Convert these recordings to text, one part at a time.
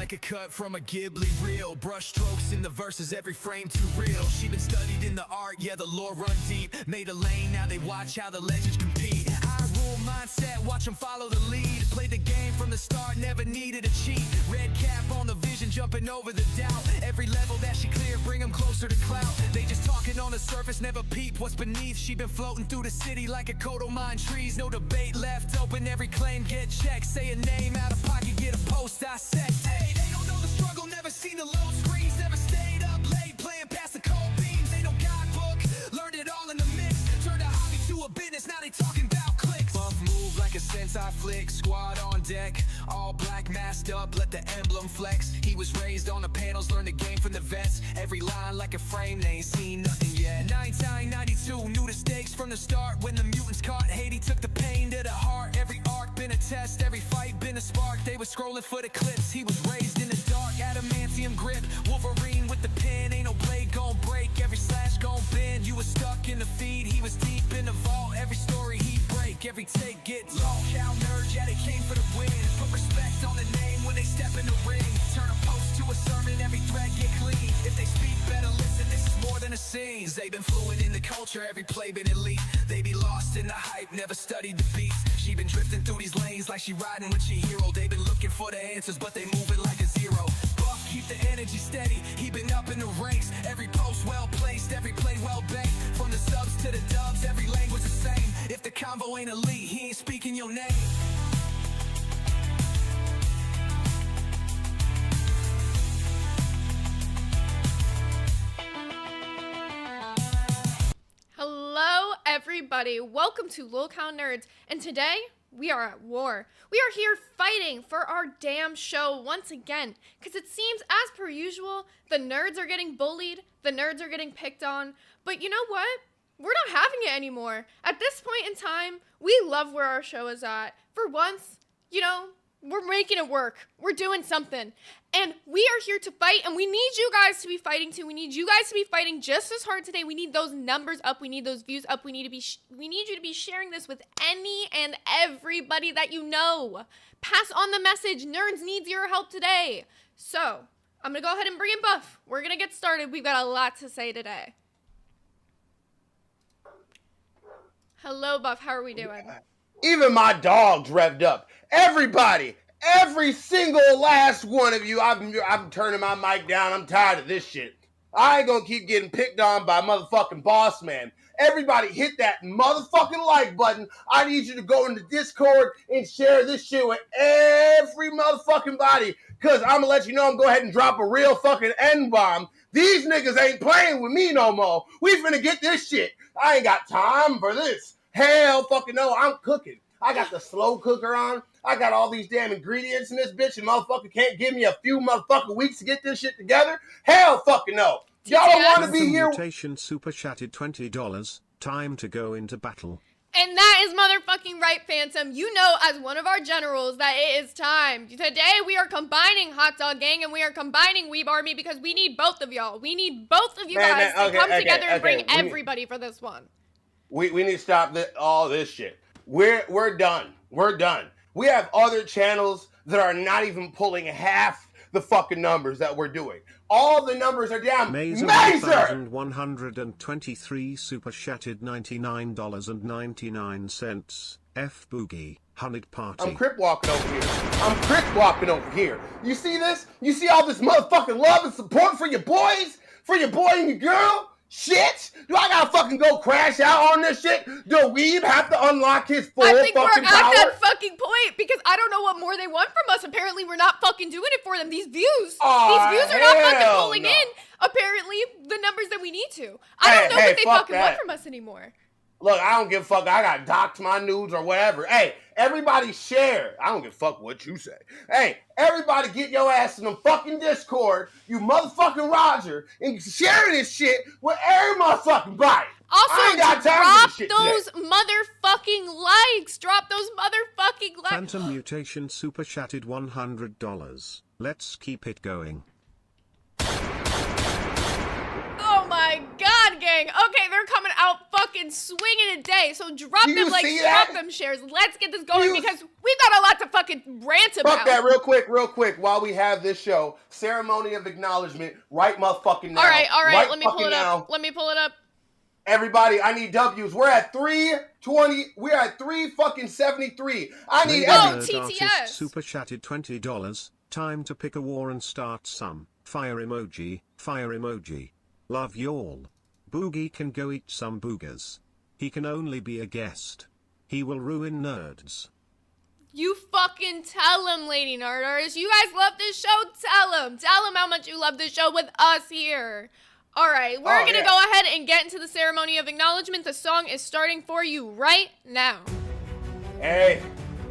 like a cut from a Ghibli reel. Brush strokes in the verses, every frame too real. She been studied in the art, yeah, the lore run deep. Made a lane, now they watch how the legends compete. High rule mindset, watch them follow the lead. Played the game from the start, never needed a cheat. Red cap on the vision, jumping over the doubt. Every level that she cleared, bring them closer to clout. They just talking on the surface, never peep what's beneath. She been floating through the city like a Kodo mine trees. No debate left open, every claim get checked. Say a name out of pocket, get a post dissect. Hey, they don't know the struggle, never seen the low screens. Never stayed up late, playing past the cold beams. They no guidebook, learned it all in the mix. Turned a hobby to a business, now they talking about clicks. Buff move like a sentai flick, squad on deck. All black masked up, let the emblem flex. He was raised on the panels, learned the game from the vets. Every line like a frame, they ain't seen nothing yet. 1992, knew the stakes from the start. When the mutants caught Haiti, took the pain to the heart. Every arc been a test, every fight been a spark. They was scrolling for the clips, he was raised in the dark. Adamantium grip, Wolverine with the pen. Ain't no blade gon' break, every slash gon' bend. You was stuck in the feed, he was deep in the vault. Every story he break, every take get low. Cow nerds, yeah, they came for the win. Put respect on the name when they step in the ring. Turn a post to a sermon, every thread get clean. If they speak, better listen, this is more than a scene. They been fluent in the culture, every play been elite. They be lost in the hype, never studied the beats. She been drifting through these lanes like she riding with Chihiro. They been looking for the answers, but they moving like a zero. Buff, keep the energy steady, he been up in the ranks. Every post well placed, every play well banked. From the subs to the dubs, every language the same. If the convo ain't elite, he ain't speaking your name. Hello everybody, welcome to Lolcow Nerds, and today we are at war. We are here fighting for our damn show once again, because it seems, as per usual, the nerds are getting bullied, the nerds are getting picked on, but you know what? We're not having it anymore. At this point in time, we love where our show is at. For once, you know, we're making it work. We're doing something. And we are here to fight, and we need you guys to be fighting too. We need you guys to be fighting just as hard today. We need those numbers up. We need those views up. We need you to be sharing this with any and everybody that you know. Pass on the message. Nerds needs your help today. So, I'm going to go ahead and bring in Buff. We're going to get started. We've got a lot to say today. Hello, Buff. How are we doing? Even my dog's revved up. Everybody, every single last one of you, I'm turning my mic down. I'm tired of this shit. I ain't gonna keep getting picked on by motherfucking boss man. Everybody hit that motherfucking like button. I need you to go into Discord and share this shit with every motherfucking body. Cause I'm gonna let you know I'm going ahead and drop a real fucking N-bomb. These niggas ain't playing with me no more. We finna get this shit. I ain't got time for this. Hell fucking no, I'm cooking. I got the slow cooker on. I got all these damn ingredients in this bitch, and motherfucker can't give me a few motherfucking weeks to get this shit together. Hell fucking no. Y'all don't want to be here. Mutation super chatted $20. Time to go into battle. And that is motherfucking right, Phantom. You know, as one of our generals, that it is time. Today, we are combining Hot Dog Gang and we are combining Weeb Army because we need both of y'all. We need both of you guys to come together and bring everybody for this one. We need to stop all this shit. We're done. We're done. We have other channels that are not even pulling half the fucking numbers that we're doing. All the numbers are down. Mazer 1123 super chatted $99.99. F Boogie, Hunted Party. I'm crip walking over here. You see this? You see all this motherfucking love and support for your boys? For your boy and your girl? Shit! Do I gotta fucking go crash out on this shit? Do Weeb have to unlock his full fucking power? I think we're at that fucking point because I don't know what more they want from us. Apparently, we're not fucking doing it for them. These views are not fucking pulling in. Apparently, the numbers that we need to. I don't know what they fucking want from us anymore. Look, I don't give a fuck. I got docked my nudes or whatever. Hey, everybody share. I don't give a fuck what you say. Hey, everybody get your ass in the fucking Discord, you motherfucking Roger, and share this shit with every motherfucking body. Also, drop those motherfucking likes. Drop those motherfucking likes. Phantom Mutation super chatted $100. Let's keep it going. Oh my god, gang. Okay, they're coming out fucking fucking swinging today. So drop Do them you like see drop that? them shares. Let's get this going You- because we've got a lot to fucking rant about. Fuck that, real quick, while we have this show. Ceremony of acknowledgement, right motherfucking now. All right, Right let me pull fucking it up. now. Let me pull it up. Everybody, I need W's. We're at 320. We're at 373. I need Lady Oh, every... Nerd TTS. Artist super chatted $20. Time to pick a war and start some. Fire emoji, fire emoji. Love y'all. Boogie can go eat some boogers. He can only be a guest. He will ruin nerds. You fucking tell him, Lady Nerd Artist. You guys love this show? Tell him. Tell him how much you love this show with us here. All right, we're going to go ahead and get into the ceremony of acknowledgement. The song is starting for you right now. Hey,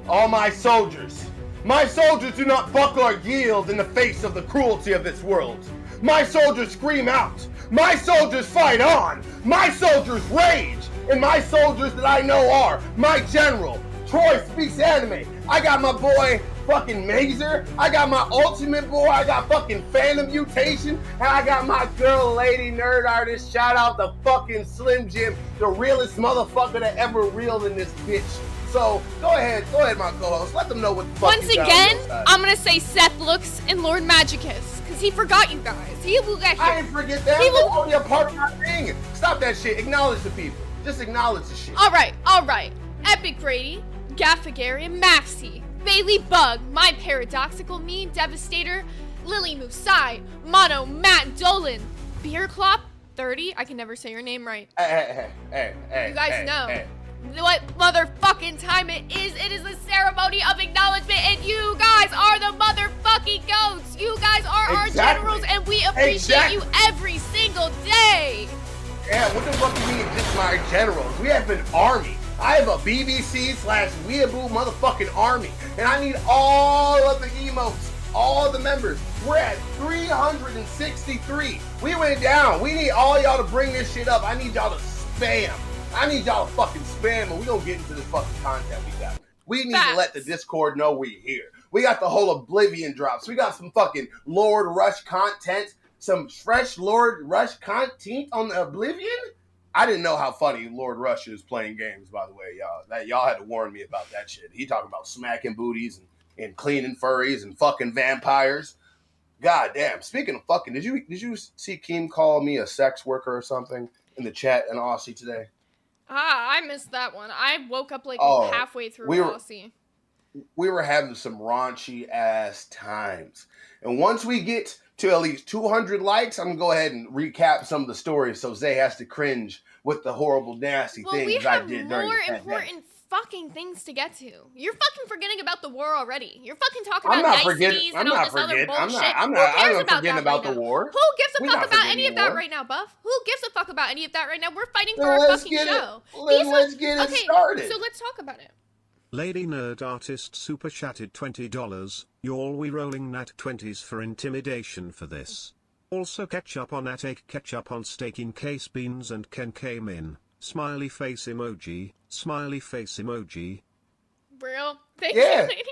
all my soldiers. My soldiers do not buckle or yield in the face of the cruelty of this world. My soldiers scream out. My soldiers fight on. My soldiers rage. And my soldiers that I know are my general, Troy Speaks Anime. I got my boy fucking Mazer. I got my ultimate boy. I got fucking Phantom Mutation. And I got my girl, Lady Nerd Artist. Shout out to fucking Slim Jim, the realest motherfucker that ever reeled in this bitch. So go ahead, my co-host. Let them know what the fuck Once you got on again, your side. I'm going to say Seth Looks and Lord Magicus because he forgot you guys. He will get I here. didn't forget that. He will- It's only a part of my thing. Stop that shit. Acknowledge the people. Just acknowledge the shit. All right. Epic Brady, Gaffagarian, Maxi, Bailey Bug, My Paradoxical Me, Devastator, Lily Musai, Mono, Matt Dolan, Beer Clop, 30. I can never say your name right. Hey. You guys know Hey. what motherfucking time it is. It is the ceremony of acknowledgement, and you guys are the motherfucking goats. You guys are our Exactly. generals, and we appreciate you every single day. Yeah, what the fuck do you mean just my generals? We have an army. I have a BBC/Weeaboo motherfucking army. And I need all of the emotes, all the members. We're at 363. We went down. We need all y'all to bring this shit up. I need y'all to spam. I need y'all to fucking spam, and we gonna get into this fucking content we got. We need to let the Discord know we're here. We got the whole Oblivion drops. We got some fucking Lord Rush content. Some fresh Lord Rush content on the Oblivion? I didn't know how funny Lord Rush is playing games, by the way, y'all. Y'all had to warn me about that shit. He talking about smacking booties and cleaning furries and fucking vampires. God damn. Speaking of fucking, did you see Keem call me a sex worker or something in the chat in Aussie today? I missed that one. I woke up like halfway through Aussie. We were having some raunchy ass times. And once we get to at least 200 likes, I'm going to go ahead and recap some of the stories so Zay has to cringe with the horrible, nasty things I did during the Well, we have more pandemic. important fucking things to get to. You're fucking forgetting about the war already. You're fucking talking I'm about not niceties forgetting. and all this other bullshit. I'm Who not cares about forgetting that about right the now? war. Who gives a We're fuck not about forgetting any of the that war. right now, Buff? Who gives a fuck about any of that right now? We're fighting for Then our let's fucking get it. show. Let's get it started. So let's talk about it. Lady Nerd Artist super chatted $20. Y'all we rolling nat 20s for intimidation for this. Also ketchup on attic, ketchup on steak in case beans and Ken came in. Smiley face emoji, smiley face emoji. Real? Thank Yeah. you, Lady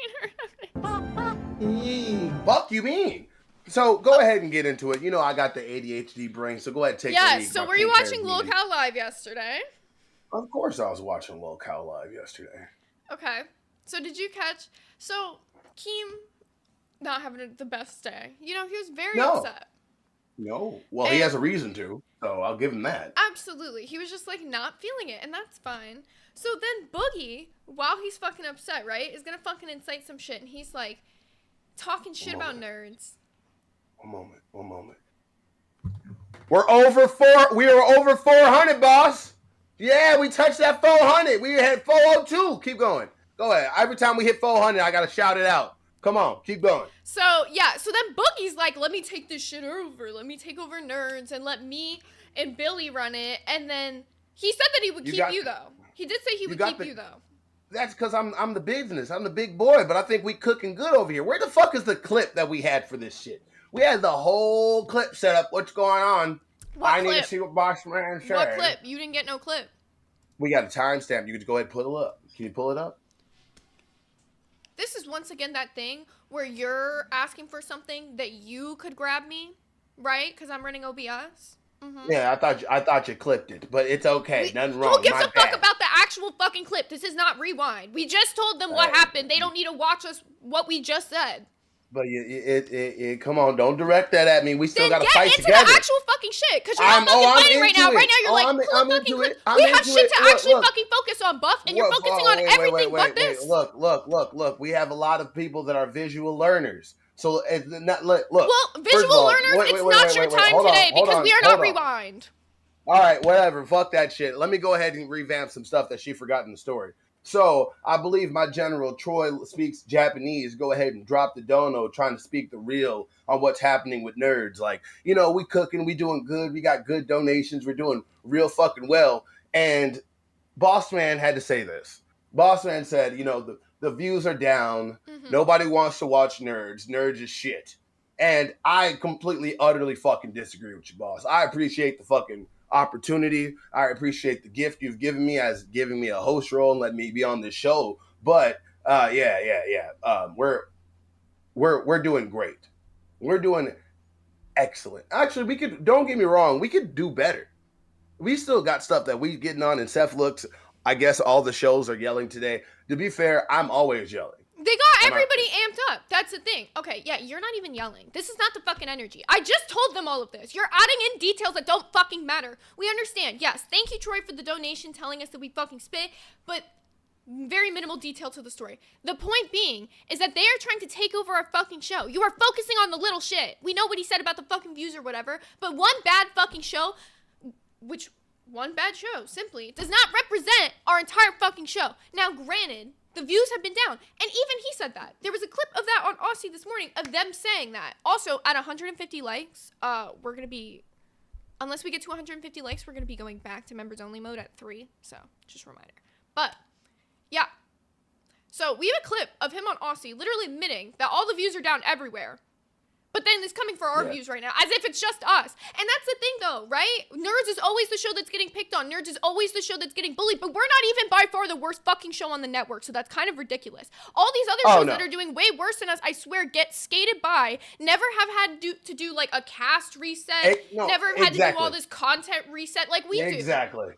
Nerd. Fuck you mean? So go ahead and get into it. You know I got the ADHD brain, so go ahead and take the lead. Yes, so my were you pink watching haired Lil beauty. Cow Live yesterday? Of course I was watching Lil Cow Live yesterday. Okay. So did you catch... So, Keem not having the best day. You know, he was very upset. No. Well, he has a reason to, so I'll give him that. Absolutely. He was just, like, not feeling it, and that's fine. So then Boogie, while he's fucking upset, right, is gonna fucking incite some shit, and he's, like, talking shit about nerds. One moment. We are over 400, boss. Yeah, we touched that 400. We had 402. Keep going. Go ahead. Every time we hit 400, I gotta shout it out. Come on, keep going. So, yeah, so then Boogie's like, let me take this shit over. Let me take over nerds and let me and Billy run it. And then he said that he would keep you, though. He did say he would keep you, though. That's because I'm the business. I'm the big boy, but I think we cooking good over here. Where the fuck is the clip that we had for this shit? We had the whole clip set up. What's going on? What need clip? to see what Bossman said. What clip? You didn't get no clip. We got a timestamp. You can just go ahead and pull it up. Can you pull it up? This is once again that thing where you're asking for something that you could grab me, right? Because I'm running OBS. Yeah, I thought you clipped it, but it's okay. Nothing wrong. Who gives My a fuck bad. about the actual fucking clip? This is not Rewind. We just told them what happened. They don't need to watch us what we just said. But come on, don't direct that at me. We still Then got to get fight into together. the actual fucking shit, because you're not fucking fighting right now. Right now you're like, pull a fucking clip. We have shit to actually fucking focus on, Buff, and you're focusing on everything but this. Look. We have a lot of people that are visual learners. So it's not look. Well, visual learners, it's not your time today because we are not Rewind. All right, whatever. Fuck that shit. Let me go ahead and revamp some stuff that she forgot in the story. So I believe my general Troy speaks Japanese. Go ahead and drop the dono, trying to speak the real on what's happening with nerds. Like, we cooking, we doing good, we got good donations, we're doing real fucking well. And Boss Man had to say this. Boss Man said, the views are down. Mm-hmm. Nobody wants to watch nerds. Nerds is shit. And I completely, utterly fucking disagree with you, boss. I appreciate the fucking opportunity. I appreciate the gift you've given me as giving me a host role and letting me be on this show. But we're doing great. We're doing excellent. Actually, don't get me wrong, we could do better. We still got stuff that we getting on, and Seth looks, I guess all the shows are yelling today. To be fair, I'm always yelling. They got everybody amped up. That's the thing. Okay, yeah, you're not even yelling. This is not the fucking energy. I just told them all of this. You're adding in details that don't fucking matter. We understand. Yes, thank you, Troy, for the donation telling us that we fucking spit, but very minimal detail to the story. The point being is that they are trying to take over our fucking show. You are focusing on the little shit. We know what he said about the fucking views or whatever, but one bad fucking show, one bad show, simply, does not represent our entire fucking show. Now, granted, the views have been down. And even he said that. There was a clip of that on Aussie this morning of them saying that. Also, at 150 likes, we're going to be, unless we get to 150 likes, we're going to be going back to members only mode at 3. So, just a reminder. But, yeah. So, we have a clip of him on Aussie literally admitting that all the views are down everywhere. But then it's coming for our views right now, as if it's just us. And that's the thing, though, right? Nerds is always the show that's getting picked on. Nerds is always the show that's getting bullied. But we're not even by far the worst fucking show on the network, so that's kind of ridiculous. All these other shows that are doing way worse than us, I swear, get skated by, never have had to do like, a cast reset, never had to do all this content reset like we do. Exactly.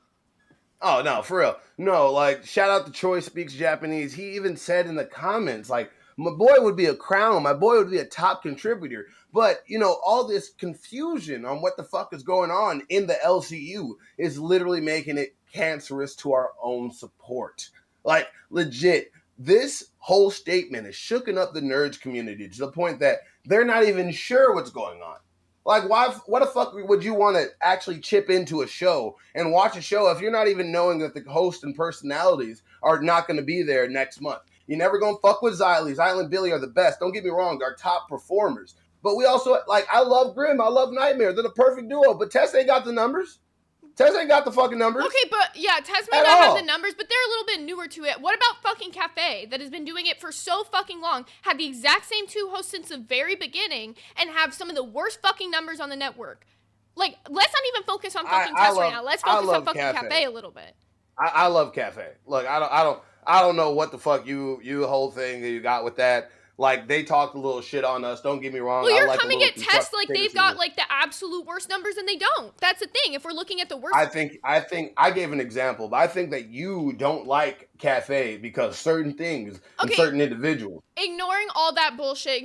Oh, no, for real. No, like, shout out to Troy Speaks Japanese. He even said in the comments, like, my boy would be a crown. My boy would be a top contributor. But, all this confusion on what the fuck is going on in the LCU is literally making it cancerous to our own support. Like, legit, this whole statement is shooking up the nerds community to the point that they're not even sure what's going on. Like, what the fuck would you want to actually chip into a show and watch a show if you're not even knowing that the host and personalities are not going to be there next month? You're never going to fuck with Xylee. Xylee and Billy are the best. Don't get me wrong. They're top performers. But we also, I love Grimm. I love Nightmare. They're the perfect duo. But Tess ain't got the numbers. Tess ain't got the fucking numbers. Okay, but yeah, Tess may not have the numbers, but they're a little bit newer to it. What about fucking Cafe that has been doing it for so fucking long, had the exact same 2 hosts since the very beginning, and have some of the worst fucking numbers on the network? Like, let's not even focus on fucking Tess right now. Let's focus on fucking Cafe a little bit. I love Cafe. Look, I don't know what the fuck you whole thing that you got with that. Like, they talked a little shit on us. Don't get me wrong. Well, you're coming at tests like they've got like the absolute worst numbers, and they don't. That's the thing. If we're looking at the worst, I think I gave an example, but I think that you don't like Cafe because certain things and certain individuals. Ignoring all that bullshit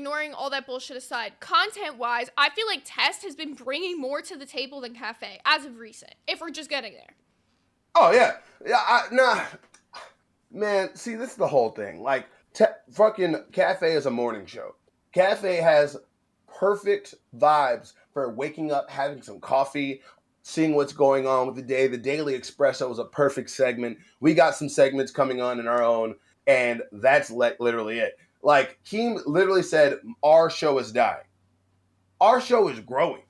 aside, content-wise, I feel like Test has been bringing more to the table than Cafe as of recent. If we're just getting there. Oh yeah, man. See, this is the whole thing. Like. Fucking Cafe is a morning show. Cafe has perfect vibes for waking up, having some coffee, seeing what's going on with the day. The Daily Espresso is a perfect segment. We got some segments coming on in our own, and that's literally it. Like, Keem literally said, our show is dying. Our show is growing.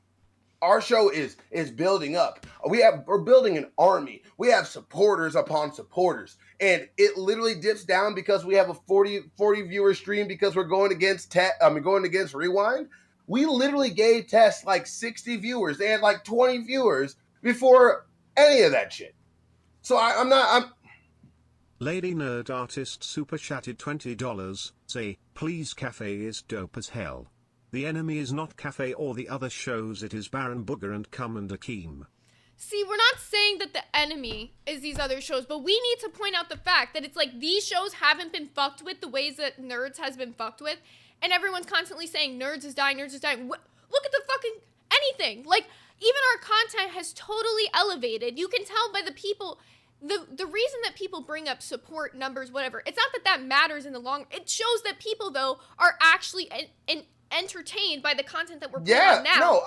Our show is building up. We're building an army. We have supporters upon supporters. And it literally dips down because we have a 40 viewer stream because we're going against Rewind. We literally gave Tess like 60 viewers. They had like 20 viewers before any of that shit. So I'm Lady Nerd Artist super chatted $20. Say, please Cafe is dope as hell. The enemy is not Cafe or the other shows, it is Baron Booger and Cum and Akeem. See, we're not saying that the enemy is these other shows, but we need to point out the fact that it's like these shows haven't been fucked with the ways that Nerds has been fucked with, and everyone's constantly saying Nerds is dying, Nerds is dying. Look at the fucking anything. Like, even our content has totally elevated. You can tell by the people, the reason that people bring up support numbers, whatever, it's not that that matters in the long, it shows that people, though, are actually entertained by the content that we're putting on now. No,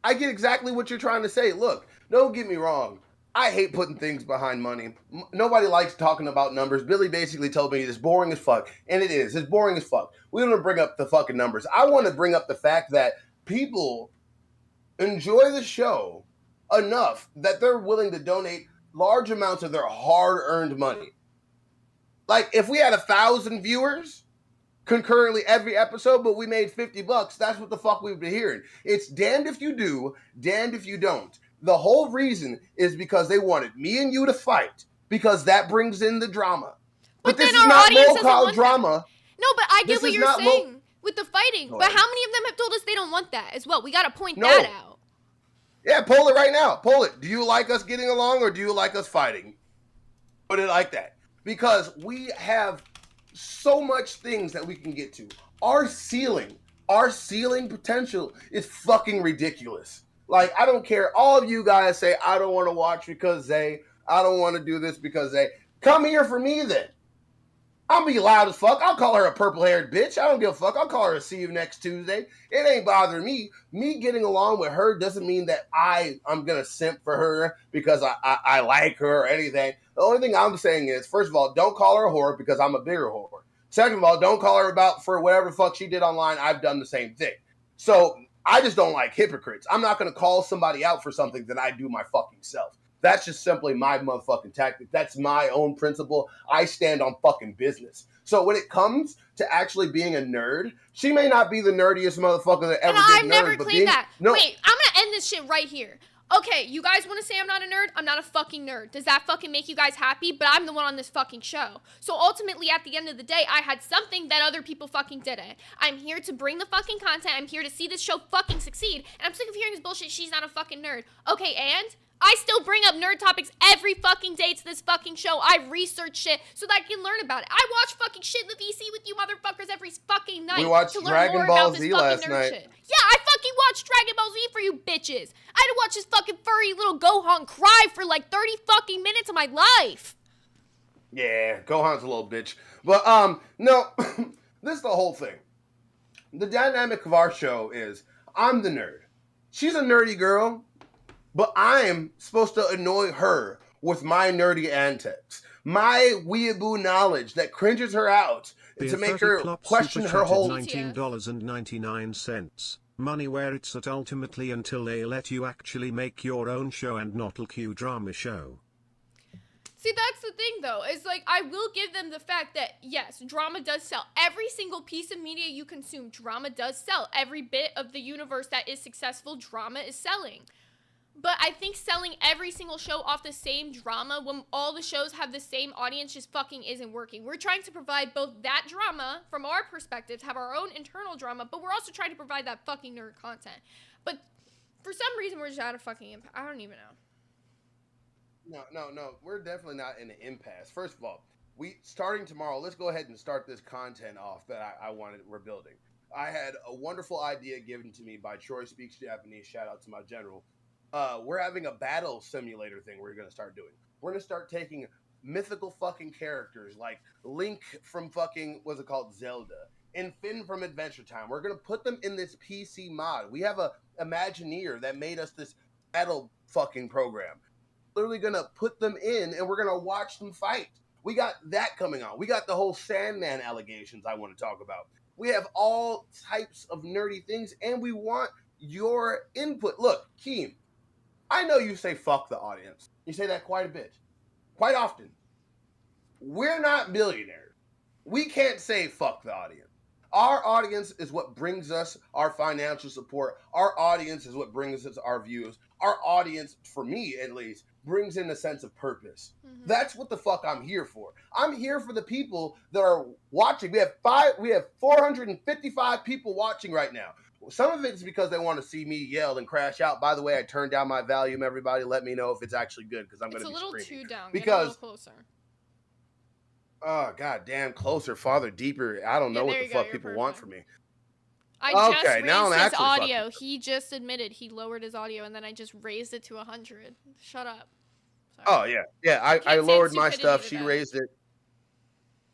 I get exactly what you're trying to say. Look, don't get me wrong. I hate putting things behind money. Nobody likes talking about numbers. Billy basically told me it's boring as fuck. And it is. It's boring as fuck. We don't want to bring up the fucking numbers. I want to bring up the fact that people enjoy the show enough that they're willing to donate large amounts of their hard-earned money. Like, if we had 1,000 viewers concurrently every episode, but we made $50, that's what the fuck we've been hearing. It's damned if you do, damned if you don't. The whole reason is because they wanted me and you to fight, because that brings in the drama. But this is not low-call drama. No, but I get what you're saying with the fighting. But how many of them have told us they don't want that as well? We got to point that out. Yeah, poll it right now. Poll it. Do you like us getting along or do you like us fighting? Put it like that. Because we have so much things that we can get to. Our ceiling potential is fucking ridiculous. Like, I don't care. All of you guys say, I don't want to watch because I don't want to do this because come here for me then. I'll be loud as fuck. I'll call her a purple-haired bitch. I don't give a fuck. I'll call her a see you next Tuesday. It ain't bothering me. Me getting along with her doesn't mean that I'm going to simp for her because I like her or anything. The only thing I'm saying is, first of all, don't call her a whore because I'm a bigger whore. Second of all, don't call her for whatever the fuck she did online. I've done the same thing. So I just don't like hypocrites. I'm not going to call somebody out for something that I do my fucking self. That's just simply my motherfucking tactic. That's my own principle. I stand on fucking business. So when it comes to actually being a nerd, she may not be the nerdiest motherfucker that ever did nerd. I've never claimed that. No. Wait, I'm going to end this shit right here. Okay, you guys want to say I'm not a nerd? I'm not a fucking nerd. Does that fucking make you guys happy? But I'm the one on this fucking show. So ultimately, at the end of the day, I had something that other people fucking didn't. I'm here to bring the fucking content. I'm here to see this show fucking succeed. And I'm sick of hearing this bullshit, she's not a fucking nerd. Okay, and I still bring up nerd topics every fucking day to this fucking show. I research shit so that I can learn about it. I watch fucking shit in the VC with you motherfuckers every fucking night. We watched to learn Dragon more Ball about this Z fucking last nerd night. shit. Yeah, I fucking watched Dragon Ball Z for you bitches. I had to watch this fucking furry little Gohan cry for like 30 fucking minutes of my life. Yeah, Gohan's a little bitch. But, no, this is the whole thing. The dynamic of our show is, I'm the nerd. She's a nerdy girl, but I'm supposed to annoy her with my nerdy antics. My weeaboo knowledge that cringes her out to make her question her whole... $19.99. Money where it's at ultimately until they let you actually make your own show and not LQ drama show. See, that's the thing, though, is like, I will give them the fact that, yes, drama does sell. Every single piece of media you consume, drama does sell. Every bit of the universe that is successful, drama is selling. But I think selling every single show off the same drama when all the shows have the same audience just fucking isn't working. We're trying to provide both that drama from our perspectives, have our own internal drama, but we're also trying to provide that fucking nerd content. But for some reason, we're just out of fucking impact. I don't even know. No. We're definitely not in an impasse. First of all, starting tomorrow, let's go ahead and start this content off that we're building. I had a wonderful idea given to me by Troy Speaks Japanese. Shout out to my general. We're having a battle simulator thing we're going to start doing. We're going to start taking mythical fucking characters like Link from fucking, what's it called, Zelda, and Finn from Adventure Time. We're going to put them in this PC mod. We have a Imagineer that made us this battle fucking program. Literally going to put them in and we're going to watch them fight. We got that coming on. We got the whole Sandman allegations I want to talk about. We have all types of nerdy things and we want your input. Look, Keem, I know you say fuck the audience. You say that quite a bit. Quite often. We're not billionaires. We can't say fuck the audience. Our audience is what brings us our financial support. Our audience is what brings us our views. our audience, for me at least, brings in a sense of purpose. That's what the fuck I'm here for. I'm here for the people that are watching. We have 455 people watching right now. Some of it is because they want to see me yell and crash out. By the way, I turned down my volume. Everybody, let me know if it's actually good because I'm going to be screaming. It's a little too down. Because get a little closer. Oh, goddamn, closer, farther, deeper. I don't know what the fuck people want from me. I just raised his audio. He just admitted he lowered his audio, and then I just raised it to 100. Shut up. Sorry. Oh, yeah. Yeah, I lowered my stuff. She raised it.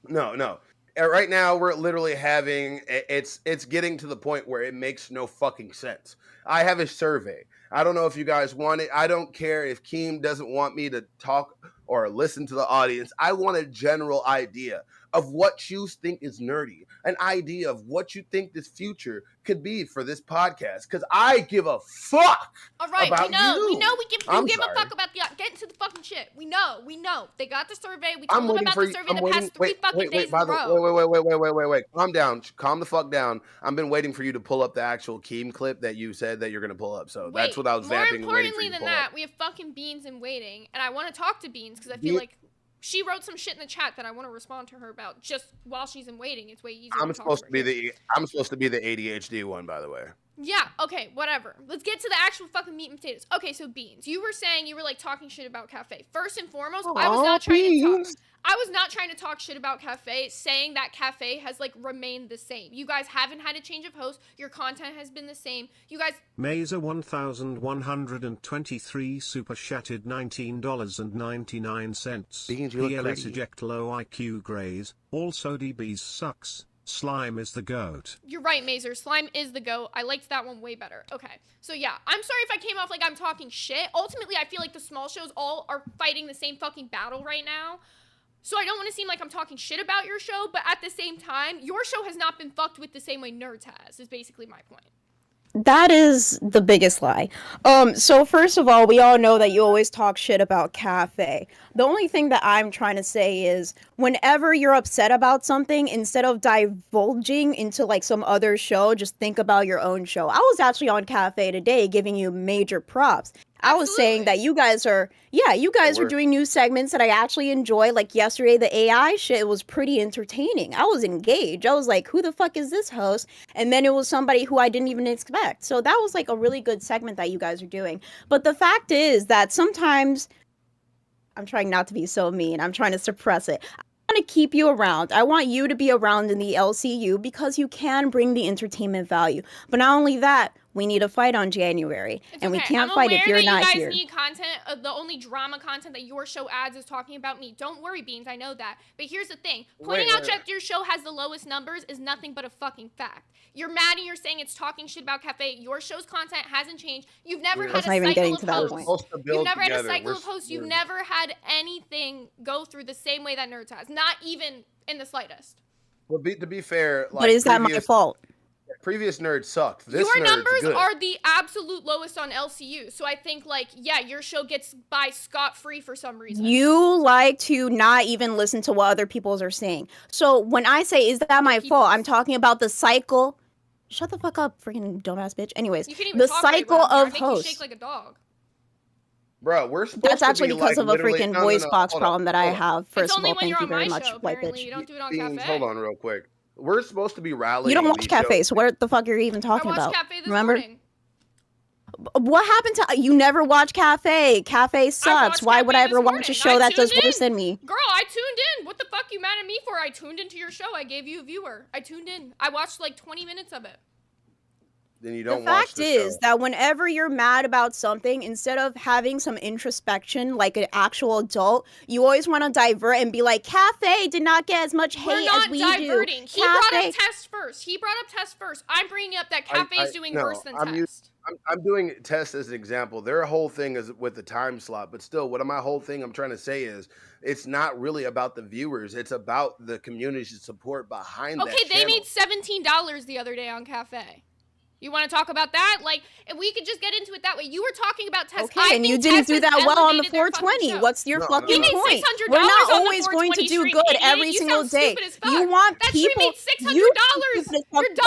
No. Right now, we're literally having, it's getting to the point where it makes no fucking sense. I have a survey. I don't know if you guys want it. I don't care if Keem doesn't want me to talk or listen to the audience. I want a general idea of what you think is nerdy, an idea of what you think this future could be for this podcast. Because I give a fuck. All right, about we know you. You give a fuck about the get into the fucking shit. We know. They got the survey. We told them about the survey the past 3 fucking days in a row. Wait. Calm down. Calm the fuck down. I've been waiting for you to pull up the actual Keem clip that you said that you're gonna pull up. So that's what I was vamping. More importantly than that, we have fucking Beans in waiting, and I want to talk to Beans because I feel like she wrote some shit in the chat that I want to respond to her about just while she's in waiting. It's way easier. I'm supposed to be the ADHD one, by the way. Yeah, okay, whatever. Let's get to the actual fucking meat and potatoes. Okay, so Beans, you were saying you were like talking shit about Cafe. First and foremost, I was not trying to talk shit about Cafe, saying that Cafe has like remained the same. You guys haven't had a change of host. Your content has been the same. You guys Mesa 1123 super chatted $19.99. Beans, you look PLS pretty. eject low IQ grays. Also DBs sucks. Slime is the goat. You're right, Mazer. Slime is the goat. I liked that one way better. Okay. So yeah, I'm sorry if I came off like I'm talking shit. Ultimately, I feel like the small shows all are fighting the same fucking battle right now. So I don't want to seem like I'm talking shit about your show, but at the same time, your show has not been fucked with the same way Nerds has, is basically my point. That is the biggest lie. So first of all, we all know that you always talk shit about Cafe. The only thing that I'm trying to say is whenever you're upset about something, instead of divulging into like some other show, just think about your own show. I was actually on Cafe today giving you major props. I was saying that you guys are doing new segments that I actually enjoy. Like yesterday, the AI shit was pretty entertaining. I was engaged. I was like, who the fuck is this host? And then it was somebody who I didn't even expect. So that was like a really good segment that you guys are doing. But the fact is that sometimes I'm trying not to be so mean. I'm trying to suppress it. I want to keep you around. I want you to be around in the LCU because you can bring the entertainment value. But not only that, we need a fight on January, and we can't fight if you're not here. You guys need content. The only drama content that your show adds is talking about me. Don't worry, Beans. I know that. But here's the thing. Pointing out that your show has the lowest numbers is nothing but a fucking fact. You're mad and you're saying it's talking shit about Cafe. Your show's content hasn't changed. You've never had a cycle of hosts. You've never had a cycle of hosts. You've never had anything go through the same way that Nerds has. Not even in the slightest. Well, to be fair, like, but is that my fault? Previous Nerds sucked. This your Nerd's numbers good. are the absolute lowest on LCU. So I think, like, yeah, your show gets by scot-free for some reason. You like to not even listen to what other people are saying. So when I say, is that my fault? I'm talking about the cycle. Shut the fuck up, freaking dumbass bitch. Anyways, the cycle of hosts. You shake like a dog. Bro, we're supposed That's actually to be because like of a freaking voice box problem that I have. First of all, thank you very much, white bitch. You don't do it on Cafe. Hold on real quick. We're supposed to be rallying. You don't watch Cafe, so what the fuck are you even talking about? I watched Cafe this Remember? morning. What happened to you? Never watch Cafe. Cafe sucks. Why would I ever watch a show that does worse than me? Girl, I tuned in. What the fuck you mad at me for? I tuned into your show. I gave you a viewer. I tuned in. I watched like 20 minutes of it. Then you don't the fact is that whenever you're mad about something, instead of having some introspection like an actual adult, you always want to divert and be like, Cafe did not get as much hate as we do. We're not diverting. He brought up Test first. I'm bringing up that Cafe is doing worse than Test. I'm doing Test as an example. Their whole thing is with the time slot, but still, what my whole thing I'm trying to say is it's not really about the viewers. It's about the community support behind that Okay, they made $17 the other day on Cafe. You want to talk about that? Like, if we could just get into it that way. You were talking about Test. Okay, and you didn't do that well on the 420. What's your fucking point? We're not always going to do good every single day. You want people. That stream made $600. You're dumb as shit.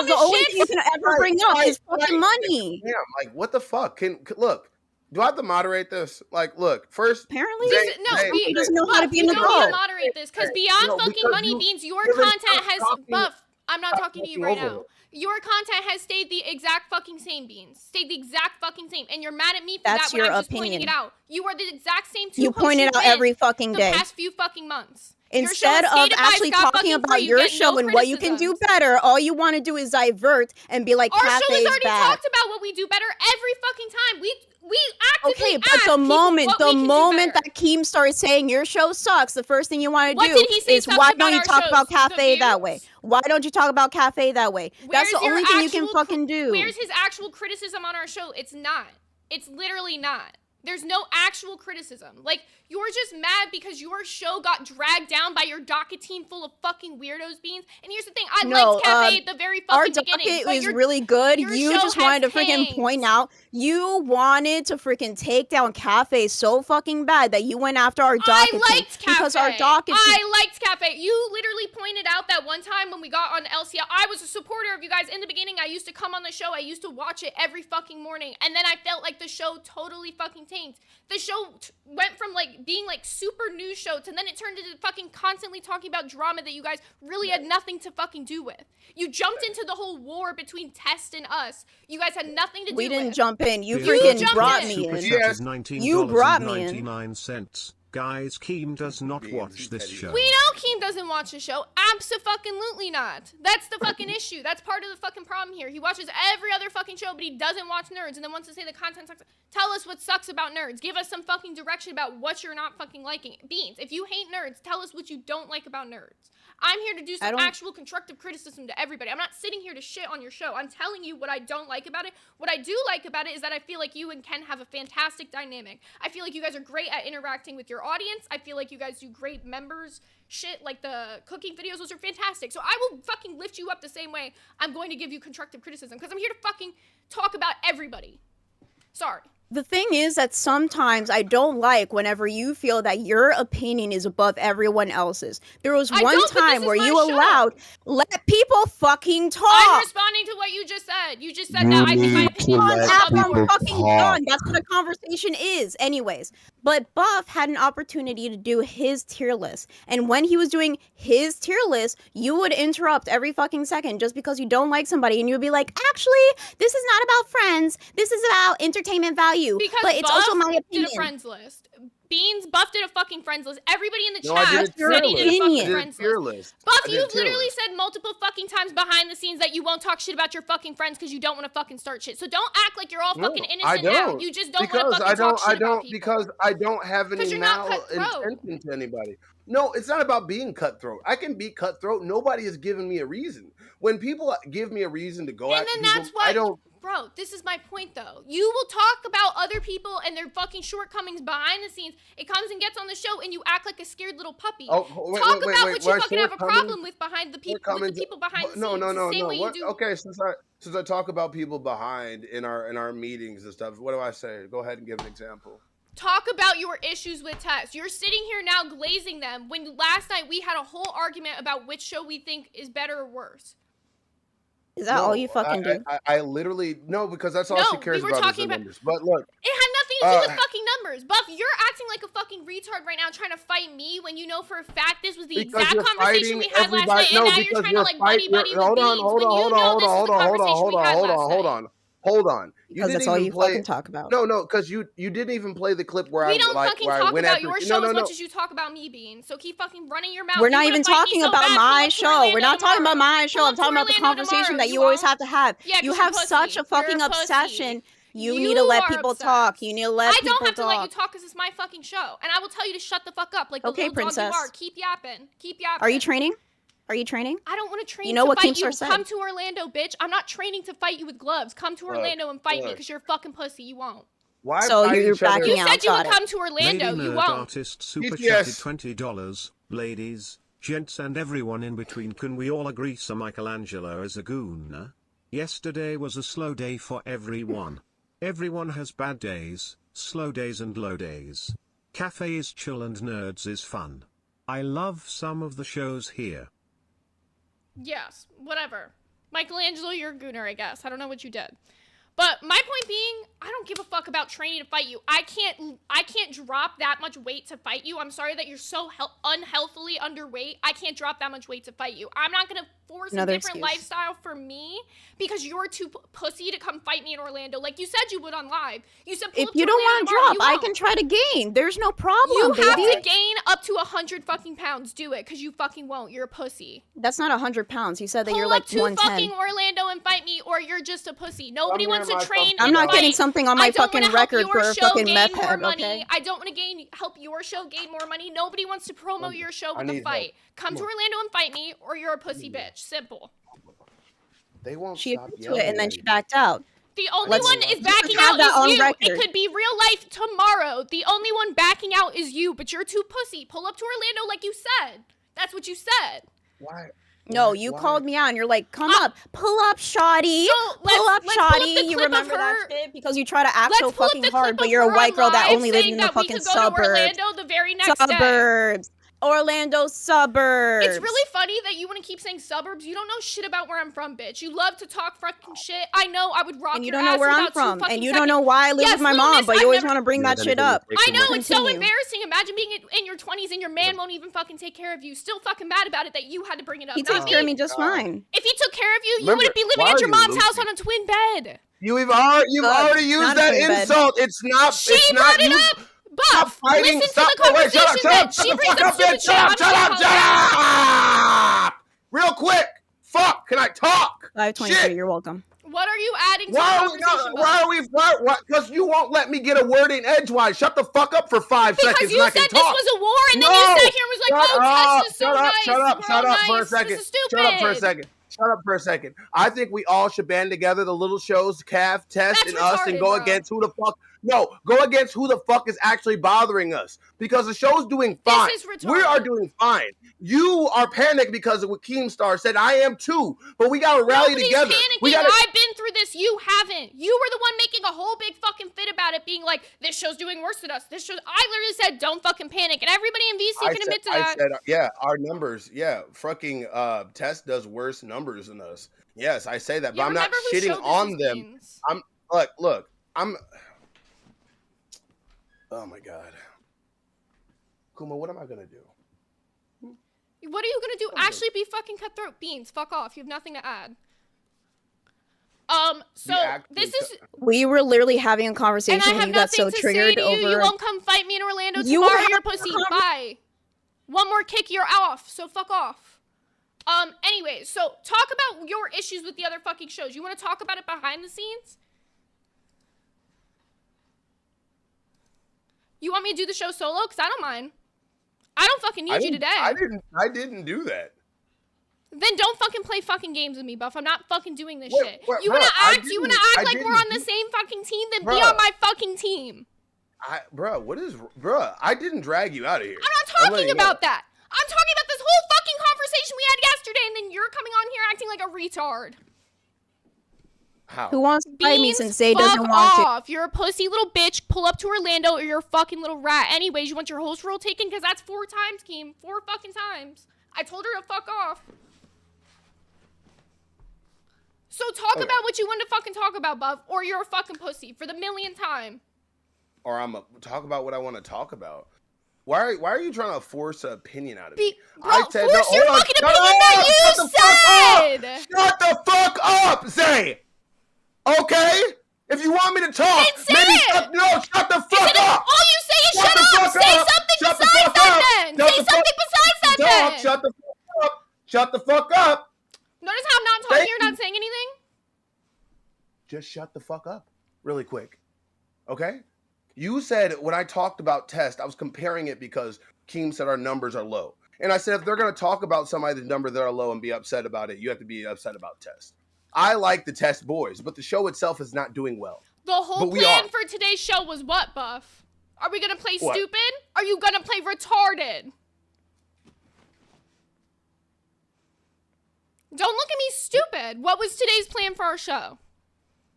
The only thing you can ever bring up is fucking money. Damn, like what the fuck? Look. Do I have to moderate this? Like, look, first. Apparently, he doesn't know how to be an you don't need to adult. moderate this because beyond No, fucking because money you- beans, your you're content not has talking- Buff. I'm not talking to you right over now. it. Your content has stayed the exact fucking same, beans. Stayed the exact fucking same, and you're mad at me for That's that when your I'm just pointing opinion. it out. You are the exact same two You hosts point it you've out been every fucking the day. past few fucking months. Your show Instead is of skated by actually Scott talking fucking about Free, you your get show no and what you can do criticisms. better, all you want to do is divert and be like, Our show has Cafe's already bad. talked about what we do better every fucking time. We actively Okay, but ask the people moment what we can do better. that Keem starts saying your show sucks, the first thing you want to What do did he say is sucks why about don't you our talk about shows? The Cafe that views? way? Why don't you talk about Cafe that way? That's the Where's your only thing you can actual fucking do. Where's his actual criticism on our show? It's not. It's literally not. There's no actual criticism. Like, you're just mad because your show got dragged down by your docket team full of fucking weirdos beans. And here's the thing, I liked Cafe at the very Our fucking beginning. docket but was your- really good. your You show just has wanted to freaking tanked. point out. You wanted to freaking take down Cafe so fucking bad that you went after our docket I team. liked Cafe. Because our docket team. I liked Cafe. You literally pointed out that one time when we got on LCL, I was a supporter of you guys in the beginning. I used to come on the show. I used to watch it every fucking morning. And then I felt like the show totally fucking tanked. The show went from like being like super news show to then it turned into fucking constantly talking about drama that you guys really had nothing to fucking do with. You jumped into the whole war between Test and us. You guys had nothing to do with. We didn't jump in. You You freaking jumped brought in. me Super in. Yes. chatted You brought me in. $19.99. Guys, Keem does not Beans, watch he's this petty. show. We know Keem doesn't watch the show. Abso-fucking-lutely not. That's the fucking issue. That's part of the fucking problem here. He watches every other fucking show, but he doesn't watch Nerds and then wants to say the content sucks. Tell us what sucks about Nerds. Give us some fucking direction about what you're not fucking liking. Beans, if you hate Nerds, tell us what you don't like about Nerds. I'm here to do some actual constructive criticism to everybody. I'm not sitting here to shit on your show. I'm telling you what I don't like about it. What I do like about it is that I feel like you and Ken have a fantastic dynamic. I feel like you guys are great at interacting with your audience. I feel like you guys do great members shit, like the cooking videos. Those are fantastic. So I will fucking lift you up the same way I'm going to give you constructive criticism because I'm here to fucking talk about everybody. Sorry. The thing is that sometimes I don't like whenever you feel that your opinion is above everyone else's. There was I one don't, but this time is where my you show. allowed let people fucking talk. I'm responding to what you just said. You just said that I think my opinion On is app, above I'm yours. fucking done. That's what a conversation is. Anyways, but Buff had an opportunity to do his tier list. And when he was doing his tier list, you would interrupt every fucking second just because you don't like somebody. And you'd be like, actually, this is not about friends. This is about entertainment value. Because but it's Buff also my did opinion. a friends list. Beans, Buff did a fucking friends list. Everybody in the No, I chat did a tier said he did a list. fucking I did a friends tier list. list. Buff, I did a you've tier literally list. said multiple fucking times behind the scenes that you won't talk shit about your fucking friends because you don't want to fucking start shit. So don't act like you're all fucking innocent now. You just don't want to fucking talk shit about people. Because I don't have any 'Cause you're not cutthroat. intention to anybody. No, it's not about being cutthroat. I can be cutthroat. Nobody has given me a reason. When people give me a reason to go And after then people, that's what, I don't. bro, this is my point though. You will talk about other people and their fucking shortcomings behind the scenes. It comes and gets on the show and you act like a scared little puppy. Oh, wait, Talk wait, about wait, what you wait, fucking have a shortcomings? problem with behind the people, with the people behind the No, scenes. no, no, the same no. way What? you do. Okay, since I talk about people behind in our meetings and stuff, what do I say? Go ahead and give an example. Talk about your issues with Tess. You're sitting here now glazing them when last night we had a whole argument about which show we think is better or worse. Is that all you fucking do? I literally no, because that's all No, she cares we were about is talking the about- numbers. But look, It had nothing to do with fucking numbers. Buff, you're acting like a fucking retard right now trying to fight me when you know for a fact this was the because exact you're conversation we fighting had last everybody. night, No, and now because you're trying to you're like buddy buddy with hold on, beans hold when on, you hold know on, this hold was the on, hold on, conversation hold we on, had hold last on, hold night. on, hold on. You Because didn't that's all even you play. fucking talk about. No, because you didn't even play the clip where We don't fucking where I talk went about after. your show No, as no, much no. as you talk about me, Beans. So keep fucking running your mouth. We're You not wanna even fight me talking so about bad, pull my up to show. Orlando We're not talking about tomorrow. my show. Pull I'm up to talking about the Orlando conversation tomorrow. that You you always won't? have to have. Yeah, 'cause You you're have pussy. such a You're fucking a pussy. obsession. You You need to let are people obsessed. talk. You need to let I people don't have to let you talk. talk because it's my fucking show. And I will tell you to shut the fuck up like the Okay, little dog princess. you are. Keep yapping. Keep yapping. Are you training? Are you training? I don't want to train You know to what fight Keemstar you. said. Come to Orlando, bitch. I'm not training to fight you with gloves. Come to Orlando and fight me look. because you're a fucking pussy. You won't. Why So fight you're each other? backing You out. said you would Got it. come to Orlando. Lady You Nerd won't. Artist super Yes. chatted $20. Ladies, gents and everyone in between, can we all agree Sir Michelangelo is a goon? Yesterday was a slow day for everyone. Everyone has bad days, slow days and low days. Cafe is chill and Nerds is fun. I love some of the shows here. Yes, whatever. Michelangelo, you're a gooner, I guess. I don't know what you did. But my point being, I don't give a fuck about training to fight you. I can't drop that much weight to fight you. I'm sorry that you're so unhealthily underweight. I can't drop that much weight to fight you. I'm not gonna force a different lifestyle for me because you're too pussy to come fight me in Orlando. Like you said you would on live. You said if you don't want to drop, I can try to gain. There's no problem. You have to gain up to 100 fucking pounds. Do it, because you fucking won't. You're a pussy. That's not 100 pounds. You said that you're like 110. Fucking Orlando and fight me, or you're just a pussy. Nobody wants to train. I'm not getting something on my fucking record for a fucking meth head, okay? I don't want to help your show gain more money. Nobody wants to promote your show with a fight. Come to Orlando and fight me, or you're a pussy bitch. Simple. They won't. She agreed to it, and then she backed out. The only one is backing out is you. It could be real life tomorrow. The only one backing out is you, but you're too pussy. Pull up to Orlando like you said. That's what you said. Why? No, you called me out and you're like, come up, pull up, shawty, pull up, shawty. You remember that shit? Because you try to act so fucking hard, but you're a white girl that only lives in the fucking suburbs. Orlando the very next day. Orlando suburbs. It's really funny that you want to keep saying suburbs. You don't know shit about where I'm from, bitch. You love to talk fucking shit. I know I would rock your ass. And you don't know where I'm from. And you don't know why I live with my mom, but you always want to bring that shit up. I know, it's so embarrassing. Imagine being in your 20s and your man won't even fucking take care of you. Still fucking mad about it that you had to bring it up. He takes care of me just fine. If he took care of you, you wouldn't be living at your mom's house on a twin bed. You've already used that insult. It's not. She brought it up. Buff, listen to the conversation that she brings up. Shut up! Real quick. Fuck, can I talk? 523, you're welcome. What are you adding to the conversation? Why? Because you won't let me get a word in edgewise. Shut the fuck up for 5 seconds and I can talk. Because you said this was a war, and then you sat here and was like, oh, Tess is so nice. Shut up for a second. Shut up for a second. I think we all should band together, the little shows, Cav, Tess, and us, and go against who the fuck. No, go against who the fuck is actually bothering us. Because the show's doing fine. We are doing fine. You are panicked because of what Keemstar said. I am too. But we gotta rally together. I've been through this. You haven't. You were the one making a whole big fucking fit about it, being like, this show's doing worse than us. I literally said, don't fucking panic. And everybody in VC can admit to that. I said, yeah, our numbers. Yeah, fucking Tess does worse numbers than us. Yes, I say that. But I'm not shitting on them. Look. Oh my God. Kuma, what am I gonna do? What are you gonna do? Actually be fucking cutthroat beans. Fuck off. You have nothing to add. We were literally having a conversation and you got so triggered over. You won't come fight me in Orlando tomorrow, you're a pussy. Bye. One more kick, you're off. So fuck off. Anyways, so talk about your issues with the other fucking shows. You wanna talk about it behind the scenes? You want me to do the show solo? Because I don't mind. I don't fucking need you today. I didn't do that. Then don't fucking play fucking games with me, Buff. I'm not fucking doing this shit. You wanna act like we're on the same fucking team? Then be on my fucking team. I didn't drag you out of here. I'm not talking about that. I'm talking about this whole fucking conversation we had yesterday, and then you're coming on here acting like a retard. How? Who wants to fight me since Zay doesn't want to? You're a pussy little bitch. Pull up to Orlando or you're a fucking little rat. Anyways, you want your host role taken? Because that's 4 times, Keem. 4 fucking times. I told her to fuck off. So talk about what you want to fucking talk about, Buff, or you're a fucking pussy for the millionth time. Or I'm talk about what I want to talk about. Why are you trying to force an opinion out of me? Force your fucking opinion that you said! Shut the fuck up, Zay! Okay? If you want me to talk, shut the fuck up! All you say is shut up! Say something besides that then! Say something besides that then! Shut the fuck up! Shut the fuck up! Notice how I'm not talking, you're not saying anything? Just shut the fuck up. Really quick. Okay? You said when I talked about Test, I was comparing it because Keem said our numbers are low. And I said if they're going to talk about somebody's number that are low and be upset about it, you have to be upset about Test. I like the Test boys, but the show itself is not doing well. The whole plan for today's show was what, Buff? Are we going to play stupid? Are you going to play retarded? Don't look at me stupid. What was today's plan for our show?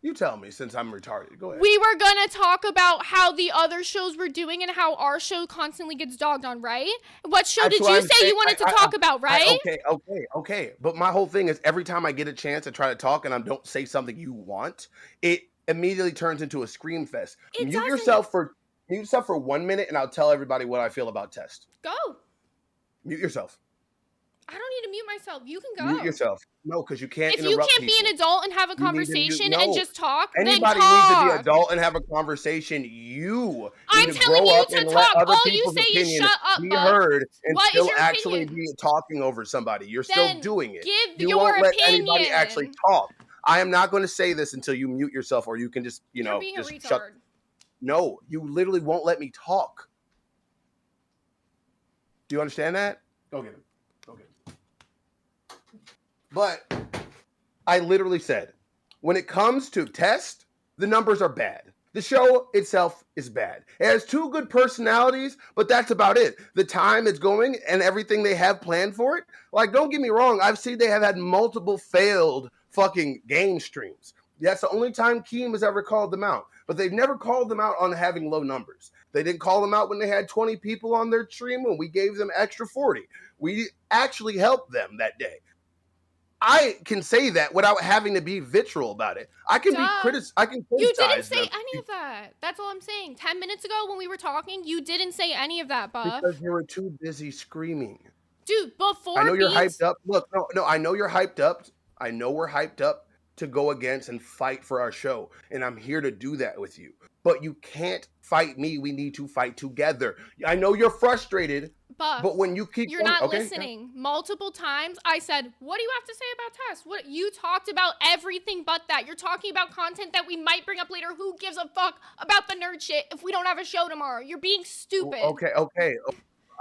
You tell me, since I'm retarded. Go ahead. We were going to talk about how the other shows were doing and how our show constantly gets dogged on, right? What show did you say you wanted to talk about, right? Okay. But my whole thing is every time I get a chance to try to talk and I don't say something you want, it immediately turns into a scream fest. It Mute doesn't. yourself for 1 minute, and I'll tell everybody what I feel about Test. Go. Mute yourself. I don't need to mute myself. You can go. Mute yourself. No, because you can't If you interrupt can't be people. an adult and have a You need to mute- conversation no. and just talk, Anybody then needs to talk. be adult and have a conversation. You I'm need to telling grow you up to and talk. let other All you people's say is opinions shut up, be Buff. heard and What is still your actually opinion? be talking over somebody. You're Then still doing it. give You your won't let opinion. anybody actually talk. I am not going to say this until you mute yourself, or you can just, You're being just a retard. shut. No, you literally won't let me talk. Do you understand that? Go get him. Go get him. But I literally said, when it comes to Test, the numbers are bad. The show itself is bad. It has 2 good personalities, but that's about it. The time it's going and everything they have planned for it. Like, don't get me wrong. I've seen they have had multiple failed fucking game streams. That's the only time Keem has ever called them out. But they've never called them out on having low numbers. They didn't call them out when they had 20 people on their stream when we gave them extra 40. We actually helped them that day. I can say that without having to be vitriol about it. I can Duh. be I can criticize You didn't say them any of that. That's all I'm saying. 10 minutes ago when we were talking, you didn't say any of that, Buff. because you were too busy screaming. Dude, before I know you're Beats- hyped up. Look, no, I know you're hyped up. I know we're hyped up to go against and fight for our show, and I'm here to do that with you. But you can't fight me. We need to fight together. I know you're frustrated, Buff, but when you keep you're going, not okay, listening. Multiple times I said, what do you have to say about Test? What you talked about everything but that. You're talking about content that we might bring up later. Who gives a fuck about the nerd shit if we don't have a show tomorrow? You're being stupid. Okay.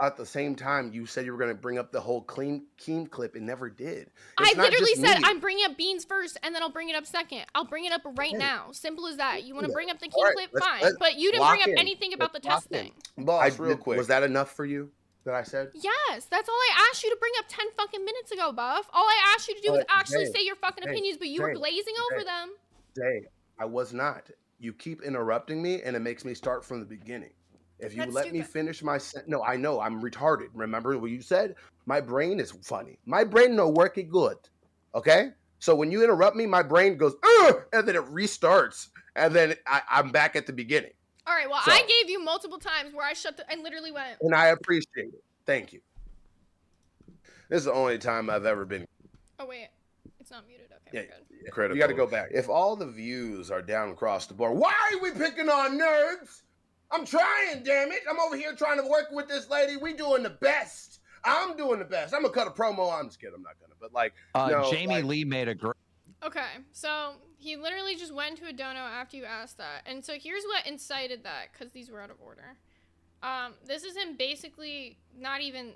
At the same time, you said you were going to bring up the whole Keem clip and never did. I literally said me. I'm bringing up Beans first and then I'll bring it up second. I'll bring it up right now. Simple as that. You want to bring up the Keem All right, clip? let's- Fine. let's But you didn't lock bring up in. anything about the Let's Test lock in. thing. Boss, real quick. Was that enough for you that I said? Yes, that's all I asked you to bring up 10 fucking minutes ago, Buff. All I asked you to do was actually say your fucking opinions, but you were glazing over them. I was not. You keep interrupting me, and it makes me start from the beginning. If you That's let me stupid. finish my no, I know I'm retarded. Remember what you said? My brain is funny. My brain no working good. Okay? So when you interrupt me, my brain goes, ugh, and then it restarts, and then I'm back at the beginning. All right, well, So- I gave you multiple times where I and literally went. And I appreciate it. Thank you. This is the only time I've ever been. Oh, wait. It's not muted. Okay, Yeah, we're good. critical. You got to go back. If all the views are down across the board, why are we picking on nerds? I'm trying, damn it. I'm over here trying to work with this lady. We doing the best. I'm doing the best. I'm gonna cut a promo. I'm just kidding. I'm not gonna. But like, no, Jamie like, Lee made a great. Okay, so he literally just went to a dono after you asked that. And so here's what incited that, because these were out of order. This is him basically not even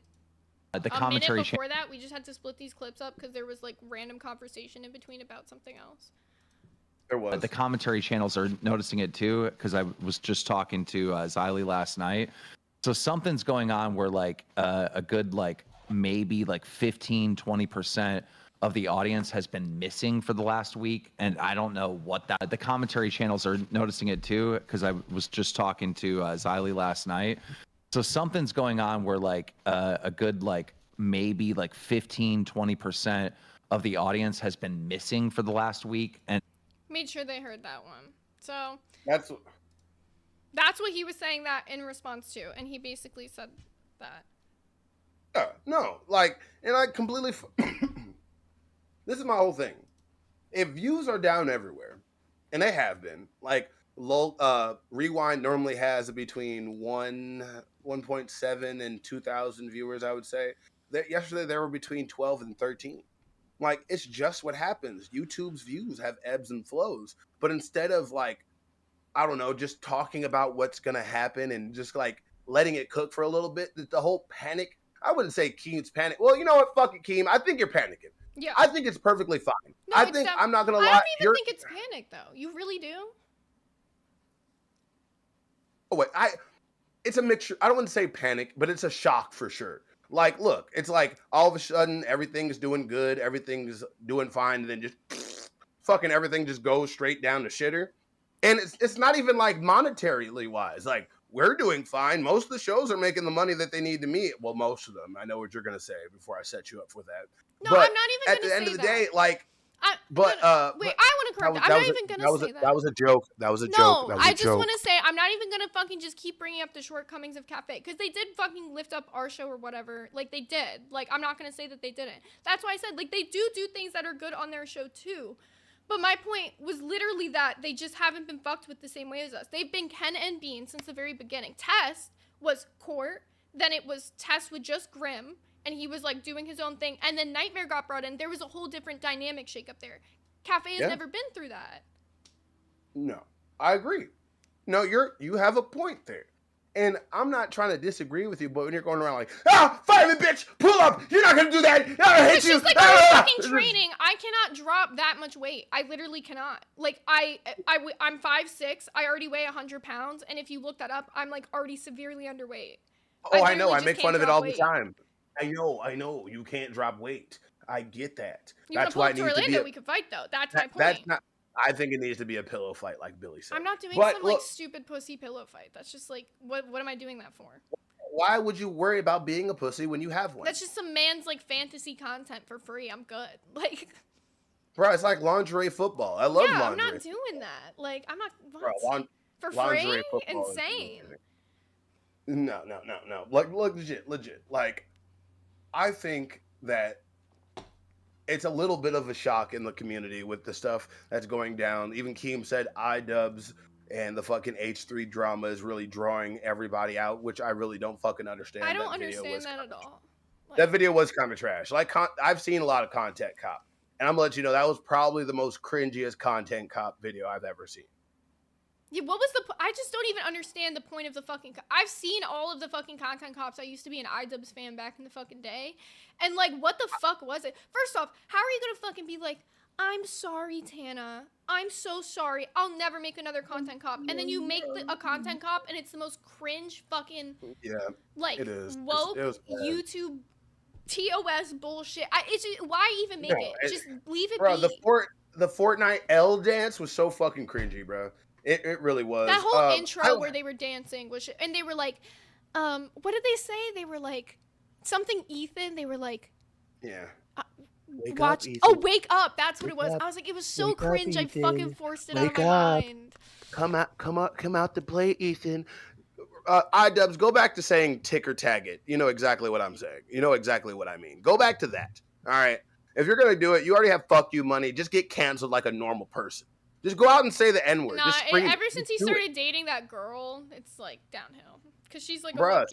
The a minute commentary before that. We just had to split these clips up because there was like random conversation in between about something else. there was. the commentary channels are noticing it too, because I was just talking to Xylee last night. So something's going on where like a good like maybe like 15-20% of the audience has been missing for the last week, and I don't know what that. The commentary channels are noticing it too, because I was just talking to Xylee last night. So something's going on where like a good like maybe like 15-20% of the audience has been missing for the last week, and Made sure they heard that one. So That's what he was saying that in response to, and he basically said that. no, like, and I completely. This is my whole thing. If views are down everywhere, and they have been, like, Rewind normally has between 1.7 and 2,000 viewers, I would say. Yesterday, there were between 12 and 13. Like, it's just what happens. YouTube's views have ebbs and flows. But instead of, like, I don't know, just talking about what's going to happen and just, like, letting it cook for a little bit, the whole panic, I wouldn't say Keem's panic. Well, you know what? Fuck it, Keem. I think you're panicking. Yeah. I think it's perfectly fine. No, I it's think, def- I'm not going to I lie. don't even think it's panic though. You really do? Oh, wait, it's a mixture. I don't want to say panic, but it's a shock for sure. Like, look, it's like all of a sudden everything's doing good, everything's doing fine, and then just fucking everything just goes straight down the shitter. And it's not even like monetarily wise. Like, we're doing fine. Most of the shows are making the money that they need to meet. Well, most of them. I know what you're going to say before I set you up for that. No, But I'm not even at gonna the end say of the that. day, like, But wait, I want to correct that. I'm not even gonna say that. That was a joke. That was a No, joke. That was I a just joke. want to say I'm not even gonna fucking just keep bringing up the shortcomings of Cafe because they did fucking lift up our show or whatever. Like they did. Like I'm not gonna say that they didn't. That's why I said like they do things that are good on their show too. But my point was literally that they just haven't been fucked with the same way as us. They've been Ken and Bean since the very beginning. Test was Court, then it was Test with just Grim, and he was like doing his own thing, and then Nightmare got brought in. There was a whole different dynamic shake up there. Cafe has never been through that. No, I agree. No, you have a point there. And I'm not trying to disagree with you, but when you're going around like, fight me, bitch, pull up, you're not gonna do that, I hate It's you. just like when you're fucking training, I cannot drop that much weight. I literally cannot. Like I'm 5'6", I already weigh 100 pounds, and if you look that up, I'm like already severely underweight. Oh, I know, I make fun of it all the time. I know, you can't drop weight. I get that. You want to pull up to Orlando, we could fight though. That's my point. That's not. I think it needs to be a pillow fight, like Billy said. I'm not doing some like stupid pussy pillow fight. That's just like, what am I doing that for? Why would you worry about being a pussy when you have one? That's just some man's like fantasy content for free. I'm good. Like, bro, it's like lingerie football. I love lingerie. I'm not doing that. Like, I'm not. Bro, for free? Insane. No. Like, legit. Like, I think that it's a little bit of a shock in the community with the stuff that's going down. Even Keem said iDubbbz and the fucking H3 drama is really drawing everybody out, which I really don't fucking understand. I don't understand that at all. Like, that video was kind of trash. Like, I've seen a lot of Content Cop, and I'm gonna let you know that was probably the most cringiest Content Cop video I've ever seen. Yeah, what was I just don't even understand the point of the fucking, I've seen all of the fucking Content Cops. I used to be an iDubbbz fan back in the fucking day. And like, what the fuck was it? First off, how are you gonna fucking be like, I'm sorry, Tana. I'm so sorry. I'll never make another Content Cop. And then you make a Content Cop and it's the most cringe fucking, like, it is. woke YouTube TOS bullshit. Why even make it? Just leave it bro, be. The Fortnite L dance was so fucking cringy, bro. It really was. That whole intro where they were dancing was, and they were like, what did they say? They were like, something Ethan. They were like, watch. Wake up. That's what it was. I was like, it was so cringe. I fucking forced it out of my mind. Come out to play, Ethan. iDubbbz, go back to saying tick or tag it. You know exactly what I'm saying. You know exactly what I mean. Go back to that. All right. If you're gonna do it, you already have fuck you money. Just get canceled like a normal person. Just go out and say the N-word. Nah, ever since he started dating that girl, it's like downhill. Because she's like bruh,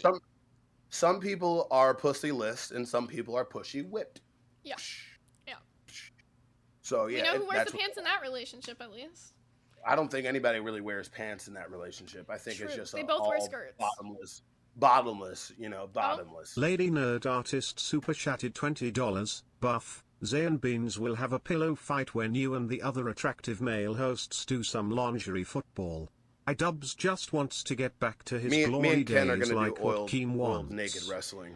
some people are pussy-less and some people are pushy-whipped. Yeah. So, yeah. We know who wears the pants in that relationship, at least. I don't think anybody really wears pants in that relationship. I think it's just they both wear skirts. Bottomless. Lady Nerd Artist super chatted $20. Buff. Zay and Beans will have a pillow fight when you and the other attractive male hosts do some lingerie football. iDubbbz just wants to get back to his glory days like what Keem wants. Naked wrestling.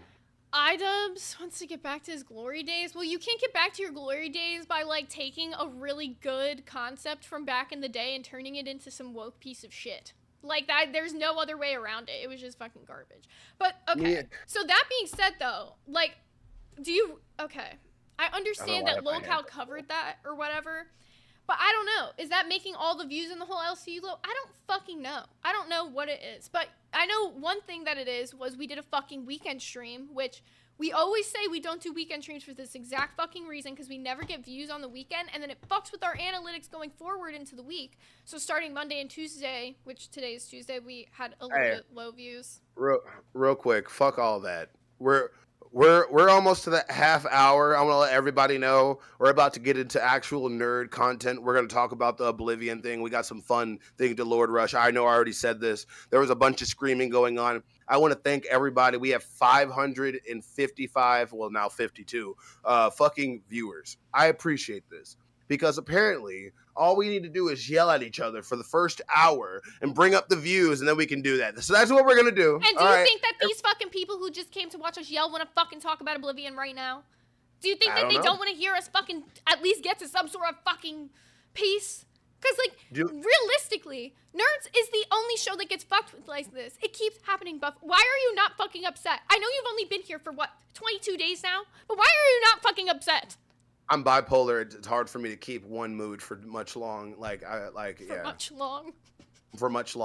iDubbbz wants to get back to his glory days. Well, you can't get back to your glory days by like taking a really good concept from back in the day and turning it into some woke piece of shit. Like that, there's no other way around it. It was just fucking garbage. But okay. Yeah. So that being said though, like, I understand that LolCal covered that or whatever, but I don't know. Is that making all the views in the whole LCU low? I don't fucking know. I don't know what it is, but I know one thing that it is was we did a fucking weekend stream, which we always say we don't do weekend streams for this exact fucking reason because we never get views on the weekend, and then it fucks with our analytics going forward into the week. So starting Monday and Tuesday, which today is Tuesday, we had a little bit low views. Real quick, fuck all that. We're almost to that half hour. I'm going to let everybody know we're about to get into actual nerd content. We're going to talk about the Oblivion thing. We got some fun thing to Lord Rush. I know I already said this. There was a bunch of screaming going on. I want to thank everybody. We have 555, well now 52, fucking viewers. I appreciate this because apparently all we need to do is yell at each other for the first hour and bring up the views, and then we can do that. So that's what we're going to do. And do you think that these fucking people who just came to watch us yell want to fucking talk about Oblivion right now? Do you think that they don't want to hear us fucking at least get to some sort of fucking peace? Because, like, realistically, Nerds is the only show that gets fucked with like this. It keeps happening, Buff. Why are you not fucking upset? I know you've only been here for, 22 days now? But why are you not fucking upset? I'm bipolar. It's hard for me to keep one mood for much long. For much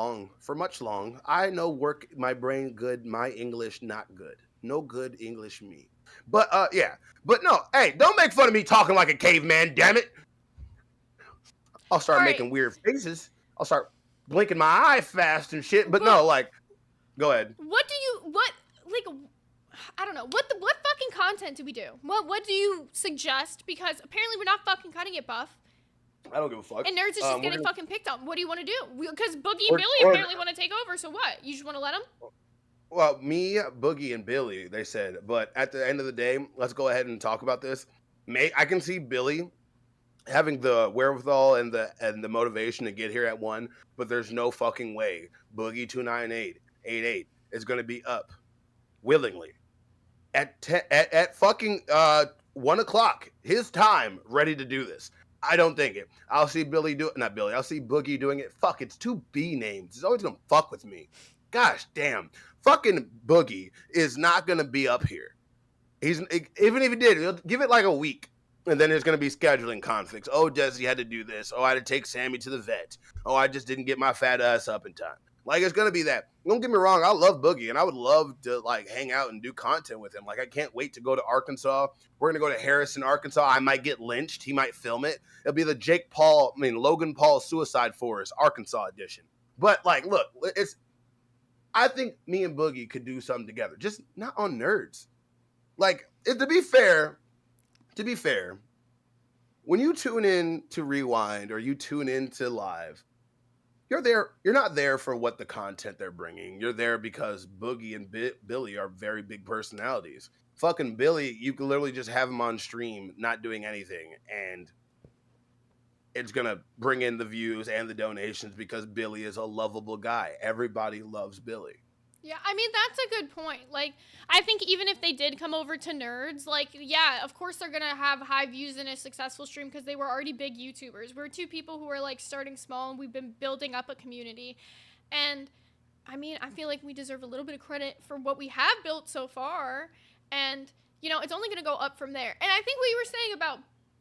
long. I know work my brain good, my English not good. No good English me. But yeah. But no, hey, don't make fun of me talking like a caveman, damn it. I'll start making weird faces. I'll start blinking my eye fast and shit. But no, like, go ahead. I don't know. What fucking content do we do? What do you suggest? Because apparently we're not fucking cutting it, Buff. I don't give a fuck. And Nerds is just getting fucking picked on. What do you want to do? Because Boogie and Billy apparently want to take over. So what? You just want to let them? Well, me, Boogie, and Billy, they said. But at the end of the day, let's go ahead and talk about this. I can see Billy having the wherewithal and the motivation to get here at 1, but there's no fucking way Boogie 29888 is going to be up willingly at fucking 1 o'clock his time, ready to do this. I don't think it. I'll see Billy do it. Not Billy. I'll see Boogie doing it. Fuck, it's 2 B names. It's always gonna fuck with me. Gosh damn. Fucking Boogie is not gonna be up here. Even if he did, he'll give it like a week. And then there's going to be scheduling conflicts. Oh, Desi had to do this. Oh, I had to take Sammy to the vet. Oh, I just didn't get my fat ass up in time. Like, it's going to be that. Don't get me wrong. I love Boogie, and I would love to, like, hang out and do content with him. Like, I can't wait to go to Arkansas. We're going to go to Harrison, Arkansas. I might get lynched. He might film it. It'll be the Logan Paul Suicide Forest, Arkansas edition. But, like, look, I think me and Boogie could do something together. Just not on Nerds. Like, to be fair, when you tune in to Rewind or you tune in to Live, you're not there for what the content they're bringing. You're there because Boogie and Billy are very big personalities. Fucking Billy, you can literally just have him on stream not doing anything, and it's gonna bring in the views and the donations because Billy is a lovable guy. Everybody loves Billy. Yeah, I mean, that's a good point. Like, I think even if they did come over to Nerds, like, yeah, of course they're going to have high views in a successful stream because they were already big YouTubers. We're 2 people who are, like, starting small, and we've been building up a community. And, I mean, I feel like we deserve a little bit of credit for what we have built so far. And, you know, it's only going to go up from there. And I think what you were saying about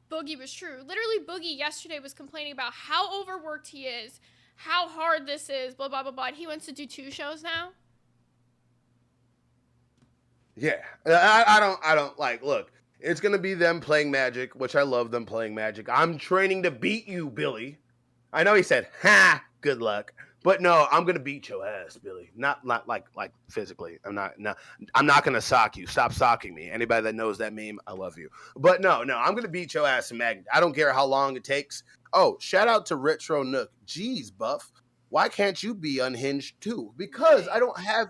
Boogie was true. Literally, Boogie yesterday was complaining about how overworked he is, how hard this is, blah, blah, blah, blah. And he wants to do 2 shows now. Yeah, I don't like, look, it's going to be them playing Magic, which I love them playing Magic. I'm training to beat you, Billy. I know he said, ha, good luck. But no, I'm going to beat your ass, Billy. Not like physically. I'm not going to sock you. Stop socking me. Anybody that knows that meme, I love you. But no, I'm going to beat your ass in Magnet. I don't care how long it takes. Oh, shout out to Retro Nook. Jeez, Buff. Why can't you be unhinged too? Because I don't have,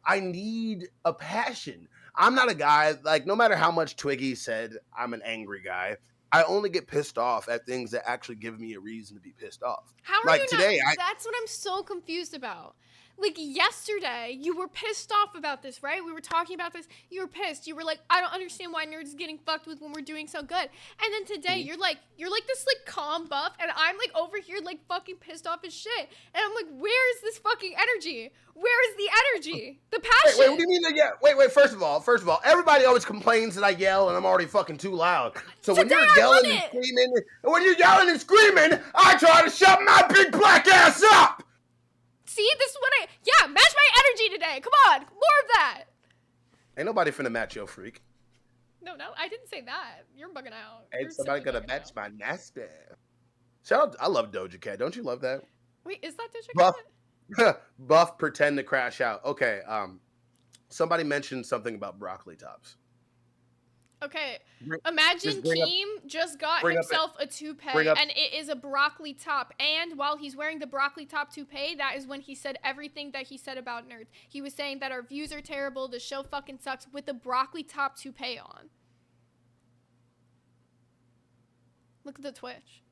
I need a passion. I'm not a guy, like, no matter how much Twiggy said I'm an angry guy, I only get pissed off at things that actually give me a reason to be pissed off. How are like you today, not? That's what I'm so confused about. Like, yesterday, you were pissed off about this, right? We were talking about this. You were pissed. You were like, I don't understand why Nerds is getting fucked with when we're doing so good. And then today, you're like this, like, calm Buff, and I'm, like, over here, like, fucking pissed off as shit. And I'm like, where is this fucking energy? Where is the energy? The passion? Wait, what do you mean? Wait, first of all, everybody always complains that I yell and I'm already fucking too loud. So when you're yelling and screaming, I try to shut my big black ass up! See, this is what match my energy today. Come on, more of that. Ain't nobody finna match your freak. No, I didn't say that. You're bugging out. Ain't somebody gonna match my nasty. Shout out, I love Doja Cat. Don't you love that? Wait, is that Doja Cat? Buff pretend to crash out. Okay, somebody mentioned something about broccoli tops. Okay, imagine Keem just got himself a toupee, and it is a broccoli top. And while he's wearing the broccoli top toupee, that is when he said everything that he said about Nerds. He was saying that our views are terrible, the show fucking sucks, with the broccoli top toupee on. Look at the Twitch.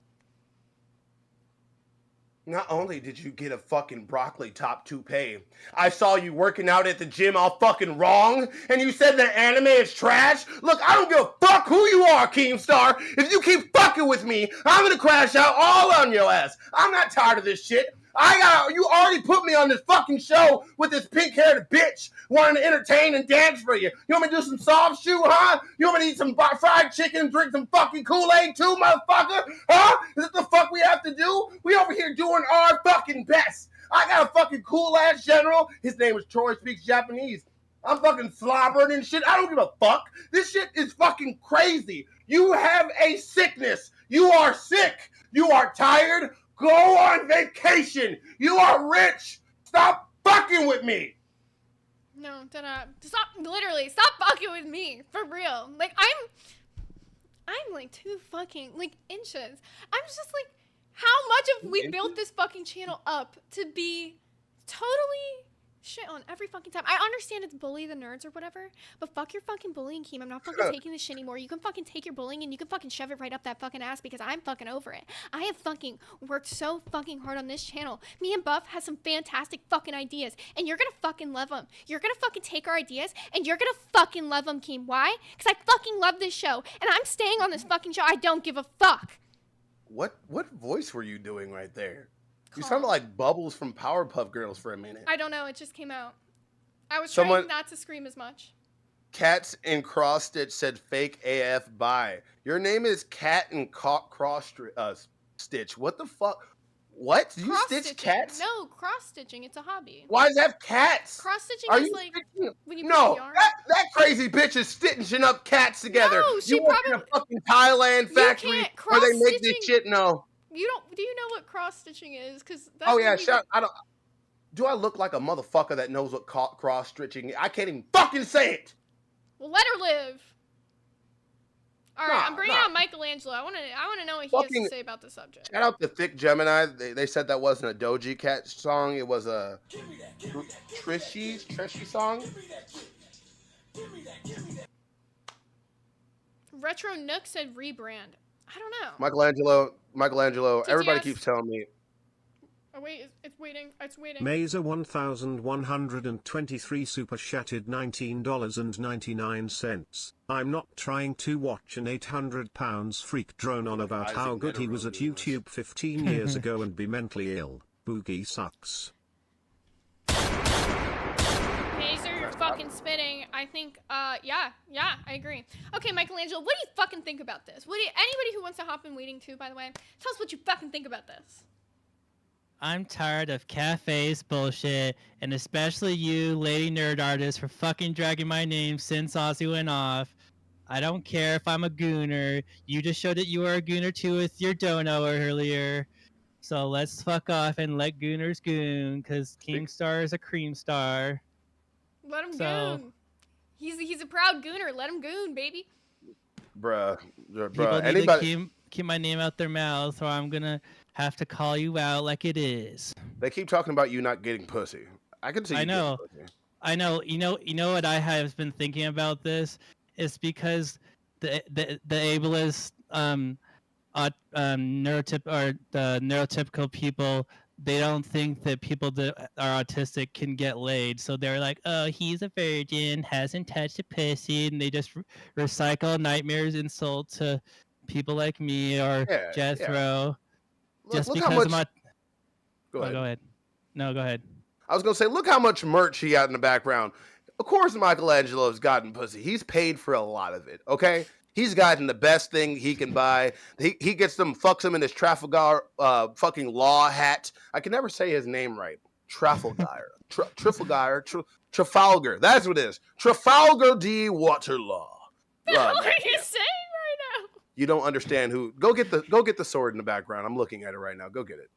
Not only did you get a fucking broccoli top toupee, I saw you working out at the gym all fucking wrong, and you said that anime is trash? Look, I don't give a fuck who you are, Keemstar. If you keep fucking with me, I'm gonna crash out all on your ass. I'm not tired of this shit. You already put me on this fucking show with this pink-haired bitch wanting to entertain and dance for you. You want me to do some soft shoe, huh? You want me to eat some fried chicken and drink some fucking Kool-Aid too, motherfucker? Huh? Is this the fuck we have to do? We over here doing our fucking best. I got a fucking cool-ass general. His name is Troy, speaks Japanese. I'm fucking slobbering and shit. I don't give a fuck. This shit is fucking crazy. You have a sickness. You are sick. You are tired. Go on vacation. You are rich. Stop fucking with me. No, stop, literally, stop fucking with me, for real. Like, I'm like 2 fucking, like, inches. I'm just like, how much have we built this fucking channel up to be totally shit on every fucking time? I understand it's bully the nerds or whatever, but fuck your fucking bullying, Keem. I'm not fucking taking this shit anymore. You can fucking take your bullying and you can fucking shove it right up that fucking ass because I'm fucking over it. I have fucking worked so fucking hard on this channel. Me and Buff has some fantastic fucking ideas and you're gonna fucking love them. You're gonna fucking take our ideas and you're gonna fucking love them, Keem. Why? Because I fucking love this show and I'm staying on this fucking show. I don't give a fuck. What voice were you doing right there? You Calm. sounded like Bubbles from Powerpuff Girls for a minute. I don't know. It just came out. I was Someone- trying not to scream as much. Cats in Cross Stitch said fake AF bye. Your name is Cat and Cross Stitch. What the fuck? What? Do you stitch cats? No, cross stitching. It's a hobby. Why does it have cats? Cross stitching Are is you like stitching- when you No, put yarn. that crazy bitch is stitching up cats together. No, she you work in a probably- fucking Thailand You factory can't where they make this cross-stitching- shit. No. You don't? Do you know what cross stitching is? Because Oh yeah, I don't. Do I look like a motherfucker that knows what cross stitching is? I can't even fucking say it. Well, let her live. All right, Nah, I'm bringing nah. out Michelangelo. I want to know what he has Fucking- to say about the subject. Shout out to Thick Gemini. They said that wasn't a Doji Cat song. It was a Trishy song. Retro Nook said rebrand. I don't know. Michelangelo. Everybody TTS. keeps telling me. Oh wait, it's waiting. It's waiting. Mazer 1123 super chatted $19.99. I'm not trying to watch an £800 freak drone on about Isaac how good he was at Netherroom YouTube 15 years ago and be mentally ill. Boogie sucks. Mazer, you're fucking spitting. I think, yeah, I agree. Okay, Michelangelo, what do you fucking think about this? Anybody who wants to hop in waiting too, by the way, tell us what you fucking think about this. I'm tired of cafes bullshit, and especially you, lady nerd artist, for fucking dragging my name since Ozzy went off. I don't care if I'm a gooner. You just showed that you were a gooner too with your dono earlier. So let's fuck off and let gooners goon, because Keemstar is a cream star. Let him So- goon. He's a proud gooner. Let him goon, baby. Bruh. People need Anybody. to keep my name out their mouth, or I'm gonna have to call you out like it is. They keep talking about you not getting pussy. I can see. I you know. getting pussy. I know. You know what I have been thinking about this is because the ableist neurotypical people, they don't think that people that are autistic can get laid, so they're like, oh, he's a virgin, hasn't touched a pussy, and they just recycle nightmares insult to people like me or Yeah, Jethro. Just Look because how I'm much. not. Go ahead. Go ahead. No, go ahead. I was gonna say, look how much merch he got in the background. Of course, Michelangelo's gotten pussy. He's paid for a lot of it. Okay, he's gotten the best thing he can buy. He gets them, fucks him in his Trafalgar fucking law hat. I can never say his name right. Trafalgar, Trafalgar. That's what it is. Trafalgar D. Waterlaw. What are you goddamn. saying right now? You don't understand who. Go get the sword in the background. I'm looking at it right now. Go get it.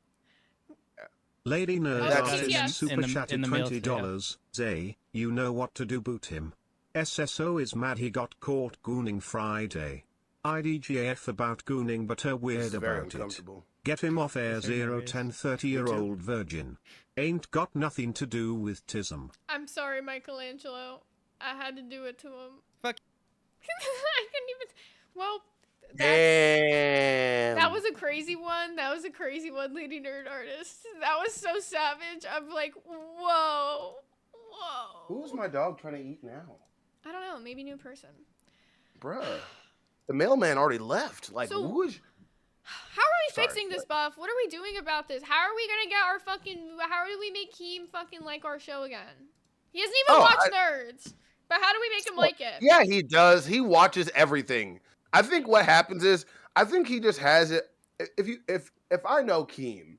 Lady Nerd That's Artist TTS. super In the chatted mail, $20. Zay, you know what to do, boot him. SSO is mad he got caught gooning Friday. IDGF about gooning but her This weird is very about it. uncomfortable. Get him off air Very 0 hilarious. 10 30-year-old virgin. Ain't got nothing to do with tism. I'm sorry, Michelangelo. I had to do it to him. Fuck. I couldn't even. Well, Damn. that was a crazy one. That was a crazy one, Lady Nerd Artist. That was so savage. I'm like, whoa. Who's my dog trying to eat now? I don't know. Maybe new person. Bruh. The mailman already left. Like, So- who is. How are we Sorry. fixing this, Buff? What are we doing about this? How are we gonna get our fucking? How do we make Keem fucking like our show again? He hasn't even watched Nerds. But how do we make him like it? Yeah, he does. He watches everything. I think what happens is, I think he just has it. If I know Keem,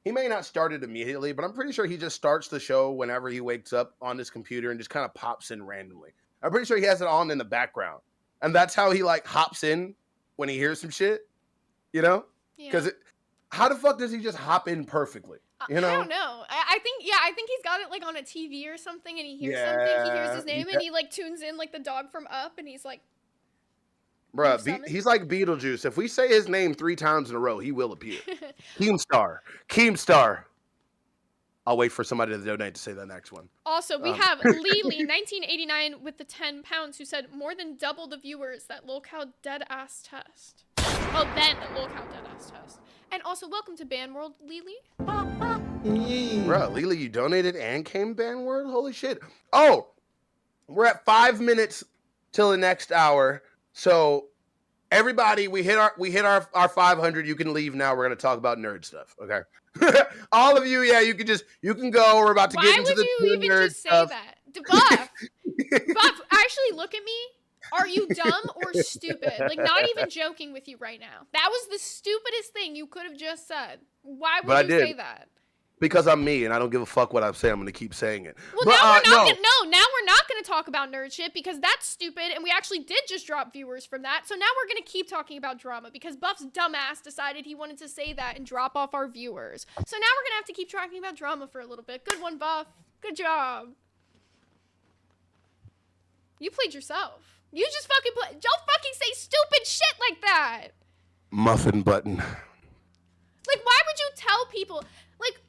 he may not start it immediately, but I'm pretty sure he just starts the show whenever he wakes up on his computer and just kind of pops in randomly. I'm pretty sure he has it on in the background, and that's how he like hops in when he hears some shit. You know? Because how the fuck does he just hop in perfectly? You know? I don't know. I think he's got it like on a TV or something, and he hears something. He hears his name, and he like tunes in like the dog from Up, and he's like, bruh, he's like Beetlejuice. If we say his name 3 times in a row, he will appear. Keemstar. I'll wait for somebody to donate to say the next one. Also, we have Lily, 1989, with the 10 pounds, who said more than double the viewers that lolcow dead ass test. Oh, then the lolcow dead ass test. And also, welcome to Band World, Lily. Bruh, Lily, you donated and came Band World? Holy shit. Oh, we're at 5 minutes till the next hour. So everybody, we hit our 500. You can leave now. We're gonna talk about nerd stuff. Okay. All of you, yeah, you can go. We're about to get into the Why would you even just say that? Buff, actually look at me. Are you dumb or stupid? Like, not even joking with you right now. That was the stupidest thing you could have just said. Why would you say that? Because I'm me and I don't give a fuck what I'm saying. I'm gonna keep saying it. Well, but, now we're not gonna talk about nerd shit because that's stupid, and we actually did just drop viewers from that. So now we're gonna keep talking about drama because Buff's dumbass decided he wanted to say that and drop off our viewers. So now we're gonna have to keep talking about drama for a little bit. Good one, Buff. Good job. You played yourself. You just fucking play. Don't fucking say stupid shit like that. Muffin button. Like, why would you tell people? Like,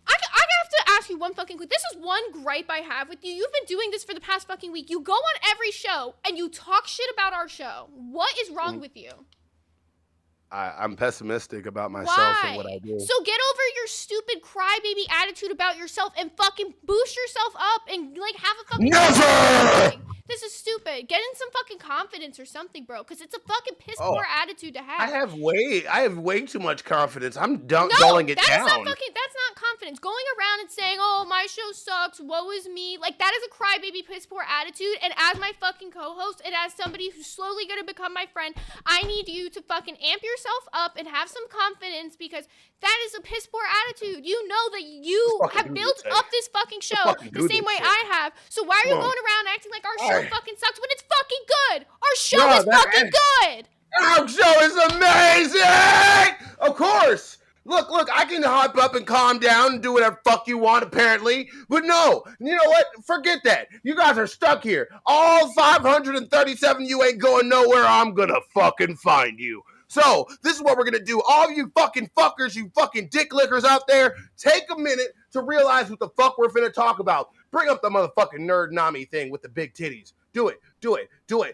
I have to ask you one fucking quick. This is one gripe I have with you. You've been doing this for the past fucking week. You go on every show and you talk shit about our show. What is wrong with you? I'm pessimistic about myself and what I do. So get over your stupid crybaby attitude about yourself and fucking boost yourself up and like have a fucking Never! This is stupid. Get in some fucking confidence or something, bro, because it's a fucking piss poor attitude to have. I have way too much confidence. I'm dulling it down. That's not confidence. Going around and saying, "Oh, my show sucks. Woe is me." Like, that is a crybaby piss poor attitude. And as my fucking co-host and as somebody who's slowly gonna become my friend, I need you to fucking amp yourself up and have some confidence because that is a piss poor attitude. You know that you have built up this fucking show the same way I have. So why are you going around acting like our show fucking sucks when it's fucking good? Our show is fucking good. Our show is amazing. Of course. Look, I can hop up and calm down and do whatever fuck you want, apparently. But no, you know what? Forget that. You guys are stuck here. All 537, you ain't going nowhere. I'm gonna fucking find you. So, this is what we're gonna do. All you fucking fuckers, you fucking dick lickers out there, take a minute to realize what the fuck we're finna talk about. Bring up the motherfucking Nerd Nami thing with the big titties. Do it. I'm going.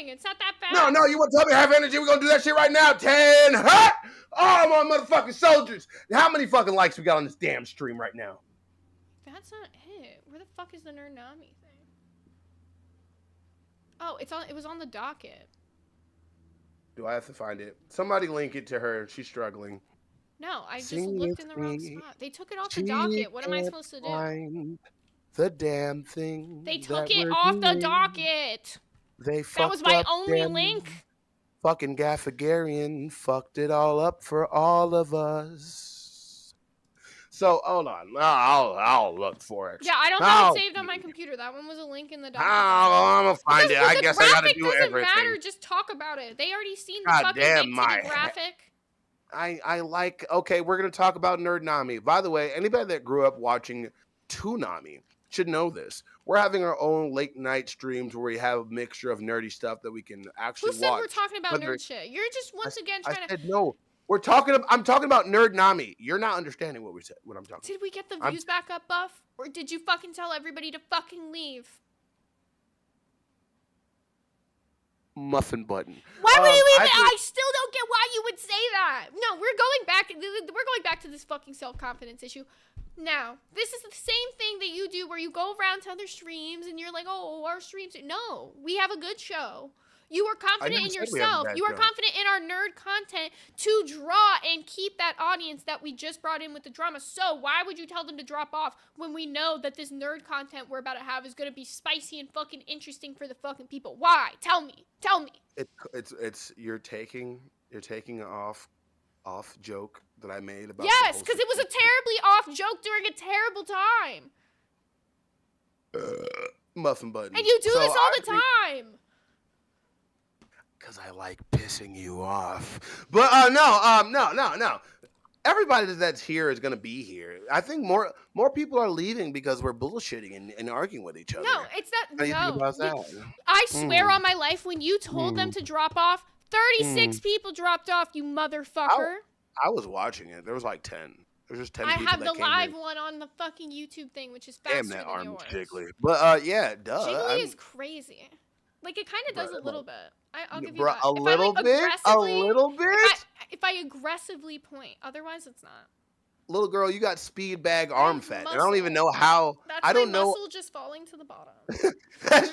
It's not that fast. No, you want to tell me I have energy? We're gonna do that shit right now. 10, hot! Oh, my motherfucking soldiers. How many fucking likes we got on this damn stream right now? That's not it. Where the fuck is the Nerd Nami thing? Oh, it was on the docket. Do I have to find it? Somebody link it to her. She's struggling. No, I just looked in the wrong spot. They took it off the docket. What am I supposed to do? Find the damn thing. They took it off the docket. That was my only link. Fucking Gaffagarian fucked it all up for all of us. So hold on, I'll look for it. Yeah, I don't have it saved on my computer. That one was a link in the document. I'm gonna find it. I guess I gotta do everything. Doesn't matter. Just talk about it. They already seen the fucking big graphic. I like. Okay, we're gonna talk about Nerd Nami. By the way, anybody that grew up watching Toonami should know this. We're having our own late night streams where we have a mixture of nerdy stuff that we can actually watch. Who said we're talking about nerd shit? You're just once again trying to. I said no. I'm talking about Nerd Nami. You're not understanding what I'm talking about. Did we get the views back up, Buff? Or did you fucking tell everybody to fucking leave? Muffin button. Why would you even? I still don't get why you would say that. No, we're going back to this fucking self-confidence issue. Now, this is the same thing that you do where you go around to other streams and you're like, oh, our streams. No, we have a good show. You are I confident never in said we have a yourself. bad You are show. confident in our nerd content to draw and keep that audience that we just brought in with the drama. So why would you tell them to drop off when we know that this nerd content we're about to have is going to be spicy and fucking interesting for the fucking people? Why? Tell me. Tell me. It's you're taking off joke that I made about Yes, because it was a terribly off joke during a terrible time. muffin button. And you do So this all the time. Because I like pissing you off. But no. Everybody that's here is gonna be here. I think more people are leaving because we're bullshitting and arguing with each other. No, it's not. How do you think No. about that? I swear on my life, when you told them to drop off, 36 people dropped off, you motherfucker. I was watching it. There was like 10. There was just 10 I people have that the came live in. one on the fucking YouTube thing, which is faster Damn, that than arm yours. jiggly. But yeah, duh. Jiggly is crazy. Like, it kind of does Bruh, a little bit. I'll give you Bruh, that. a If little I, like, bit? A aggressively- little bit? If I aggressively point, otherwise it's not. Little girl, you got speed bag arm have fat. And I don't even muscle. know how. That's I don't my know. muscle just falling to the bottom. That's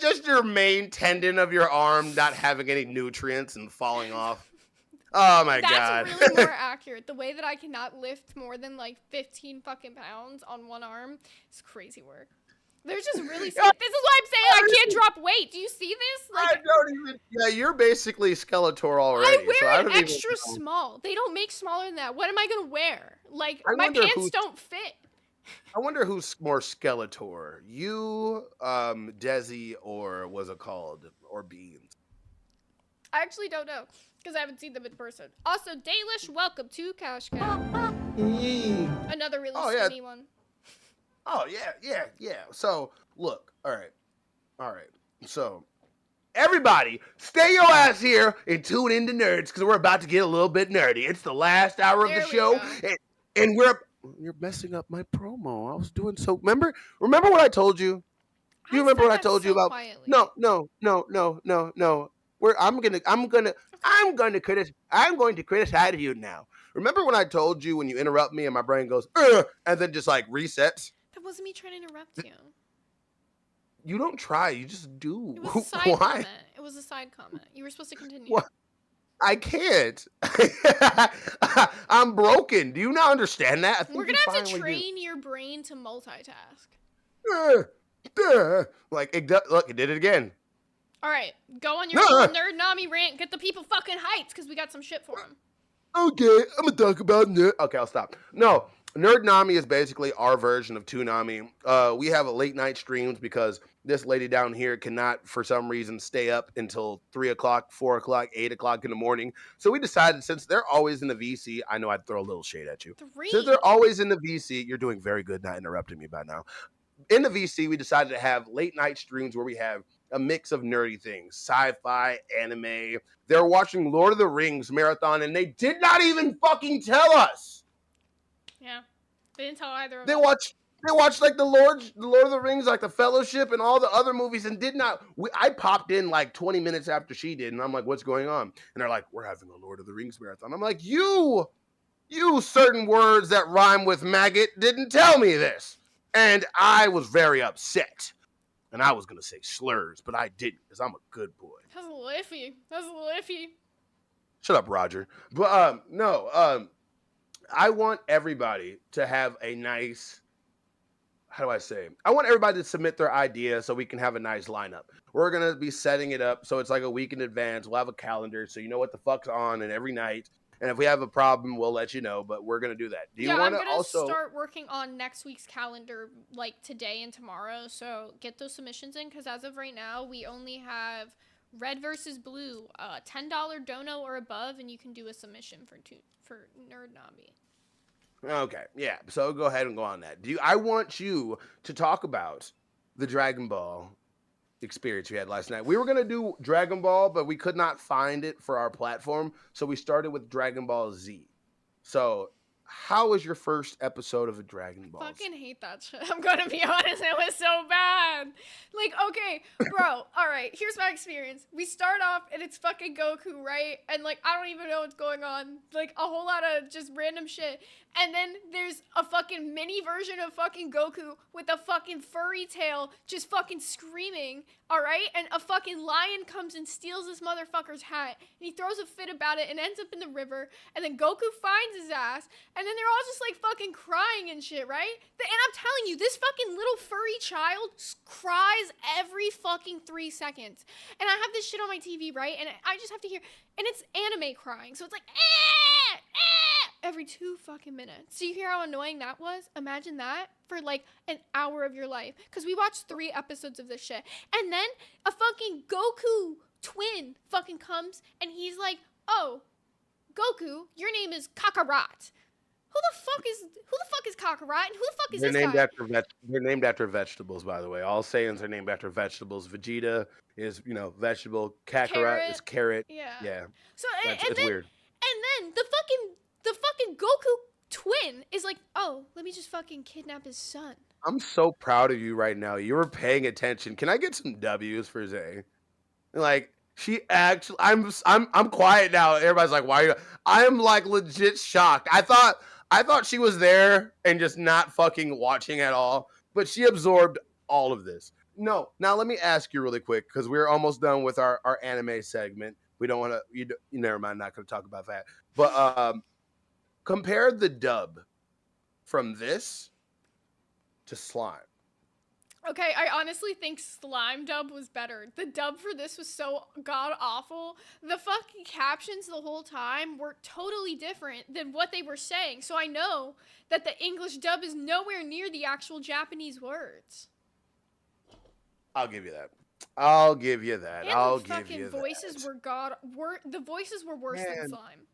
just your main tendon of your arm not having any nutrients and falling off. Oh my god. That's really more accurate. The way that I cannot lift more than like 15 fucking pounds on one arm is crazy work. They're just really. This is why I'm saying I can't drop weight. Do you see this? I Like, don't even. Yeah, you're basically Skeletor already. I wear so I it don't even extra know. small. They don't make smaller than that. What am I gonna wear? Like, I my wonder pants who's- don't fit. I wonder who's more Skeletor, you, Desi, or was it called, or Beans? I actually don't know because I haven't seen them in person. Also, Dalish, welcome to Cash Cow. Another really Oh, yeah. skinny one. Oh yeah. So look, all right. So everybody, stay your ass here and tune into Nerds because we're about to get a little bit nerdy. It's the last hour of There the we show, go. and you're messing up my promo. I was doing so. Remember what I told you? Do you remember said what I that told you so about? quietly. No. I'm going to criticize you now. Remember when I told you when you interrupt me and my brain goes, and then just like resets? That wasn't me trying to interrupt you. You don't try, you just do. It was a side Why? comment. It was a side comment. You were supposed to continue. What? I can't. I'm broken. Do you not understand that? I think We're you gonna have to finally do. train your brain to multitask. Like look, it did it again. All right, go on your little Nerd Nami rant. Get the people fucking hyped because we got some shit for them. Okay, I'm gonna talk about nerd. Okay, I'll stop. No, Nerd Nami is basically our version of Toonami. We have a late night streams because this lady down here cannot, for some reason, stay up until 3 o'clock, 4 o'clock, 8 o'clock in the morning. So we decided, since they're always in the VC, I know I'd throw a little shade at you. Since they're always in the VC, you're doing very good not interrupting me by now. In the VC, we decided to have late night streams where we have a mix of nerdy things, sci-fi, anime. They're watching Lord of the Rings marathon, and they did not even fucking tell us. Yeah, they didn't tell either of They us. watched like the Lord of the Rings, like the Fellowship, and all the other movies, and did not. I popped in like 20 minutes after she did, and I'm like, "What's going on?" And they're like, "We're having a Lord of the Rings marathon." I'm like, "You certain words that rhyme with maggot didn't tell me this," and I was very upset. And I was gonna say slurs, but I didn't because I'm a good boy. That's a little iffy. That's a little iffy. Shut up, Roger. But no, I want everybody to have a nice. How do I say? I want everybody to submit their idea so we can have a nice lineup. We're gonna be setting it up so it's like a week in advance. We'll have a calendar so you know what the fuck's on, and every night. And if we have a problem, we'll let you know. But we're gonna do that. Do you Yeah, I'm want to gonna also start working on next week's calendar like today and tomorrow. So get those submissions in because as of right now, we only have red versus blue, $10 dono or above, and you can do a submission for Nerd Nami. Okay, yeah. So go ahead and go on that. I want you to talk about the Dragon Ball experience we had last night. We were gonna do Dragon Ball, but we could not find it for our platform, so we started with Dragon Ball Z. So, how was your first episode of a Dragon Ball? Fucking hate that shit. I'm gonna be honest, it was so bad. Like, okay, bro, alright, here's my experience. We start off and it's fucking Goku, right? And like, I don't even know what's going on. Like, a whole lot of just random shit. And then there's a fucking mini version of fucking Goku with a fucking furry tail just fucking screaming, alright? And a fucking lion comes and steals this motherfucker's hat. And he throws a fit about it and ends up in the river. And then Goku finds his ass. And then they're all just like fucking crying and shit, right? And I'm telling you, this fucking little furry child cries every fucking 3 seconds. And I have this shit on my TV, right? And I just have to hear, and it's anime crying. So it's like, every 2 fucking minutes. Do you hear how annoying that was? Imagine that for like an hour of your life. Because we watched 3 episodes of this shit. And then a fucking Goku twin fucking comes and he's like, oh, Goku, your name is Kakarot. Who the fuck is Kakarot and who the fuck is this guy? They're named after vegetables, by the way. All Saiyans are named after vegetables. Vegeta is, vegetable. Kakarot is carrot. Yeah. So it's then, weird. And then the fucking Goku twin is like, oh, let me just fucking kidnap his son. I'm so proud of you right now. You were paying attention. Can I get some W's for Zay? Like, she actually, I'm quiet now. Everybody's like, why are you? I'm like legit shocked. I thought she was there and just not fucking watching at all, but she absorbed all of this. No, now let me ask you really quick, because we're almost done with our anime segment. We don't want to, you never mind, not going to talk about that. But compare the dub from this to Slime. Okay, I honestly think Slime dub was better. The dub for this was so god-awful. The fucking captions the whole time were totally different than what they were saying. So I know that the English dub is nowhere near the actual Japanese words. I'll give you that. I'll give you that. And I'll the give fucking you voices that. the voices were worse than Slime.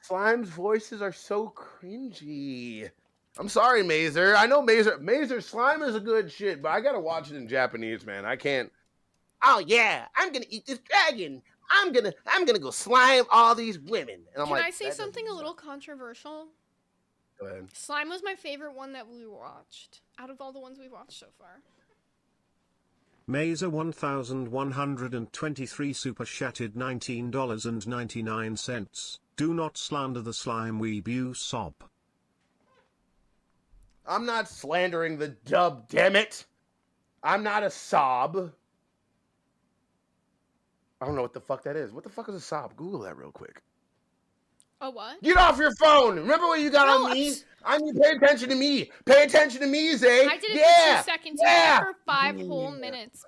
Slime's voices are so cringy. I'm sorry, Mazer. I know Mazer Slime is a good shit, but I gotta watch it in Japanese, man. I can't. Oh yeah, I'm gonna eat this dragon. I'm gonna go slime all these women. And I'm Can like, I say something a little controversial? Go ahead. Slime was my favorite one that we watched out of all the ones we've watched so far. Mazer 1123 super chatted $19.99. Do not slander the slime weeb, you sob. I'm not slandering the dub, damn it. I'm not a sob. I don't know what the fuck that is. What the fuck is a sob? Google that real quick. A what? Get off your phone. Remember what you got on me? I mean, pay attention to me. Pay attention to me, Zay. I did it for 2 seconds. Yeah. For 5 whole minutes.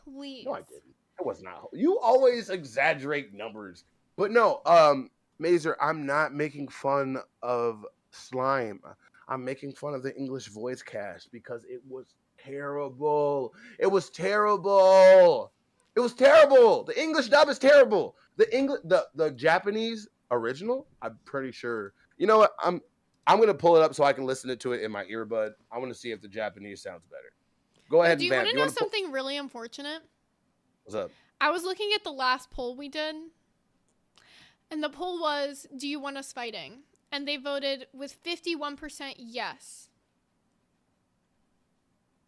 Please. No, I didn't. It was not. You always exaggerate numbers. But no, Mazer, I'm not making fun of Slime. I'm making fun of the English voice cast because it was terrible. It was terrible. It was terrible. The English dub is terrible. The Japanese original, I'm pretty sure. You know what? I'm gonna pull it up so I can listen to it in my earbud. I want to see if the Japanese sounds better. Go ahead. Do you want to know something really unfortunate? What's up? I was looking at the last poll we did, and the poll was, do you want us fighting? And they voted with 51% yes.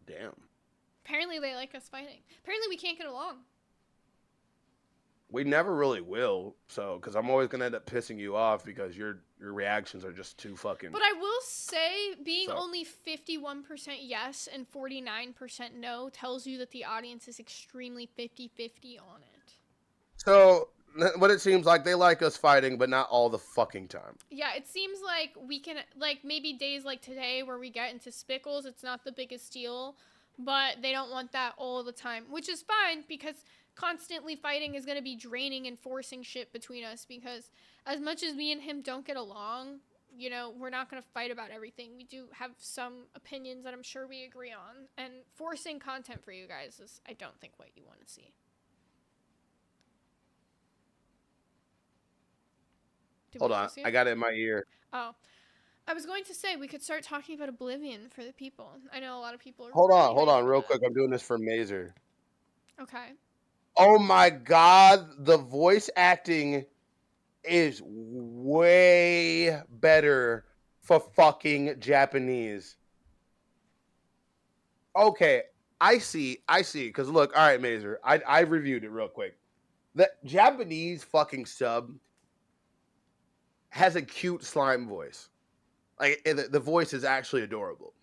Damn. Apparently they like us fighting. Apparently we can't get along. We never really will, so because I'm always gonna end up pissing you off because your reactions are just too fucking. But I will say, being only 51% yes and 49% no tells you that the audience is extremely 50-50 on it. So what it seems like, they like us fighting, but not all the fucking time. Yeah, it seems like we can, like maybe days like today where we get into spickles, it's not the biggest deal, but they don't want that all the time, which is fine because constantly fighting is going to be draining and forcing shit between us, because as much as me and him don't get along, you know, we're not going to fight about everything. We do have some opinions that I'm sure we agree on, and forcing content for you guys is, I don't think, what you want to see. Hold on, I got it in my ear. Oh, I was going to say we could start talking about Oblivion for the people. I know a lot of people are. Hold on, real quick. I'm doing this for Mazer. Okay. Oh my god, the voice acting is way better for fucking Japanese. Okay, I see. Because look, all right, Mazer, I reviewed it real quick. The Japanese fucking sub has a cute slime voice. Like the voice is actually adorable.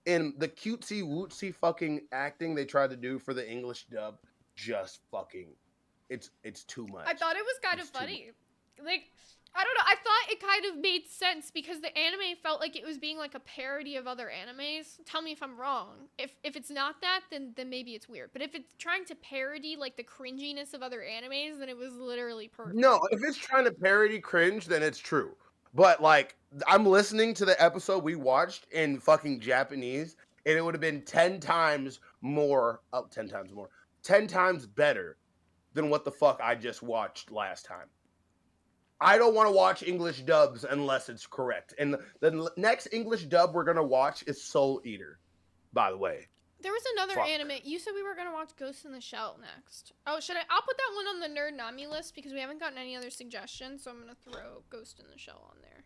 And the cutesy wootsy fucking acting they tried to do for the English dub, just fucking, it's too much. I thought it was kind of It's too funny. Like, I don't know. I thought it kind of made sense because the anime felt like it was being like a parody of other animes. Tell me if I'm wrong. If it's not that, then maybe it's weird. But if it's trying to parody like the cringiness of other animes, then it was literally perfect. No, if it's trying to parody cringe, then it's true. But like, I'm listening to the episode we watched in fucking Japanese, and it would have been 10 times more, 10 times more, 10 times better than what the fuck I just watched last time. I don't want to watch English dubs unless it's correct. And the next English dub we're going to watch is Soul Eater, by the way. There was another Fuck. anime. You said we were gonna watch Ghost in the Shell next. Oh, should I? I'll put that one on the Nerd Nami list because we haven't gotten any other suggestions. So I'm gonna throw Ghost in the Shell on there.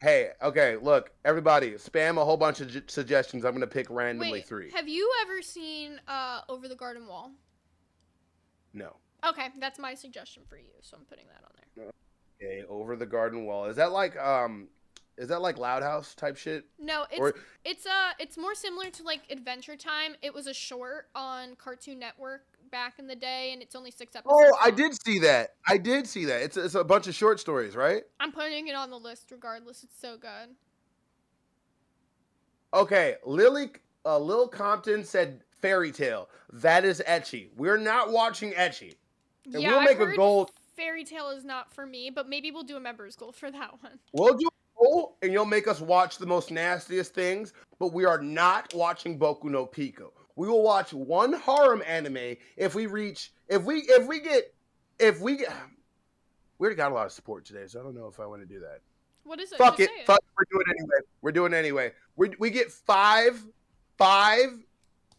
Hey, okay, look, everybody, spam a whole bunch of suggestions. I'm going to pick randomly Wait, 3. have you ever seen Over the Garden Wall? No. Okay, that's my suggestion for you. So I'm putting that on there. Okay, Over the Garden Wall. Is that like Loud House type shit? No, Or- it's more similar to like Adventure Time. It was a short on Cartoon Network back in the day, and it's only 6 episodes. Oh, I long. did see that. It's a bunch of short stories, right? I'm putting it on the list regardless. It's so good. Okay, Lil Compton said Fairy Tale. That is ecchi. We're not watching ecchi. And Yeah, we'll I've make a heard goal. Fairy Tale is not for me, but maybe we'll do a members goal for that one. We'll do a goal, and you'll make us watch the most nastiest things, but we are not watching Boku no Pico. We will watch one harem anime if we get we already got a lot of support today, so I don't know if I want to do that. What is it? Fuck Just it. say Fuck it. We're doing it anyway. We get five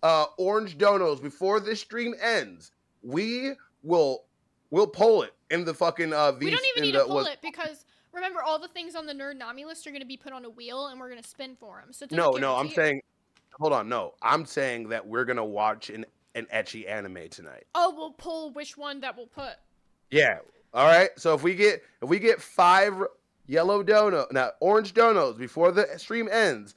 orange donos before this stream ends. We'll pull it in the fucking We don't even need to pull it because remember all the things on the Nerd Nami list are going to be put on a wheel and we're going to spin for them. So it doesn't No, I'm guarantee it. saying, hold on, no, I'm saying that we're gonna watch an ecchi anime tonight. Oh, we'll pull which one that we'll put. Yeah. All right. So if we get 5 orange donos before the stream ends,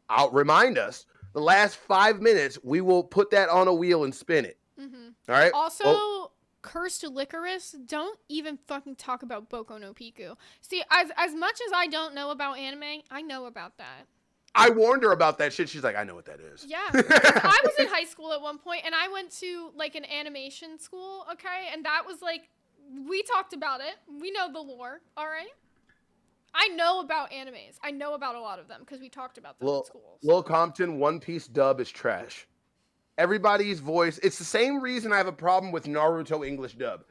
I'll remind us, the last 5 minutes, we will put that on a wheel and spin it. Mm-hmm. All right. Also, Cursed Licorice, don't even fucking talk about Boku no Pico. See, as much as I don't know about anime, I know about that. I warned her about that shit. She's like, I know what that is. Yeah. 'Cause I was in high school at one point, and I went to, like, an animation school, okay? And that was, like, we talked about it. We know the lore, all right? I know about animes. I know about a lot of them, because we talked about them in school. Lil Compton, One Piece dub is trash. Everybody's voice, it's the same reason I have a problem with Naruto English dub.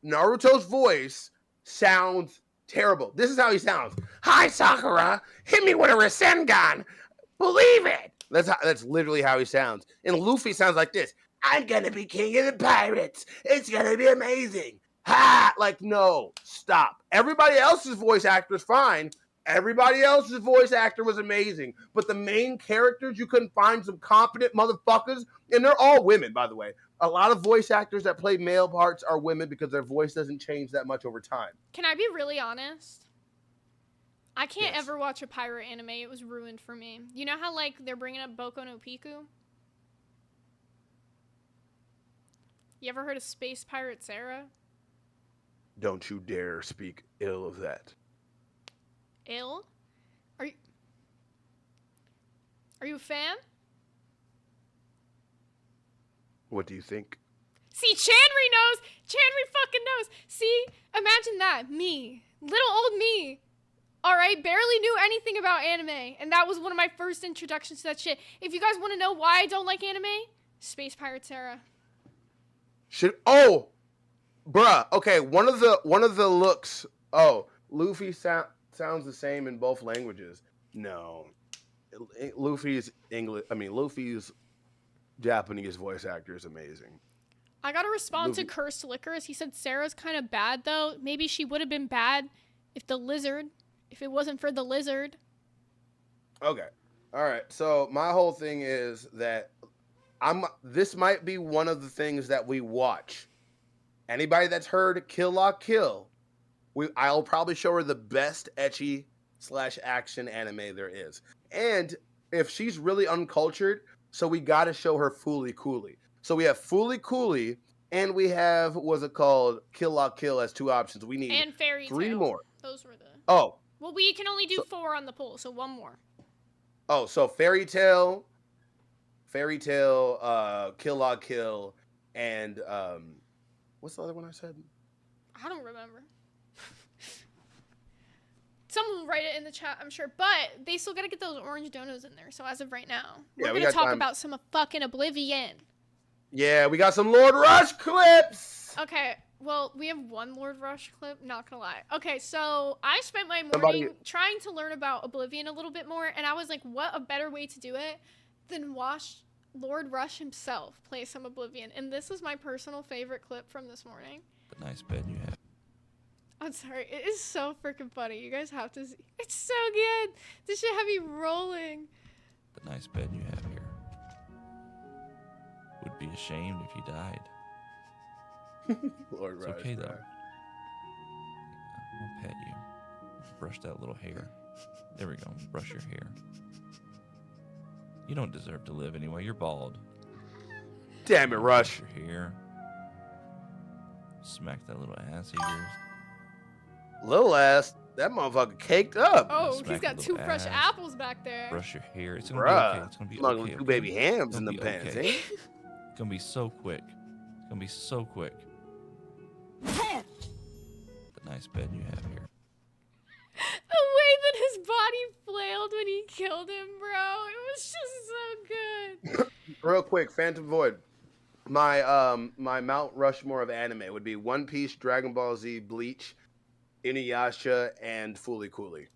Naruto's voice sounds terrible. This is how he sounds. Hi, Sakura. Hit me with a Rasengan. Believe it. That's literally how he sounds. And Luffy sounds like this. I'm gonna be king of the pirates. It's gonna be amazing. Ha! Like, no, stop. Everybody else's voice actor is fine. Everybody else's voice actor was amazing. But the main characters, you couldn't find some competent motherfuckers. And they're all women, by the way. A lot of voice actors that play male parts are women because their voice doesn't change that much over time. Can I be really honest? I can't Yes. ever watch a pirate anime. It was ruined for me. You know how, like, they're bringing up Boku no Pico? You ever heard of Space Pirate Sarah? Don't you dare speak ill of that. Ill? Are you a fan? What do you think? See, Chanry knows. Chanry fucking knows. See, imagine that. Me. Little old me. All right, barely knew anything about anime. And that was one of my first introductions to that shit. If you guys want to know why I don't like anime, Space Pirate Sarah. Bruh, okay, one of the looks, Luffy sounds the same in both languages. No. Luffy's Japanese voice actor is amazing. I got a response to Cursed Licorice. He said Sarah's kind of bad, though. Maybe she would have been bad if the lizard if it wasn't for the lizard. Okay. All right. So my whole thing is that this might be one of the things that we watch. Anybody that's heard Kill La Kill, I'll probably show her the best ecchi / action anime there is. And if she's really uncultured, so we got to show her Fooly Cooly. So we have Fooly Cooly, and we have, what's it called, Kill La Kill as 2 options. We need And Fairy 3 Tail. more. Those were the... Oh. Well, we can only do 4 on the poll, so 1 more. Oh, so Fairy Tail, Kill La Kill, and what's the other one I said? I don't remember. Someone will write it in the chat, I'm sure. But they still gotta get those orange donuts in there. So as of right now, we're gonna talk about some fucking Oblivion. Yeah, we got some Lord Rush clips. Okay, well, we have 1 Lord Rush clip, not gonna lie. Okay, so I spent my morning trying to learn about Oblivion a little bit more, and I was like, what a better way to do it than watch Lord Rush himself play some Oblivion. And this is my personal favorite clip from this morning. The nice bed you have. I'm sorry, it is so freaking funny. You guys have to see. It's so good. This should have me rolling. The nice bed you have here. Would be ashamed if you died. Lord It's Rush, okay though. bro. I'll pet you. Brush that little hair. There we go. Brush your hair. You don't deserve to live anyway. You're bald. Damn it, Rush. Brush your hair. Smack that little ass of yours. Little ass, that motherfucker caked up. Oh, Smack he's got the 2 little fresh ass. apples back there. Brush your hair. It's gonna Bruh, be okay. It's gonna be smuggling okay. 2 okay? baby hams It's in the gonna be pants, okay. eh? It's gonna be so quick. It's gonna be so quick. The nice bed you have here. The way that his body flailed when he killed him, bro. It was just so good. Real quick, Phantom Void. My Mount Rushmore of anime would be One Piece, Dragon Ball Z, Bleach, Inuyasha, and Fooly Cooly.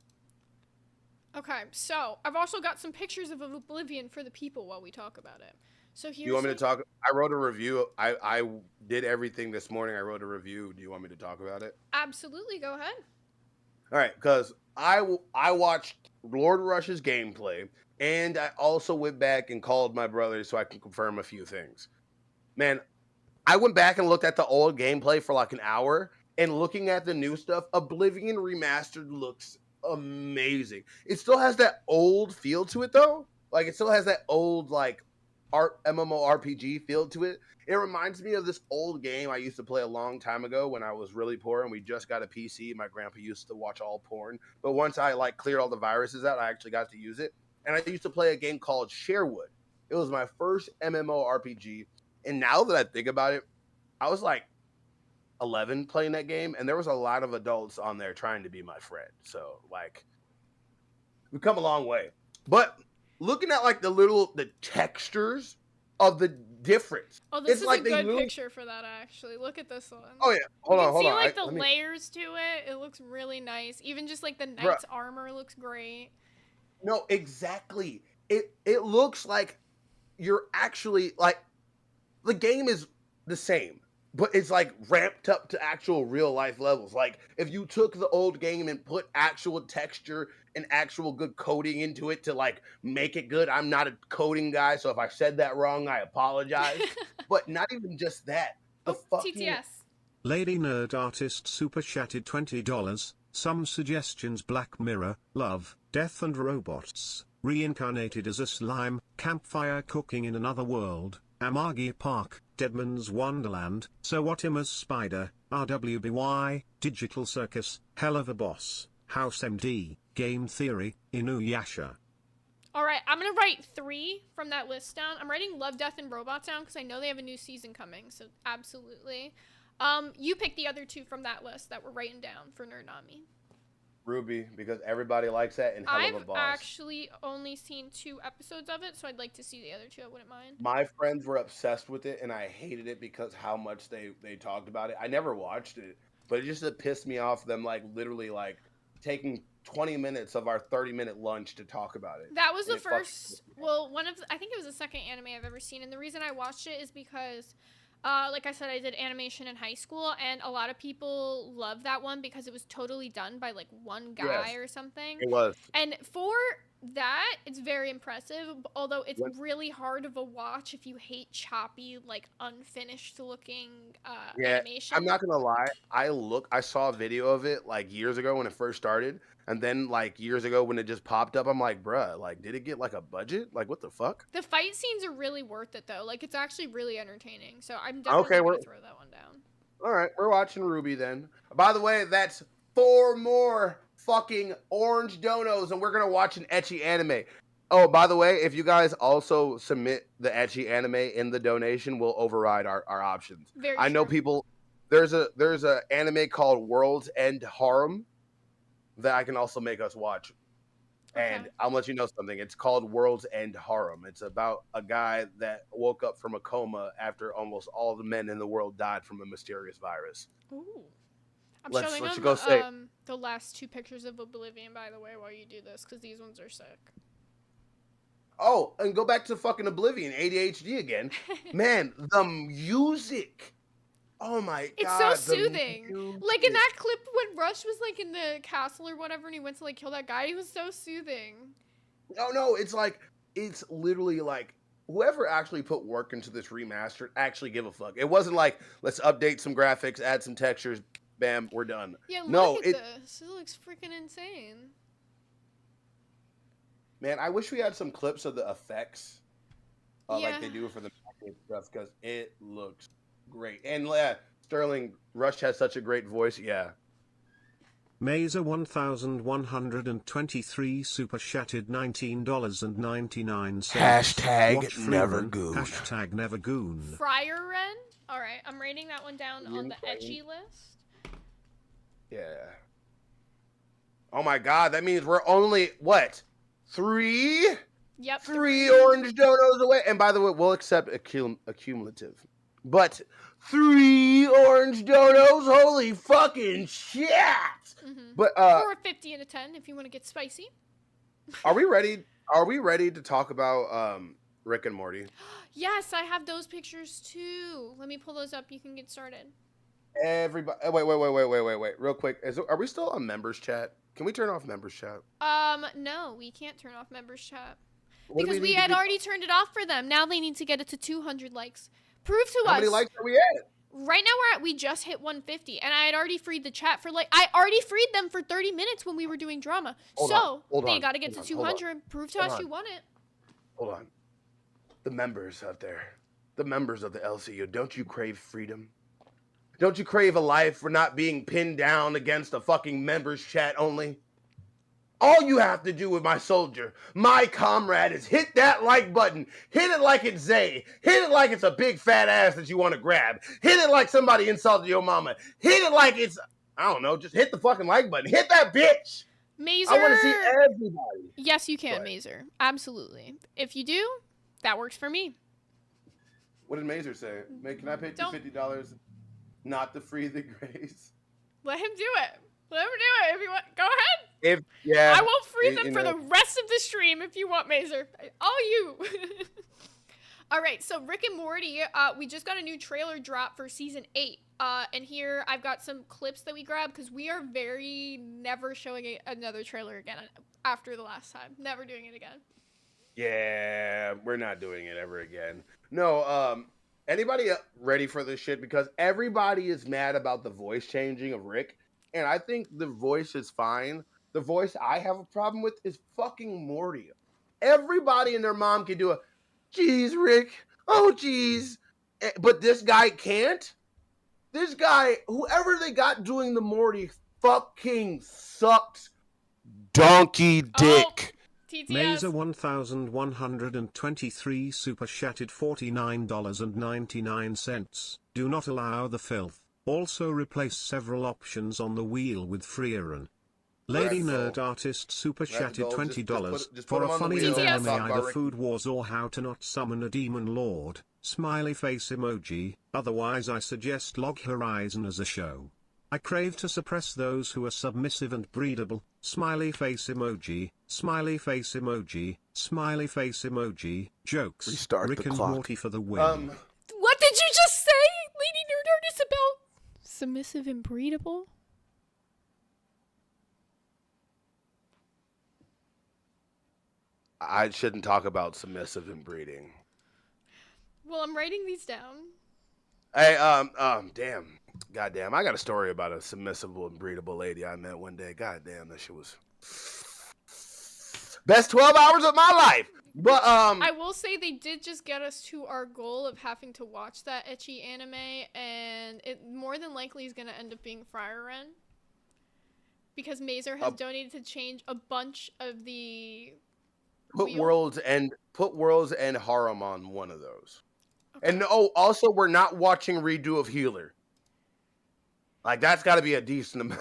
Okay, so I've also got some pictures of Oblivion for the people while we talk about it. So here's You want me to talk? I wrote a review. I did everything this morning. I wrote a review. Do you want me to talk about it? Absolutely, go ahead. All right, because I watched Lord Rush's gameplay, and I also went back and called my brother so I can confirm a few things. Man, I went back and looked at the old gameplay for like an hour, and looking at the new stuff, Oblivion Remastered looks amazing. It still has that old feel to it, though. Like, it still has that old, like, MMORPG feel to it. It reminds me of this old game I used to play a long time ago when I was really poor and we just got a PC. My grandpa used to watch all porn. But once I, like, cleared all the viruses out, I actually got to use it. And I used to play a game called Sherwood. It was my first MMORPG. And now that I think about it, I was like 11 playing that game, and there was a lot of adults on there trying to be my friend. So, like, we've come a long way. But looking at, like, the textures of the difference. Oh, this it's is like a they good moved... picture for that, actually. Look at this one. Oh, yeah. Hold on. You can see, like, Let me... layers to it. It looks really nice. Even just, like, the knight's armor looks great. No, exactly. It looks like you're actually, like, the game is the same, but it's like ramped up to actual real life levels. Like, if you took the old game and put actual texture and actual good coding into it to, like, make it good. I'm not a coding guy, so if I said that wrong, I apologize. But not even just that. The fucking... TTS. Lady Nerd Artist super chatted $20. Some suggestions: Black Mirror, Love, Death and Robots, Reincarnated as a Slime, Campfire Cooking in Another World, Amagi Park, Deadman's Wonderland, So Optimus Spider, RWBY, Digital Circus, Hell of a Boss, House MD, Game Theory, Inuyasha. Alright, I'm gonna write 3 from that list down. I'm writing Love, Death, and Robots down because I know they have a new season coming, so absolutely. You pick the other 2 from that list that we're writing down for Nerd Nami. Ruby, because everybody likes that, and Hell of a Boss. I've actually only seen 2 episodes of it, so I'd like to see the other 2. I wouldn't mind. My friends were obsessed with it, and I hated it because how much they talked about it. I never watched it, but it just pissed me off them, like, literally, like, taking 20 minutes of our 30-minute lunch to talk about it. That was the first, well, I think it was the second anime I've ever seen, and the reason I watched it is because Like I said, I did animation in high school, and a lot of people love that one because it was totally done by like one guy or something. It was. And for that, it's very impressive, although it's What? really hard of a watch if you hate choppy, like unfinished looking Yeah, animation. I'm not gonna lie. I saw a video of it like years ago when it first started, and then like years ago when it just popped up, I'm like, bruh, like, did it get like a budget? Like, what the fuck? The fight scenes are really worth it though. Like, it's actually really entertaining. So I'm definitely gonna throw that one down. All right, we're watching Ruby then. By the way, that's 4 more fucking orange donos, and we're gonna watch an ecchi anime. Oh, by the way, if you guys also submit the ecchi anime in the donation, we'll override our options. I know people. There's a anime called World's End Harem that I can also make us watch. And I'll let you know something. It's called World's End Harem. It's about a guy that woke up from a coma after almost all the men in the world died from a mysterious virus. Ooh. I'm Let's showing you go say. the last 2 pictures of Oblivion, by the way, while you do this, because these ones are sick. Oh, and go back to fucking Oblivion, ADHD again. Man, the music. Oh my it's god. It's so soothing. Like in that clip when Rush was like in the castle or whatever and he went to like kill that guy, he was so soothing. No, it's like, it's literally like, whoever actually put work into this remaster actually give a fuck. It wasn't like, let's update some graphics, add some textures, bam, we're done. Yeah, no, look at this. It looks freaking insane. Man, I wish we had some clips of the effects, like they do for the stuff, because it looks great. And Sterling, Rush has such a great voice. Yeah. Mazer 1123 super chatted $19.99. Hashtag never goon. Hashtag never goon. Friar Ren? Alright, I'm writing that one down on the ecchi list. Yeah. Oh my god, that means we're only, what? 3? Yep. 3 orange donos away. And by the way, we'll accept accumulative. But 3 orange donos? Holy fucking shit! Mm-hmm. But or a 50 and a 10 if you want to get spicy. Are we ready? Are we ready to talk about Rick and Morty? Yes, I have those pictures too. Let me pull those up. You can get started. Everybody, wait, real quick. Are we still on members chat? Can we turn off members chat? No, we can't turn off members chat Because we had already turned it off for them. Now they need to get it to 200 likes. Prove to us. How many likes are we at? Right now we just hit 150, and I had already freed the chat for I already freed them for 30 minutes when we were doing drama. Hold on, got to get to 200. Prove to us you want it. Hold on. The members out there, the members of the LCU, don't you crave freedom? Don't you crave a life for not being pinned down against a fucking members chat only? All you have to do with my soldier, my comrade, is hit that like button. Hit it like it's Zay. Hit it like it's a big fat ass that you want to grab. Hit it like somebody insulted your mama. Hit it like it's, I don't know, just hit the fucking like button. Hit that bitch. Mazer. I want to see everybody. Yes, you can, Mazer. Absolutely. If you do, that works for me. What did Mazer say? Can I pay you $50 not to free the Grays? Let him do it. Let him do it if you want. Go ahead. I won't free them for the rest of the stream if you want, Mazer. All you. All right, so Rick and Morty, we just got a new trailer drop for season 8. And here I've got some clips that we grabbed because we are very never showing another trailer again after the last time. Never doing it again. Yeah, we're not doing it ever again. No, anybody ready for this shit? Because everybody is mad about the voice changing of Rick. And I think the voice is fine. The voice I have a problem with is fucking Morty. Everybody and their mom can do a, geez, Rick. Oh, geez. But this guy can't. This guy, whoever they got doing the Morty, fucking sucks. Donkey dick. TTS. Mazer 1123 super chatted $49.99. Do not allow the filth. Also replace several options on the wheel with Freeran. Lady Nerd Artist super chatted $20 for a funny anime, either Food Wars or How to Not Summon a Demon Lord. Smiley face emoji. Otherwise I suggest Log Horizon as a show. I crave to suppress those who are submissive and breedable. Smiley face emoji. Smiley face emoji. Smiley face emoji. Jokes. Restart Rick the and clock. Morty for the win. What did you just say? Submissive and breedable? I shouldn't talk about submissive and breeding. Well, I'm writing these down. Hey, damn. Goddamn, I got a story about a submissive and breedable lady I met one day. Goddamn, that shit was best 12 hours of my life. But I will say they did just get us to our goal of having to watch that ecchi anime, and it more than likely is going to end up being Friar Ren. Because Mazer has donated to change a bunch of the Put Worlds and Harem on one of those. Okay. And also we're not watching redo of Healer. Like that's got to be a decent amount.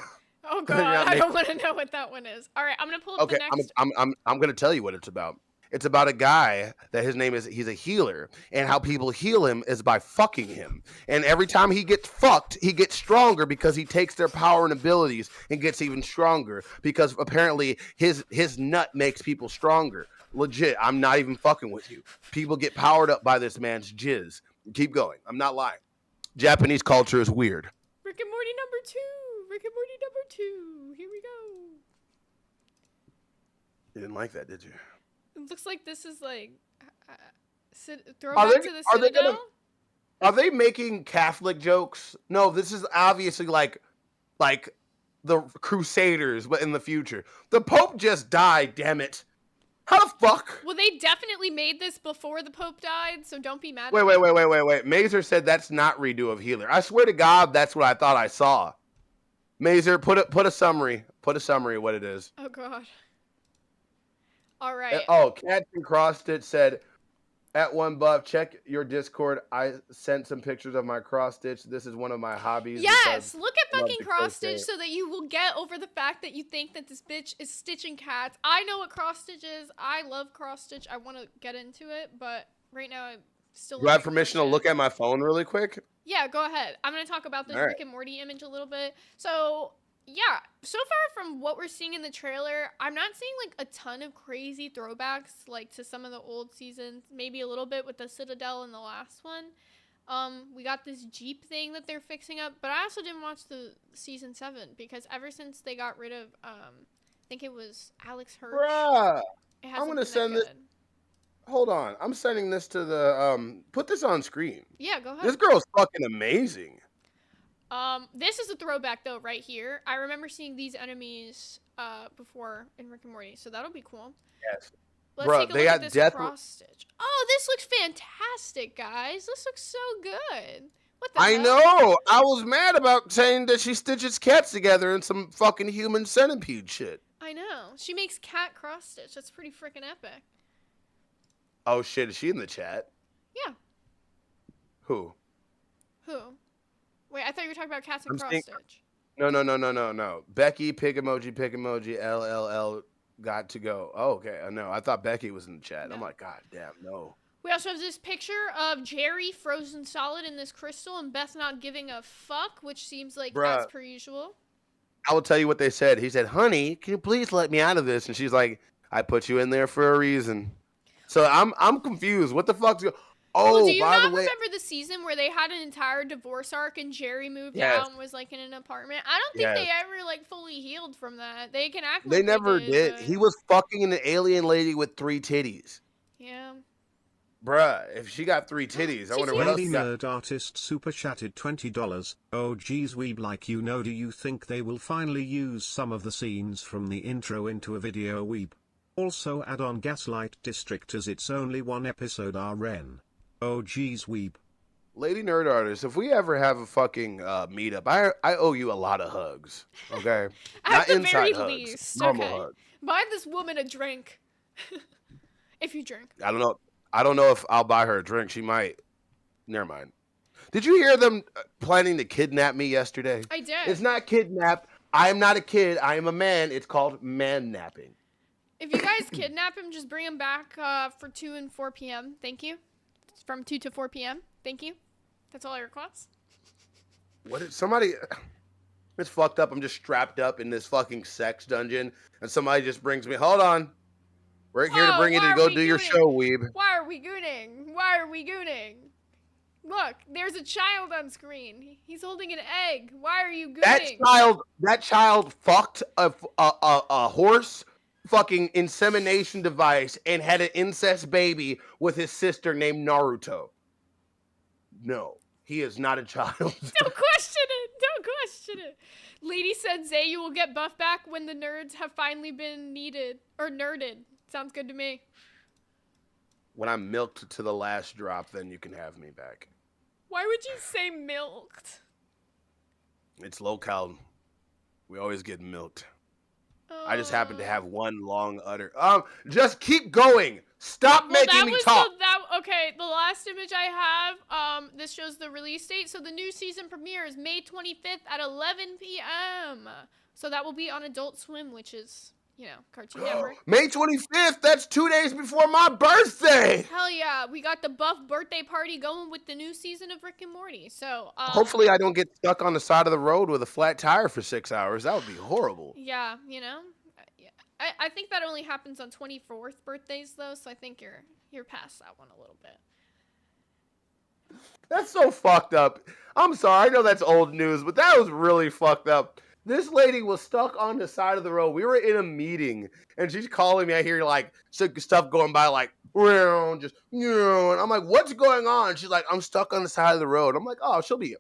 Oh god, I don't want to know what that one is. All right, I'm gonna pull up the next. I'm gonna tell you what it's about. It's about a guy that he's a healer, and how people heal him is by fucking him. And every time he gets fucked, he gets stronger because he takes their power and abilities and gets even stronger because apparently his nut makes people stronger. Legit, I'm not even fucking with you. People get powered up by this man's jizz. Keep going. I'm not lying. Japanese culture is weird. Rick and Morty number 2. Rick and Morty number 2. Here we go. You didn't like that, did you? It looks like this is like throwback to the Citadel. Are they making Catholic jokes? No, this is obviously like the Crusaders, but in the future. The Pope just died, damn it. How the fuck? Well, they definitely made this before the Pope died, so don't be mad at me. Wait. Mazer said that's not redo of Healer. I swear to God, that's what I thought I saw. Mazer, put a summary. Put a summary of what it is. Oh, God. All right. Captain Crossstitch said, at one buff, check your Discord. I sent some pictures of my cross stitch. This is one of my hobbies. Yes, look at fucking cross stitch so that you will get over the fact that you think that this bitch is stitching cats. I know what cross stitch is. I love cross stitch. I want to get into it, but right now I'm still. Do I have permission to look at my phone really quick? Yeah, go ahead. I'm gonna talk about this Rick and Morty image a little bit. So. Yeah, so far from what we're seeing in the trailer, I'm not seeing like a ton of crazy throwbacks like to some of the old seasons. Maybe a little bit with the Citadel in the last one. We got this Jeep thing that they're fixing up, but I also didn't watch the season 7 because ever since they got rid of, I think it was Alex Hirsch. Bruh, I'm gonna send this. Hold on, I'm sending this to the. Put this on screen. Yeah, go ahead. This girl's fucking amazing. This is a throwback though, right here. I remember seeing these enemies before in Rick and Morty, so that'll be cool. Yes. Let's take a look at this cross stitch. Oh, this looks fantastic, guys. This looks so good. What the hell? Know. I was mad about saying that she stitches cats together in some fucking human centipede shit. I know. She makes cat cross stitch. That's pretty freaking epic. Oh shit, is she in the chat? Yeah. Who? Wait, I thought you were talking about cats and cross stitch. No. Becky, pig emoji, LLL, got to go. Oh, okay. I know. I thought Becky was in the chat. No. I'm like, God damn, no. We also have this picture of Jerry frozen solid in this crystal and Beth not giving a fuck, which seems like as per usual. I will tell you what they said. He said, honey, can you please let me out of this? And she's like, I put you in there for a reason. So I'm confused. What the fuck's going on? Oh, do you not remember the season where they had an entire divorce arc and Jerry moved out and was like in an apartment? I don't think they ever like fully healed from that. They can act. They never did. But... He was fucking an alien lady with 3 titties. Yeah. Bruh, if she got 3 titties, I wonder what else. Nerd Artist super chatted $20. Oh geez, weeb like you know. Do you think they will finally use some of the scenes from the intro into a video, weeb? Also add on Gaslight District as it's only 1 episode RN. Oh geez, weeb. Lady Nerd Artist, if we ever have a fucking meetup, I owe you a lot of hugs. Okay? At the very least. Normal hugs. Buy this woman a drink. If you drink. I don't know if I'll buy her a drink. She might. Never mind. Did you hear them planning to kidnap me yesterday? I did. It's not kidnap. I am not a kid. I am a man. It's called man-napping. If you guys kidnap him, just bring him back for 2 and 4 p.m. Thank you. From 2 to 4 p.m. Thank you. That's all I request. What is somebody? It's fucked up. I'm just strapped up in this fucking sex dungeon, and somebody just brings me. Hold on. We're here to bring you to go do your show, weeb. Why are we gooning? Why are we gooning? Look, there's a child on screen. He's holding an egg. Why are you gooning? That child fucked a horse fucking insemination device and had an incest baby with his sister named Naruto. No, he is not a child. Don't question it. Don't question it. Lady said Zayu will get buff back when the nerds have finally been needed. Or nerded. Sounds good to me. When I'm milked to the last drop, then you can have me back. Why would you say milked? It's low-cal. We always get milked. I just happen to have one long udder. Just keep going. Stop making me talk. Okay, the last image I have, this shows the release date. So the new season premieres May 25th at 11 p.m. So that will be on Adult Swim, which is, Cartoon Network. May 25th, that's 2 days before my birthday. Hell yeah, we got the buff birthday party going with the new season of Rick and Morty. So hopefully I don't get stuck on the side of the road with a flat tire for 6 hours. That would be horrible. Yeah, I think that only happens on 24th birthdays though, so I think you're past that one a little bit. That's so fucked up. I'm sorry, I know that's old news, but that was really fucked up. This lady was stuck on the side of the road. We were in a meeting, and she's calling me. I hear like stuff going by, like just and I'm like, "What's going on?" She's like, "I'm stuck on the side of the road." I'm like, "Oh, she'll be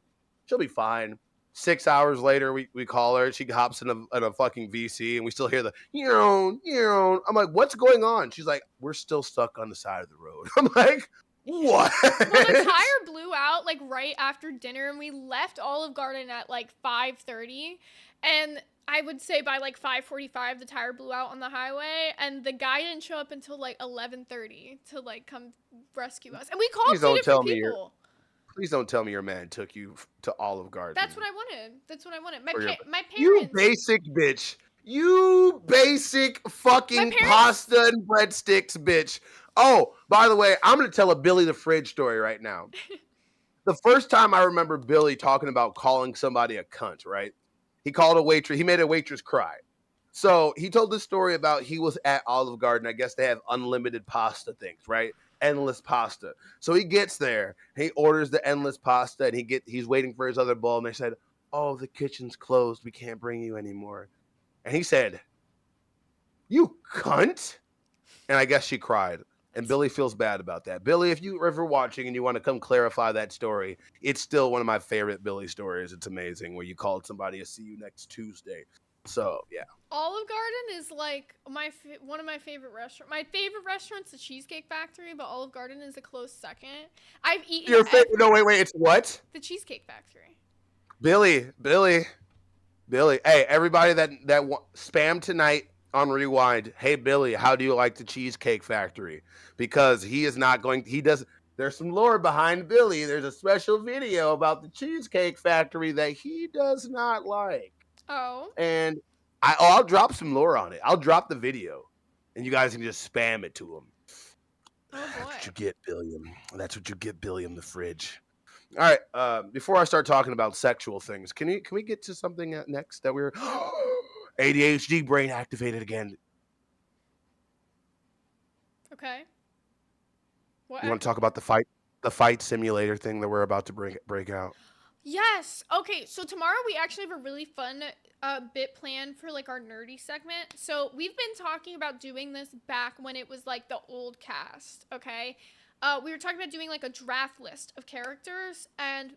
fine." 6 hours later, we call her. She hops in a fucking VC, and we still hear the I'm like, "What's going on?" She's like, "We're still stuck on the side of the road." I'm like, what? Well, the tire blew out like right after dinner, and we left Olive Garden at like 5:30, and I would say by like 5:45 the tire blew out on the highway, and the guy didn't show up until like 11:30 to like come rescue us, and we called two different people. Please don't tell me your man took you to Olive Garden. That's what I wanted. My parents. You basic bitch. You basic fucking pasta and breadsticks bitch. Oh, by the way, I'm going to tell a Billy the Fridge story right now. The first time I remember Billy talking about calling somebody a cunt, right? He called a waitress. He made a waitress cry. So he told this story about he was at Olive Garden. I guess they have unlimited pasta things, right? Endless pasta. So he gets there. He orders the endless pasta, and he's waiting for his other bowl. And they said, "Oh, the kitchen's closed. We can't bring you anymore." And he said, "You cunt." And I guess she cried. And Billy feels bad about that. Billy, if you're ever watching and you want to come clarify that story, it's still one of my favorite Billy stories. It's amazing where you called somebody a "see you next Tuesday." So, yeah. Olive Garden is like one of my favorite restaurants. My favorite restaurant's the Cheesecake Factory, but Olive Garden is a close second. I've eaten your favorite. No, wait. It's what? The Cheesecake Factory. Billy. Hey, everybody that spam tonight on Rewind. Hey, Billy, how do you like the Cheesecake Factory? Because there's some lore behind Billy. There's a special video about the Cheesecake Factory that he does not like. Oh. And I'll drop some lore on it. I'll drop the video, and you guys can just spam it to him. Oh boy. That's what you get, Billiam. That's what you get, Billiam the Fridge. All right. Before I start talking about sexual things, can we get to something next that we're ADHD brain activated again? Okay. What? You want to talk about the fight simulator thing that we're about to break out? Yes. Okay, so tomorrow we actually have a really fun bit planned for like our nerdy segment. So we've been talking about doing this back when it was like the old cast, okay? We were talking about doing like a draft list of characters, and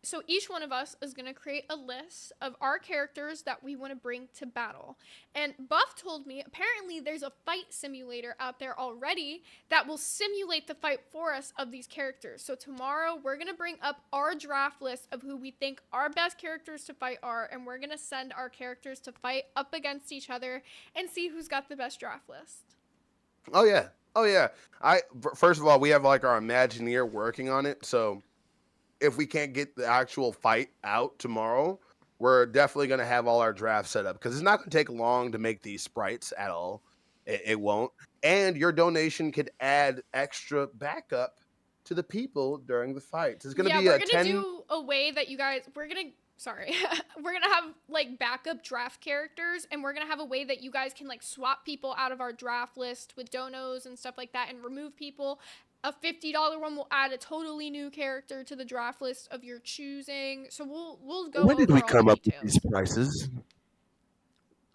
so each one of us is going to create a list of our characters that we want to bring to battle. And Buff told me apparently there's a fight simulator out there already that will simulate the fight for us of these characters. So tomorrow we're going to bring up our draft list of who we think our best characters to fight are, and we're going to send our characters to fight up against each other and see who's got the best draft list. Oh yeah. First of all, we have like our Imagineer working on it, so if we can't get the actual fight out tomorrow, we're definitely going to have all our drafts set up, because it's not going to take long to make these sprites at all. It won't. And your donation could add extra backup to the people during the fights. It's going to be we're going to do a way that you guys, we're going to have like backup draft characters, and we're going to have a way that you guys can like swap people out of our draft list with donos and stuff like that and remove people. A $50 one will add a totally new character to the draft list of your choosing. So we'll go. When did over we all come the up with details. these prices?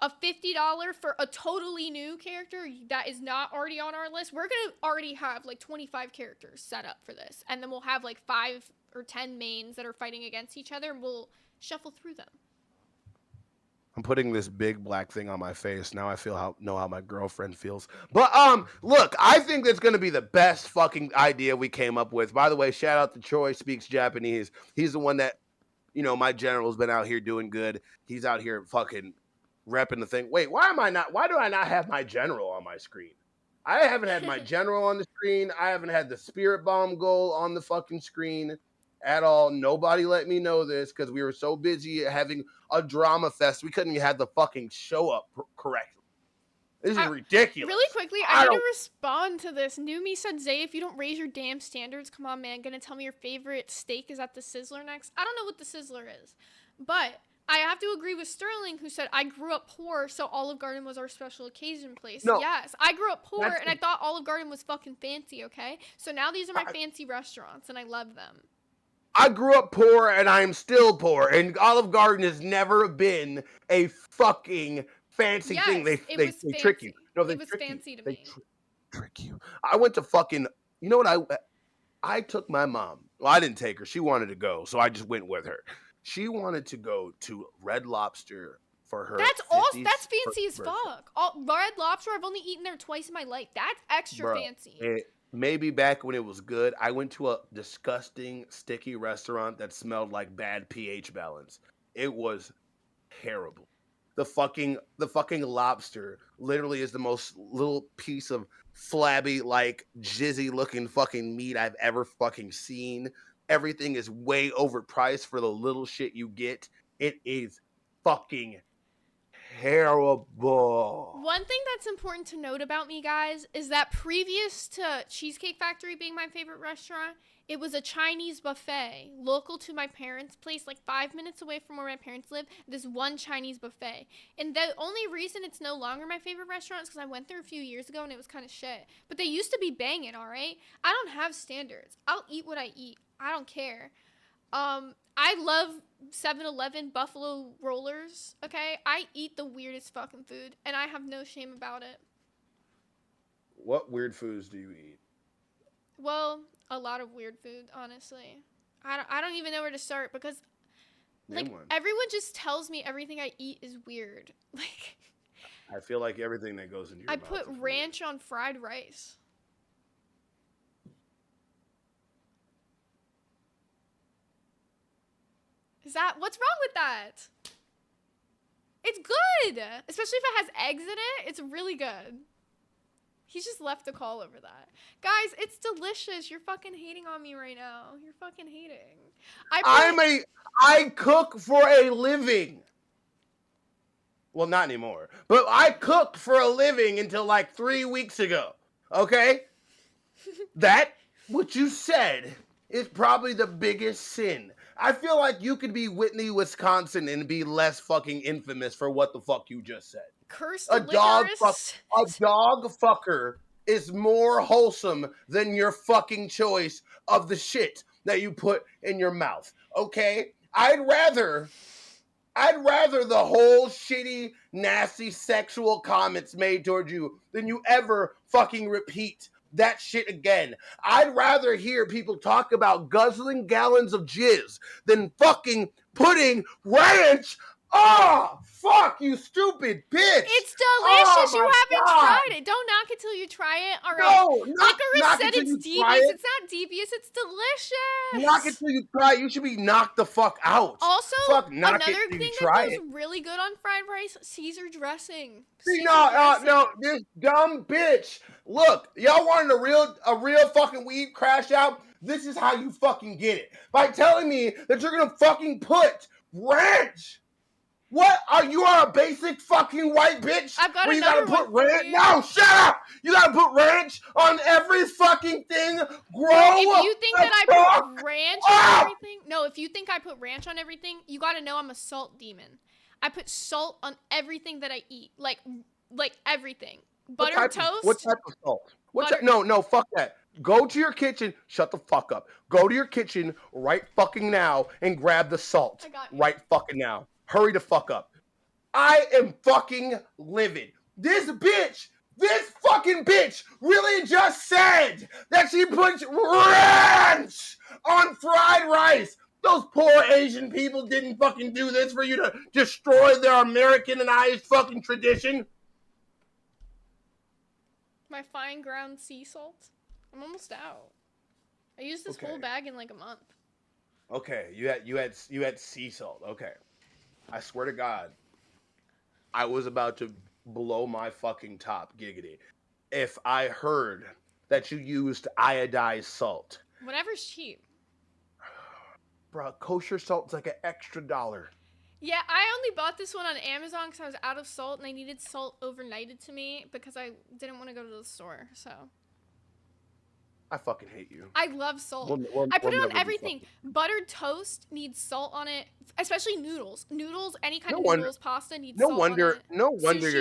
A $50 for a totally new character that is not already on our list. We're gonna already have like 25 characters set up for this, and then we'll have like 5 or 10 mains that are fighting against each other, and we'll shuffle through them. I'm putting this big black thing on my face. Now I know how my girlfriend feels. But look, I think that's gonna be the best fucking idea we came up with. By the way, shout out to Troy, speaks Japanese. He's the one that, you know, my general's been out here doing good. He's out here fucking repping the thing. Wait, why do I not have my general on my screen? I haven't had my general on the screen. I haven't had the spirit bomb goal on the fucking screen at all. Nobody let me know this because we were so busy having a drama fest. We couldn't even have the fucking show up correctly. This is ridiculous. Really quickly, I need to respond to this. Numi said, Zay, if you don't raise your damn standards, come on, man. Gonna tell me your favorite steak is at the Sizzler next? I don't know what the Sizzler is. But I have to agree with Sterling, who said, I grew up poor, so Olive Garden was our special occasion place. No, yes, I grew up poor, and I thought Olive Garden was fucking fancy, okay? So now these are my fancy restaurants, and I love them. I grew up poor, and I am still poor, and Olive Garden has never been a fucking fancy thing. They trick you. No, they trick fancy you. To they me. Trick you. I went to fucking, you know what, I took my mom. Well, I didn't take her. She wanted to go, so I just went with her. She wanted to go to Red Lobster for her. That's awesome. That's fancy as fuck. Red Lobster, I've only eaten there twice in my life. That's extra fancy. Maybe back when it was good, I went to a disgusting, sticky restaurant that smelled like bad pH balance. It was terrible. The fucking lobster literally is the most little piece of flabby, like jizzy looking fucking meat I've ever fucking seen. Everything is way overpriced for the little shit you get. It is fucking terrible. One thing that's important to note about me, guys, is that previous to Cheesecake Factory being my favorite restaurant, it was a Chinese buffet local to my parents' place, like 5 minutes away from where my parents live. This one Chinese buffet. And the only reason it's no longer my favorite restaurant is because I went there a few years ago and it was kind of shit. But they used to be banging, all right? I don't have standards. I'll eat what I eat. I don't care. I love 7-Eleven Buffalo Rollers, okay? I eat the weirdest fucking food, and I have no shame about it. What weird foods do you eat? Well, a lot of weird food, honestly. I don't even know where to start because, like, everyone just tells me everything I eat is weird. Like, I feel like everything that goes into your mouth. I put ranch on fried rice. What's wrong with that? It's good, especially if it has eggs in it. It's really good. He's just left a call over that. Guys, it's delicious. You're fucking hating on me right now. You're fucking hating. I cook for a living. Well, not anymore. But I cooked for a living until like 3 weeks ago. Okay? That, what you said, is probably the biggest sin. I feel like you could be Whitney, Wisconsin and be less fucking infamous for what the fuck you just said. Curse a dog fucker is more wholesome than your fucking choice of the shit that you put in your mouth. Okay? I'd rather the whole shitty, nasty sexual comments made towards you than you ever fucking repeat that shit again. I'd rather hear people talk about guzzling gallons of jizz than fucking putting ranch. Oh, fuck, you stupid bitch. It's delicious. You haven't tried it. Don't knock it till you try it. All right. No, Licorice said it's devious. It's not devious. It's delicious. Knock it till you try it. You should be knocked the fuck out. Also, another thing that goes really good on fried rice, Caesar dressing. No, this dumb bitch. Look, y'all wanted a real fucking weed crash out? This is how you fucking get it. By telling me that you're gonna fucking put ranch. What? You are a basic fucking white bitch? I've got where you gotta put ranch? No, shut up! You gotta put ranch on every fucking thing. If you think that I put ranch on everything, if you think I put ranch on everything, you gotta know I'm a salt demon. I put salt on everything that I eat, like everything. Buttered toast? What type of salt? Butter- No, fuck that. Go to your kitchen. Shut the fuck up. Go to your kitchen right fucking now and grab the salt. I got you. Right fucking now. Hurry the fuck up. I am fucking livid. This fucking bitch really just said that she puts ranch on fried rice. Those poor Asian people didn't fucking do this for you to destroy their Americanized fucking tradition. My fine ground sea salt. I'm almost out. I used this whole Okay. bag in like a month. Okay, you had sea salt. Okay. I swear to God, I was about to blow my fucking top, giggity, if I heard that you used iodized salt. Whatever's cheap. Bro, kosher salt's like an extra $1. Yeah, I only bought this one on Amazon because I was out of salt and I needed salt overnighted to me because I didn't want to go to the store. So I fucking hate you. I love salt. We'll I put never it on be everything. Buttered toast needs salt on it, especially noodles. Noodles, any kind No of wonder- noodles, pasta needs No salt wonder on it. no wonder Sushi.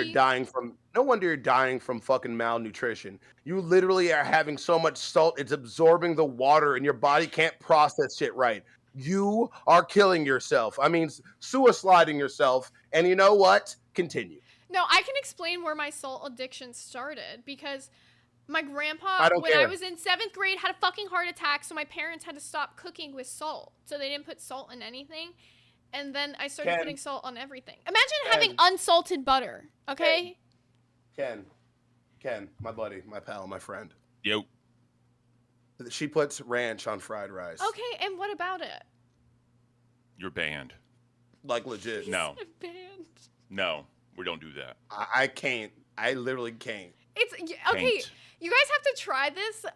you're dying from fucking malnutrition. You literally are having so much salt, it's absorbing the water and your body can't process shit right. You are killing yourself. I mean, suiciding yourself. And you know what? Continue. No, I can explain where my salt addiction started because my grandpa, I don't when I care. was in 7th grade, had a fucking heart attack, so my parents had to stop cooking with salt. So they didn't put salt in anything. And then I started Ken. putting salt on everything. Imagine having Ken. unsalted butter, okay? Ken, my buddy, my pal, my friend. Yo. She puts ranch on fried rice. Okay, and what about it? You're banned. Like legit. No. He's a band. No, we don't do that. I can't. I literally can't. It's okay. Can't. You guys have to try this.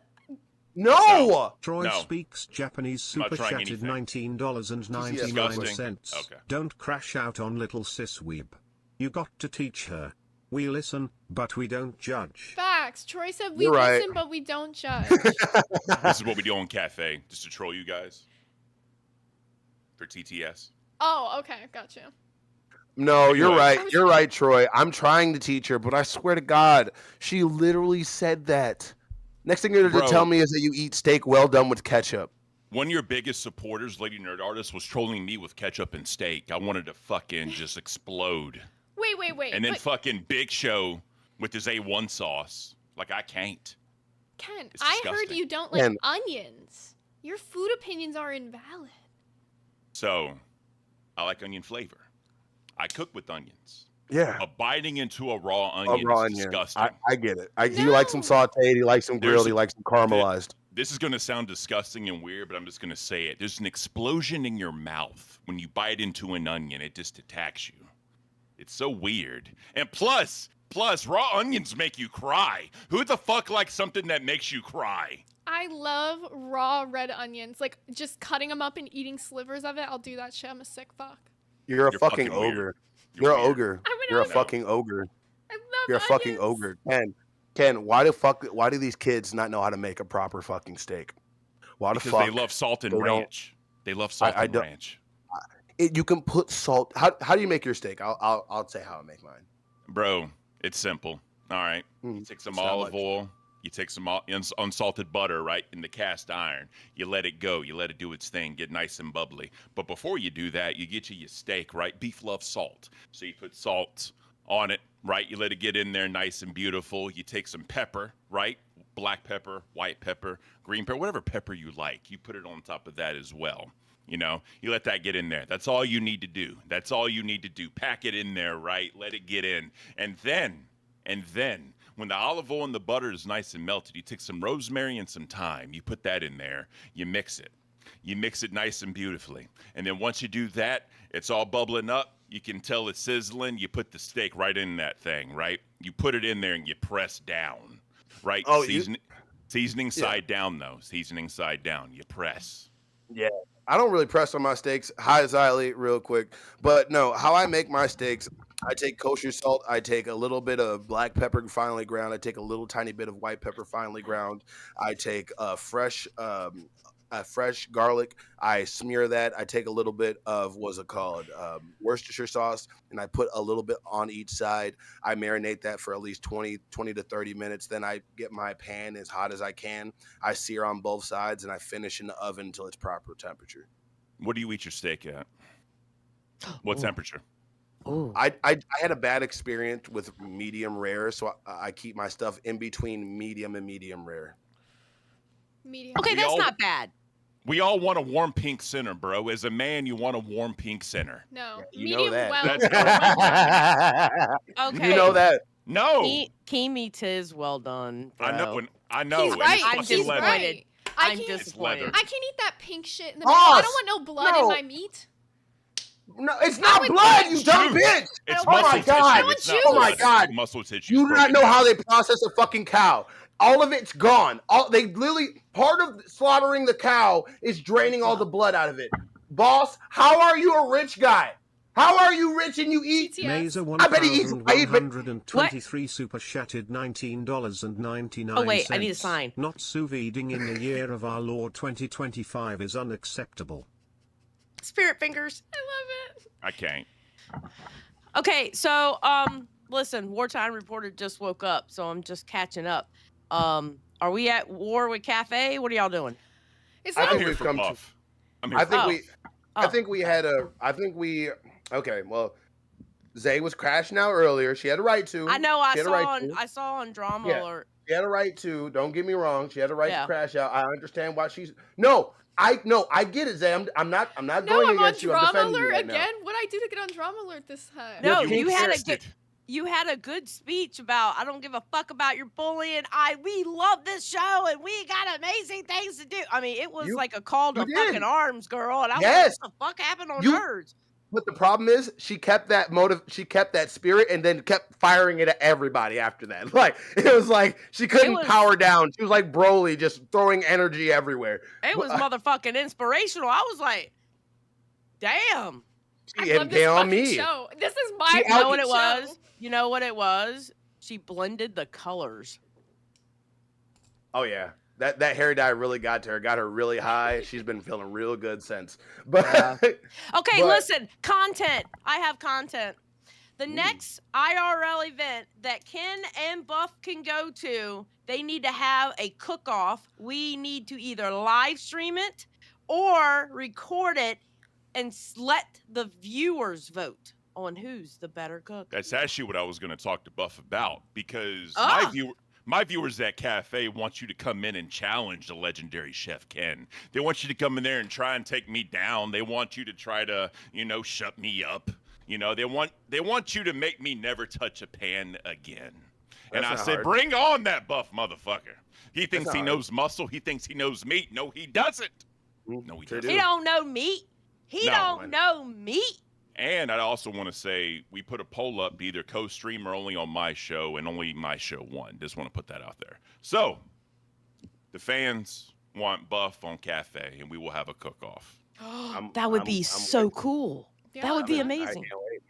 No! Troy No. speaks Japanese I'm not super trying chatted anything. $19.99. Disgusting. Okay. Don't crash out on little sis weeb. You got to teach her. We listen, but we don't judge. Facts. Troy said we You're right. listen, but we don't judge. This is what we do on Cafe, just to troll you guys. For TTS. Oh, okay, gotcha. No, you're Anyway. right. You're right, Troy. I'm trying to teach her, but I swear to God, she literally said that. Next thing you're going to Bro. tell me is that you eat steak well done with ketchup. One of your biggest supporters, Lady Nerd Artist, was trolling me with ketchup and steak. I wanted to fucking just explode. Wait. And then but fucking Big Show with his A1 sauce. Like, I can't. Ken, It's I heard disgusting. you don't like Ken. onions. Your food opinions are invalid. So, I like onion flavor. I cook with onions. Yeah. A biting into a raw onion A raw is onion. disgusting. I get it. He likes them No. sauteed. He likes them There's grilled. a- He likes them caramelized. This is going to sound disgusting and weird, but I'm just going to say it. There's an explosion in your mouth when you bite into an onion. It just attacks you. It's so weird. And plus, raw onions make you cry. Who the fuck likes something that makes you cry? I love raw red onions. Like, just cutting them up and eating slivers of it. I'll do that shit. I'm a sick fuck. You're a You're fucking fucking weird. ogre. You're an weird. ogre. I'm an You're a ogre. fucking ogre. I love You're a fucking onions. ogre. Ken, why do these kids not know how to make a proper fucking steak? Why the Because fuck? they love salt and they don't- ranch. They love salt I and don't- ranch. You can put salt. How do you make your steak? I'll say how I make mine. Bro, it's simple. All right. Mm, You take some it's not olive much. oil. You take some unsalted butter, right, in the cast iron. You let it go. You let it do its thing, get nice and bubbly. But before you do that, you get you your steak, right? Beef loves salt. So you put salt on it, right? You let it get in there nice and beautiful. You take some pepper, right? Black pepper, white pepper, green pepper, whatever pepper you like. You put it on top of that as well. You know, you let that get in there. That's all you need to do. That's all you need to do. Pack it in there, right? Let it get in. And then, when the olive oil and the butter is nice and melted, you take some rosemary and some thyme. You put that in there. You mix it. You mix it nice and beautifully. And then once you do that, it's all bubbling up. You can tell it's sizzling. You put the steak right in that thing, right? You put it in there and you press down, right? Oh, Seasoning side down, though. Seasoning side down. You press. Yeah. I don't really press on my steaks. Hi, Xylee, real quick. But no, how I make my steaks, I take kosher salt. I take a little bit of black pepper finely ground. I take a little tiny bit of white pepper finely ground. I take fresh fresh garlic. I smear that. I take a little bit of what's it called, Worcestershire sauce, and I put a little bit on each side. I marinate that for at least 20 to 30 minutes. Then I get my pan as hot as I can. I sear on both sides, and I finish in the oven until it's proper temperature. What do you eat your steak at? What temperature? Ooh. I had a bad experience with medium rare, so I keep my stuff in between medium and medium rare. Medium. Okay, We that's all- not bad. We all want a warm pink center, bro. As a man, you want a warm pink center. No. you know Medium that. well. Okay. You know that. No, Kimi tis well done. Bro. I know. I know. He's and right. it's I'm fucking He's leather. disappointed. right. I I'm can't, disappointed. leather. I can't eat that pink shit in the middle. I don't want no blood in no. my meat. No, it's not would blood, think you it's dumb juice. bitch. It's Oh my muscle God. tissue. I It's want not juice. Oh my blood. God. It's muscle tissue. You do not know how they process a fucking cow. All of it's gone. They literally, part of slaughtering the cow is draining all the blood out of it. Boss, how are you a rich guy? How are you rich and you eat? TTS. Mesa I bet he eats- I eat- 1123 super chatted $19.99. Oh, wait, I need a sign. Not sous videing in the year of our Lord 2025 is unacceptable. Spirit fingers. I love it. I can't. Okay, so listen, Wartime Reporter just woke up, so I'm just catching up. Are we at war with Cafe? What are y'all doing? It's I not I'm think here we've for come to- Buff. I'm here I for think Oh. we, I think we had a, I think we, okay, well, Zay was crashing out earlier. She had a right to. I know. She had a right to. I saw on Drama Yeah. Alert. She had a right to. Don't get me wrong. She had a right Yeah. to crash out. I understand why she's. No, I get it, Zay. I'm not no, going I'm on against you. I'm drama defending you alert right now. again. What I do to get on drama alert this time? No, You you had a fixed good. it. You had a good speech about I don't give a fuck about your bullying. We love this show and we got amazing things to do. I mean, it was You- like a call to you did. fucking arms, girl. And I was Yes. like, what the fuck happened on You- Nerds? But the problem is, she kept that motive. She kept that spirit, and then kept firing it at everybody after that. Like it was like she couldn't was- power down. She was like Broly, just throwing energy everywhere. It was motherfucking inspirational. I was like, damn. I She love had this K on fucking me. show. This is my You know what it fucking was? show. You know what it was? She blended the colors. Oh yeah, that hair dye really got to her. Got her really high. She's been feeling real good since. But Okay, But- listen, content. I have content. The next IRL event that Ken and Buff can go to, they need to have a cook-off. We need to either live stream it or record it and let the viewers vote on who's the better cook. That's actually what I was going to talk to Buff about because Ah. my viewers at Cafe want you to come in and challenge the legendary Chef Ken. They want you to come in there and try and take me down. They want you to try to, shut me up. They want you to make me never touch a pan again. And That's I not said, hard. bring on that Buff motherfucker. He thinks not he hard. knows muscle. He thinks he knows meat. No, he doesn't. No, he Sure doesn't. He don't know meat. He No, don't know meat. And I also want to say we put a poll up to either co-stream or only on my show, and only my show won. Just want to put that out there. So the fans want Buff on Cafe, and we will have a cook-off. That would I'm- be I'm so with you. cool. Yeah, That would be I amazing. can't wait.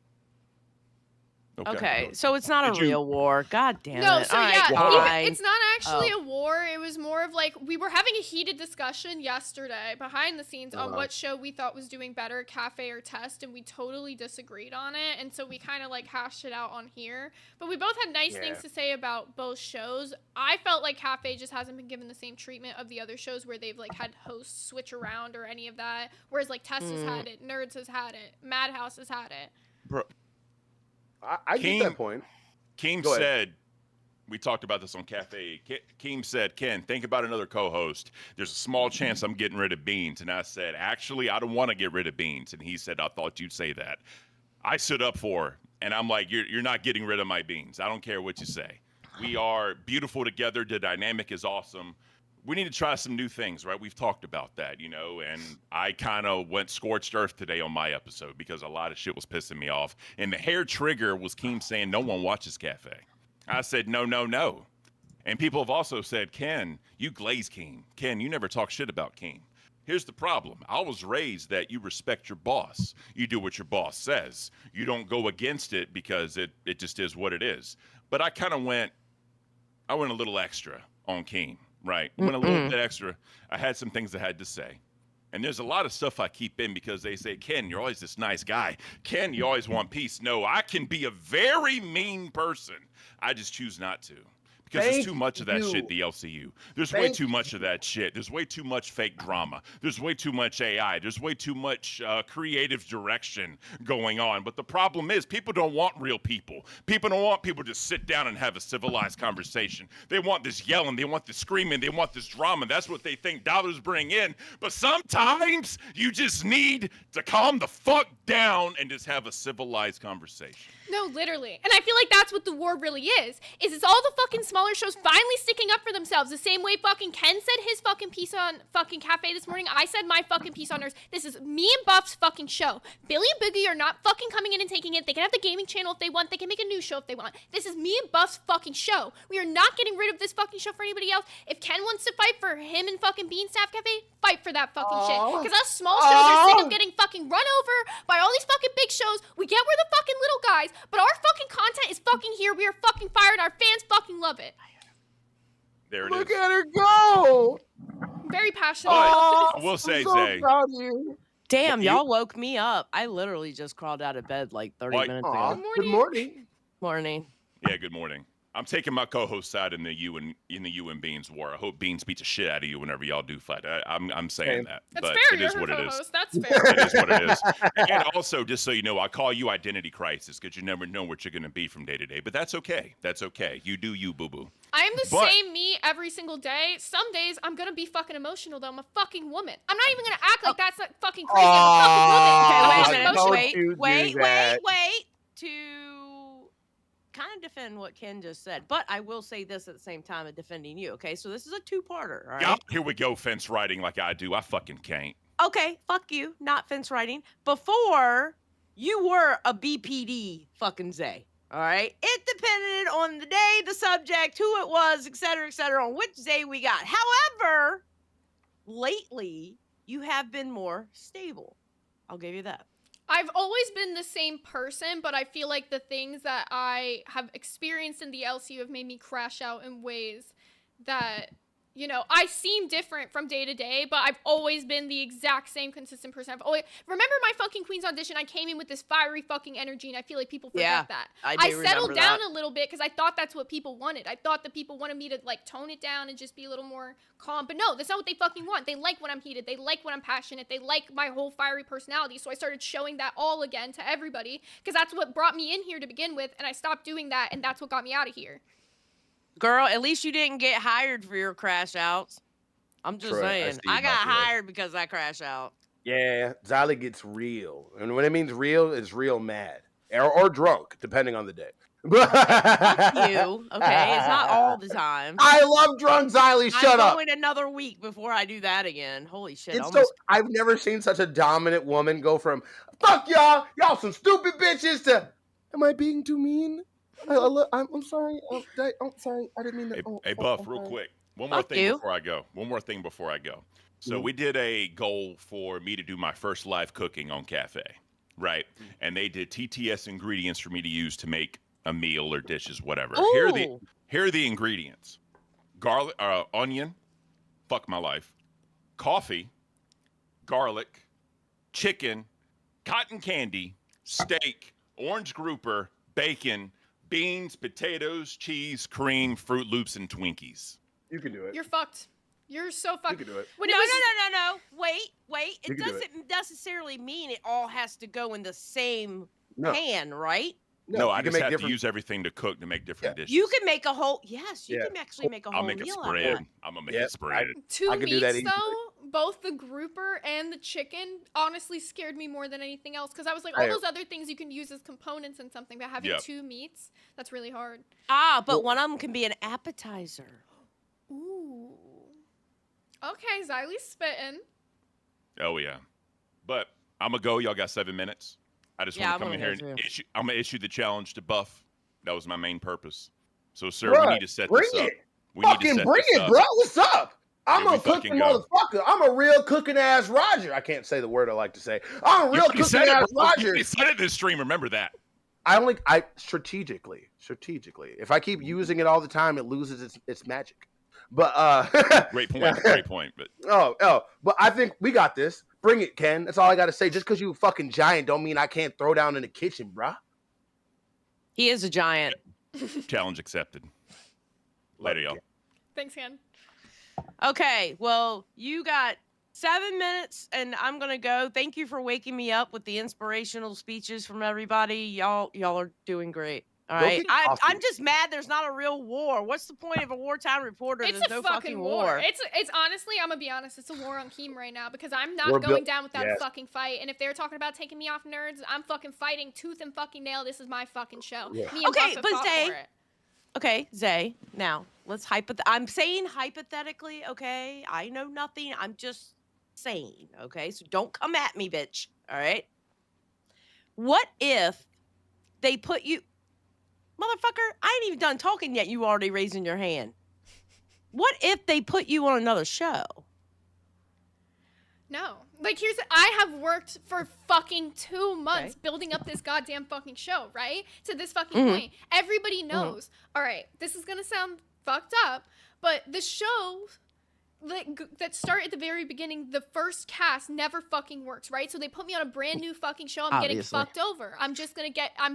Okay, so it's not Did a you- real war. God damn No, it. so All right, yeah, fine. it's not actually Oh. a war. It was more of like we were having a heated discussion yesterday behind the scenes on Uh-huh. what show we thought was doing better, Cafe or Test, and we totally disagreed on it. And so we kind of like hashed it out on here. But we both had nice things Yeah. to say about both shows. I felt like Cafe just hasn't been given the same treatment of the other shows where they've like had hosts switch around or any of that. Whereas like Test has had it, Nerds has had it, Madhouse has had it. Bro, I get King- that point. Keem Go ahead. said, we talked about this on Cafe. Keem said, Ken, think about another co-host. There's a small chance I'm getting rid of Beans. And I said, actually, I don't want to get rid of Beans. And he said, I thought you'd say that. I stood up for her, and I'm like, you're not getting rid of my Beans. I don't care what you say. We are beautiful together. The dynamic is awesome. We need to try some new things, right? We've talked about that, and I kind of went scorched earth today on my episode because a lot of shit was pissing me off. And the hair trigger was Keem saying no one watches Cafe. I said, no, no, no. And people have also said, Ken, you glaze Keem. Ken, you never talk shit about Keem. Here's the problem. I was raised that you respect your boss. You do what your boss says. You don't go against it because it just is what it is. But I kind of went a little extra on Keem. right? You went a little bit extra. I had some things I had to say. And there's a lot of stuff I keep in because they say, Ken, you're always this nice guy. Ken, you always want peace. No, I can be a very mean person. I just choose not to. Because there's too much of that shit, the LCU. There's way too much of that shit. There's way too much fake drama. There's way too much AI. There's way too much creative direction going on. But the problem is people don't want real people. People don't want people to sit down and have a civilized conversation. They want this yelling. They want this screaming. They want this drama. That's what they think dollars bring in. But sometimes you just need to calm the fuck down and just have a civilized conversation. No, literally. And I feel like that's what the war really is it's all the fucking smaller shows finally sticking up for themselves. The same way fucking Ken said his fucking piece on fucking Cafe this morning, I said my fucking piece on Nerds. This is me and Buff's fucking show. Billy and Boogie are not fucking coming in and taking it. They can have the gaming channel if they want. They can make a new show if they want. This is me and Buff's fucking show. We are not getting rid of this fucking show for anybody else. If Ken wants to fight for him and fucking Bean Staff Cafe, fight for that fucking shit. Because us small shows are sick of getting fucking run over by all these fucking big shows. We get we're the fucking little guys, but our fucking content is fucking here. We are fucking fired. Our fans fucking love it. There it is. Look at her go. Very passionate. I will say, I'm so Zay. proud of you. Damn, y'all woke me up. I literally just crawled out of bed like 30 Like- minutes Aw, ago. good morning. Morning. Yeah, good morning. I'm taking my co-host side in the you and Beans war. I hope Beans beats the shit out of you whenever y'all do fight. I'm saying that, That's but fair. it You're is her what it is. co-host. That's fair. It is what it is. And also, just so you know, I call you identity crisis because you never know what you're going to be from day to day. But that's okay. That's okay. You do you, boo boo. I am the But- same me every single day. Some days I'm gonna be fucking emotional though. I'm a fucking woman. I'm not even gonna act like that's not fucking crazy. I'm a fucking woman. Okay, Aw, wait a I'm minute. don't emotional. you do Wait. that. To kind of defend what Ken just said, but I will say this at the same time of defending you. Okay, so this is a two-parter. All right. Yup, here we go, fence riding like I do. I fucking can't. Okay, fuck you. Not fence riding. Before you were a BPD fucking Zay. All right. It depended on the day, the subject, who it was, etc., on which Zay we got. However, lately you have been more stable. I'll give you that. I've always been the same person, but I feel like the things that I have experienced in the LCU have made me crash out in ways that, you know, I seem different from day to day, but I've always been the exact same consistent person. Remember my fucking Queen's audition? I came in with this fiery fucking energy, and I feel like people forget that. I do settled remember down that. a little bit because I thought that's what people wanted. I thought that people wanted me to like tone it down and just be a little more calm. But no, that's not what they fucking want. They like when I'm heated. They like when I'm passionate. They like my whole fiery personality. So I started showing that all again to everybody because that's what brought me in here to begin with. And I stopped doing that, and that's what got me out of here. Girl, at least you didn't get hired for your crash outs. I'm just True, I saying. see I got about that. hired because I crash out. Yeah, Ziley gets real. And when it means real, it's real mad. Or drunk, depending on the day. Fuck you. Okay, it's not all the time. I love drunk Ziley. Shut I'm up. going another week before I do that again. Holy shit. It's almost- so I've never seen such a dominant woman go from "fuck y'all some stupid bitches" to "am I being too mean? I'm sorry. I'm sorry. I didn't mean Hey, to." hey Buff, real quick. One more Fuck thing you. before I go. One more thing before I go. So Mhm. we did a goal for me to do my first live cooking on Cafe, right? And they did TTS ingredients for me to use to make a meal or dishes, whatever. Here Ooh. are the ingredients: garlic, onion, fuck my life, coffee, garlic, chicken, cotton candy, steak, orange grouper, bacon, beans, potatoes, cheese, cream, Fruit Loops, and Twinkies. You can do it. You're fucked. You're so You fucked. can do it. When No. it was- Wait. You It can do it. doesn't necessarily mean it all has to go in the same No. pan, right? No, I you can just make have to different- use everything to cook to make different dishes. You can make a whole, you Yeah. can actually make a whole I'll make a meal out of spread. that. I'm gonna make Yeah, a spread. Two I can do that meats easily. though, both the grouper and the chicken, honestly scared me more than anything else because I was like, all I- those other things you can use as components and something, but having Yep. two meats, that's really hard. Ah, but Well- one of them can be an appetizer. Ooh. Okay, Xylee's spitting. Oh yeah, but I'm gonna go. Y'all got 7 minutes. I just Yeah, want to I'm come in gonna here go and too. issue. I'm gonna issue the challenge to Buff. That was my main purpose. So, sir, Bruh, we need to set bring this up. it. We need to Fucking set bring this it, up. bro. What's up? I'm Here we a cooking fucking go. motherfucker. I'm a real cooking ass Roger. I can't say the word I like to say. I'm a You real already cooking said it, ass bro. You Roger. already said it this stream. Remember that. I strategically. If I keep using it all the time, it loses its magic. But Great point. Great point. But but I think we got this. Bring it, Ken. That's all I got to say. Just because you a fucking giant don't mean I can't throw down in the kitchen, bruh. He is a giant. challenge accepted. Later, y'all. Thanks, Ken. Okay, well, you got 7 minutes, and I'm gonna go. Thank you for waking me up with the inspirational speeches from everybody. Y'all are doing great. All Go right, get coffee. I'm just mad there's not a real war. What's the point of a wartime reporter? It's There's a no fucking war. It's honestly, I'm gonna be honest, it's a war on Keem right now because I'm not going down without a fucking fight. And if they're talking about taking me off Nerds, I'm fucking fighting tooth and fucking nail. This is my fucking show. Yeah. Me and Okay, Buff have but fought Zay- for it. Okay, Zay. Now let's I'm saying hypothetically. Okay, I know nothing. I'm just saying. Okay, so don't come at me, bitch. All right. What if they put you, motherfucker? I ain't even done talking yet. You already raising your hand. What if they put you on another show? No. Like, I have worked for fucking 2 months building up this goddamn fucking show, right? To this fucking point. Everybody knows. All right, this is going to sound fucked up, but the show that start at the very beginning, the first cast never fucking works, right? So they put me on a brand new fucking show. I'm getting fucked over. I'm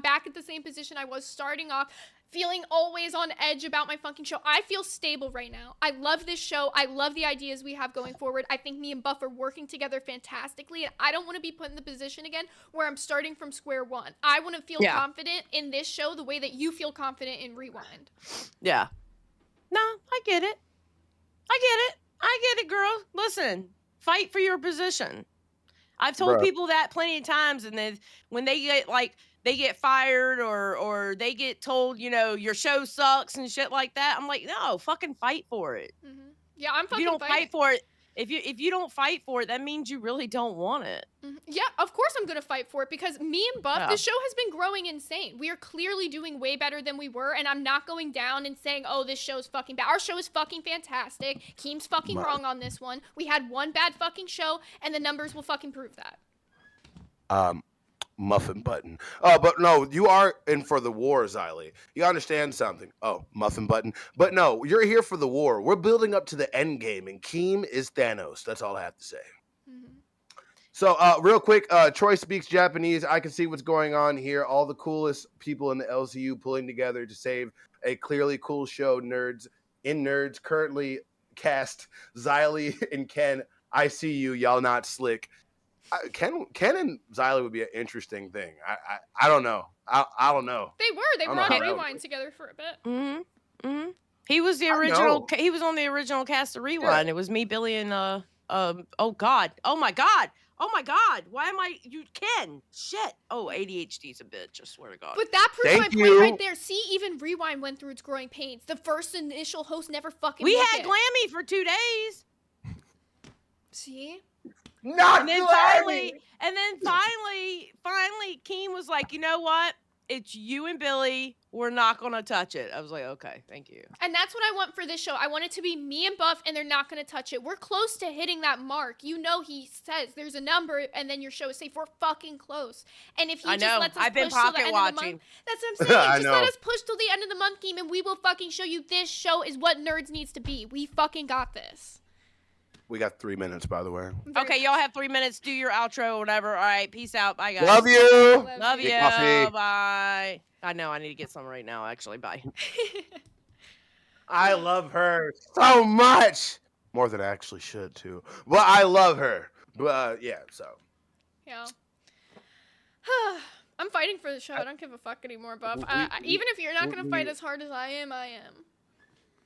back at the same position I was starting off, feeling always on edge about my fucking show. I feel stable right now. I love this show. I love the ideas we have going forward. I think me and Buff are working together fantastically, and I don't want to be put in the position again where I'm starting from square one. I want to feel confident in this show the way that you feel confident in Rewind. Yeah. No, I get it. I get it, girl. Listen, fight for your position. I've told people that plenty of times, and then when they get fired or they get told, your show sucks and shit like that, I'm like, no, fucking fight for it. Mm-hmm. Yeah, I'm fucking If you don't fighting. fight for it, if you don't fight for it, that means you really don't want it. Mm-hmm. Yeah, of course I'm gonna fight for it because me and Buff, this show has been growing insane. We are clearly doing way better than we were, and I'm not going down and saying, oh, this show's fucking bad. Our show is fucking fantastic. Keem's fucking wrong on this one. We had one bad fucking show, and the numbers will fucking prove that. Muffin button. But no, you are in for the war, Xylee. You understand something. Oh, muffin button. But no, you're here for the war. We're building up to the end game, and Keem is Thanos. That's all I have to say. Mm-hmm. So, real quick, Troy speaks Japanese. I can see what's going on here. All the coolest people in the LCU pulling together to save a clearly cool show. Nerds currently cast Xylee and Ken. I see you. Y'all not slick. Ken and Xylee would be an interesting thing. I don't know. I don't know. They were on Rewind together for a bit. Mm-hmm. Mm-hmm. He was the original. He was on the original cast of Rewind. Yeah. It was me, Billy, and oh God. Oh my God. Why am I? You Ken? Shit. Oh, ADHD's a bitch. I swear to God. But that proves my point right there. See, even Rewind went through its growing pains. The first initial host never fucking. We had Glammy for 2 days. See. Not and then finally, Keem was like, you know what? It's you and Billy. We're not gonna touch it. I was like, okay, thank you. And that's what I want for this show. I want it to be me and Buff, and they're not gonna touch it. We're close to hitting that mark. He says there's a number, and then your show is safe. We're fucking close. And if he just lets us push till the end of the month, that's what I'm saying. Just let us push till the end of the month, Keem, and we will fucking show you this show is what Nerds needs to be. We fucking got this. We got 3 minutes, by the way. Okay, y'all have 3 minutes. Do your outro or whatever. All right, peace out. Bye, guys. Love you. Love you. Bye. I know. I need to get some right now, actually. Bye. I love her so much. More than I actually should, too. But I love her. Yeah, so. Yeah. I'm fighting for the show. I don't give a fuck anymore, Buff. Even if you're not going to fight as hard as I am.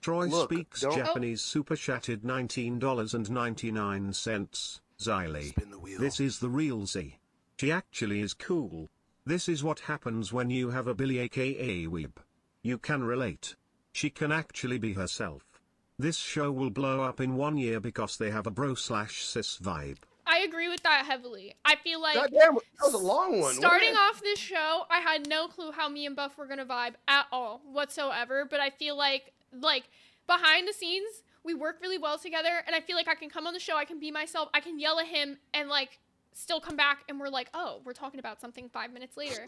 Troy speaks Japanese super chatted $19.99. Xylee. This is the real Z. She actually is cool. This is what happens when you have a Billy aka Weeb. You can relate. She can actually be herself. This show will blow up in 1 year because they have a bro/cis vibe. I agree with that heavily. I feel like goddamn, that was a long one. Starting off this show, I had no clue how me and Buff were gonna vibe at all whatsoever. But I feel like behind the scenes, we work really well together, and I feel like I can come on the show, I can be myself, I can yell at him and still come back and we're like, oh, we're talking about something 5 minutes later.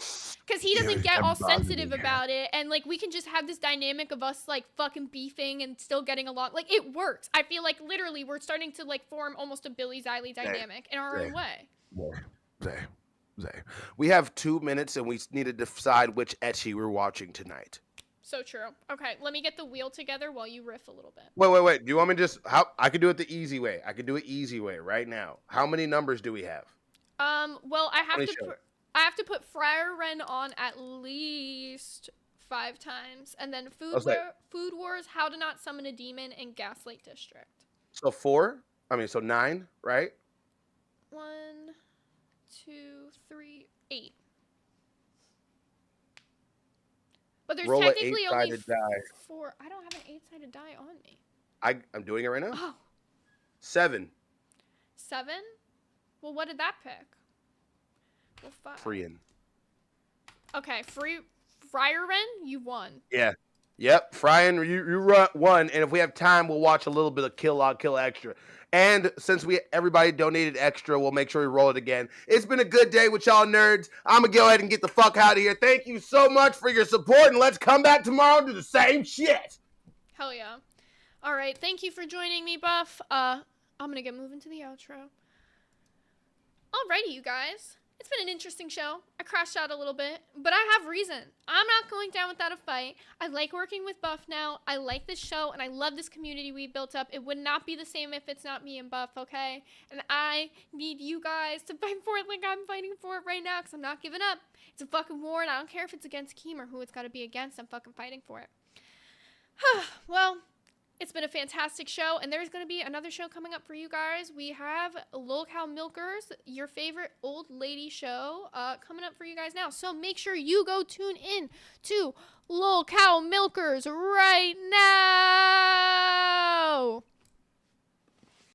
Because he doesn't get all sensitive about it. And, like, we can just have this dynamic of us, like, fucking beefing and still getting along. Like, it works. I feel like, literally, we're starting to, like, form almost a Billy Ziley dynamic in our own way. Zay. We have 2 minutes, and we need to decide which ecchi we're watching tonight. So true. Okay, let me get the wheel together while you riff a little bit. Wait. Do you want me to just... I could do it the easy way. I could do it easy way right now. How many numbers do we have? Well, I have to put Friar Ren on at least 5 times, and then Food Wars, How to Not Summon a Demon, and Gaslight District. So 9, right? 1, 2, 3, 8. But there's Roll technically an only 8-sided die. 4. I don't have an 8-sided die on me. I'm doing it right now. Oh. 7. 7? Well, what did that pick? Well, 5. Frian. Okay, Friar Ren, you won. Yeah. Yep. Frian, you won, and if we have time, we'll watch a little bit of Kill Log Kill Extra. And since everybody donated extra, we'll make sure we roll it again. It's been a good day with y'all nerds. I'm going to go ahead and get the fuck out of here. Thank you so much for your support, and let's come back tomorrow and do the same shit. Hell yeah. All right, thank you for joining me, Buff. I'm going to get moving to the outro. Alrighty, you guys. It's been an interesting show. I crashed out a little bit, but I have reason. I'm not going down without a fight. I like working with Buff now. I like this show, and I love this community we built up. It would not be the same if it's not me and Buff, okay? And I need you guys to fight for it like I'm fighting for it right now, because I'm not giving up. It's a fucking war, and I don't care if it's against Keem or who it's got to be against. I'm fucking fighting for it. Well, it's been a fantastic show, and there's going to be another show coming up for you guys. We have Lol Cow Milkers, your favorite old lady show, coming up for you guys now. So make sure you go tune in to Lol Cow Milkers right now.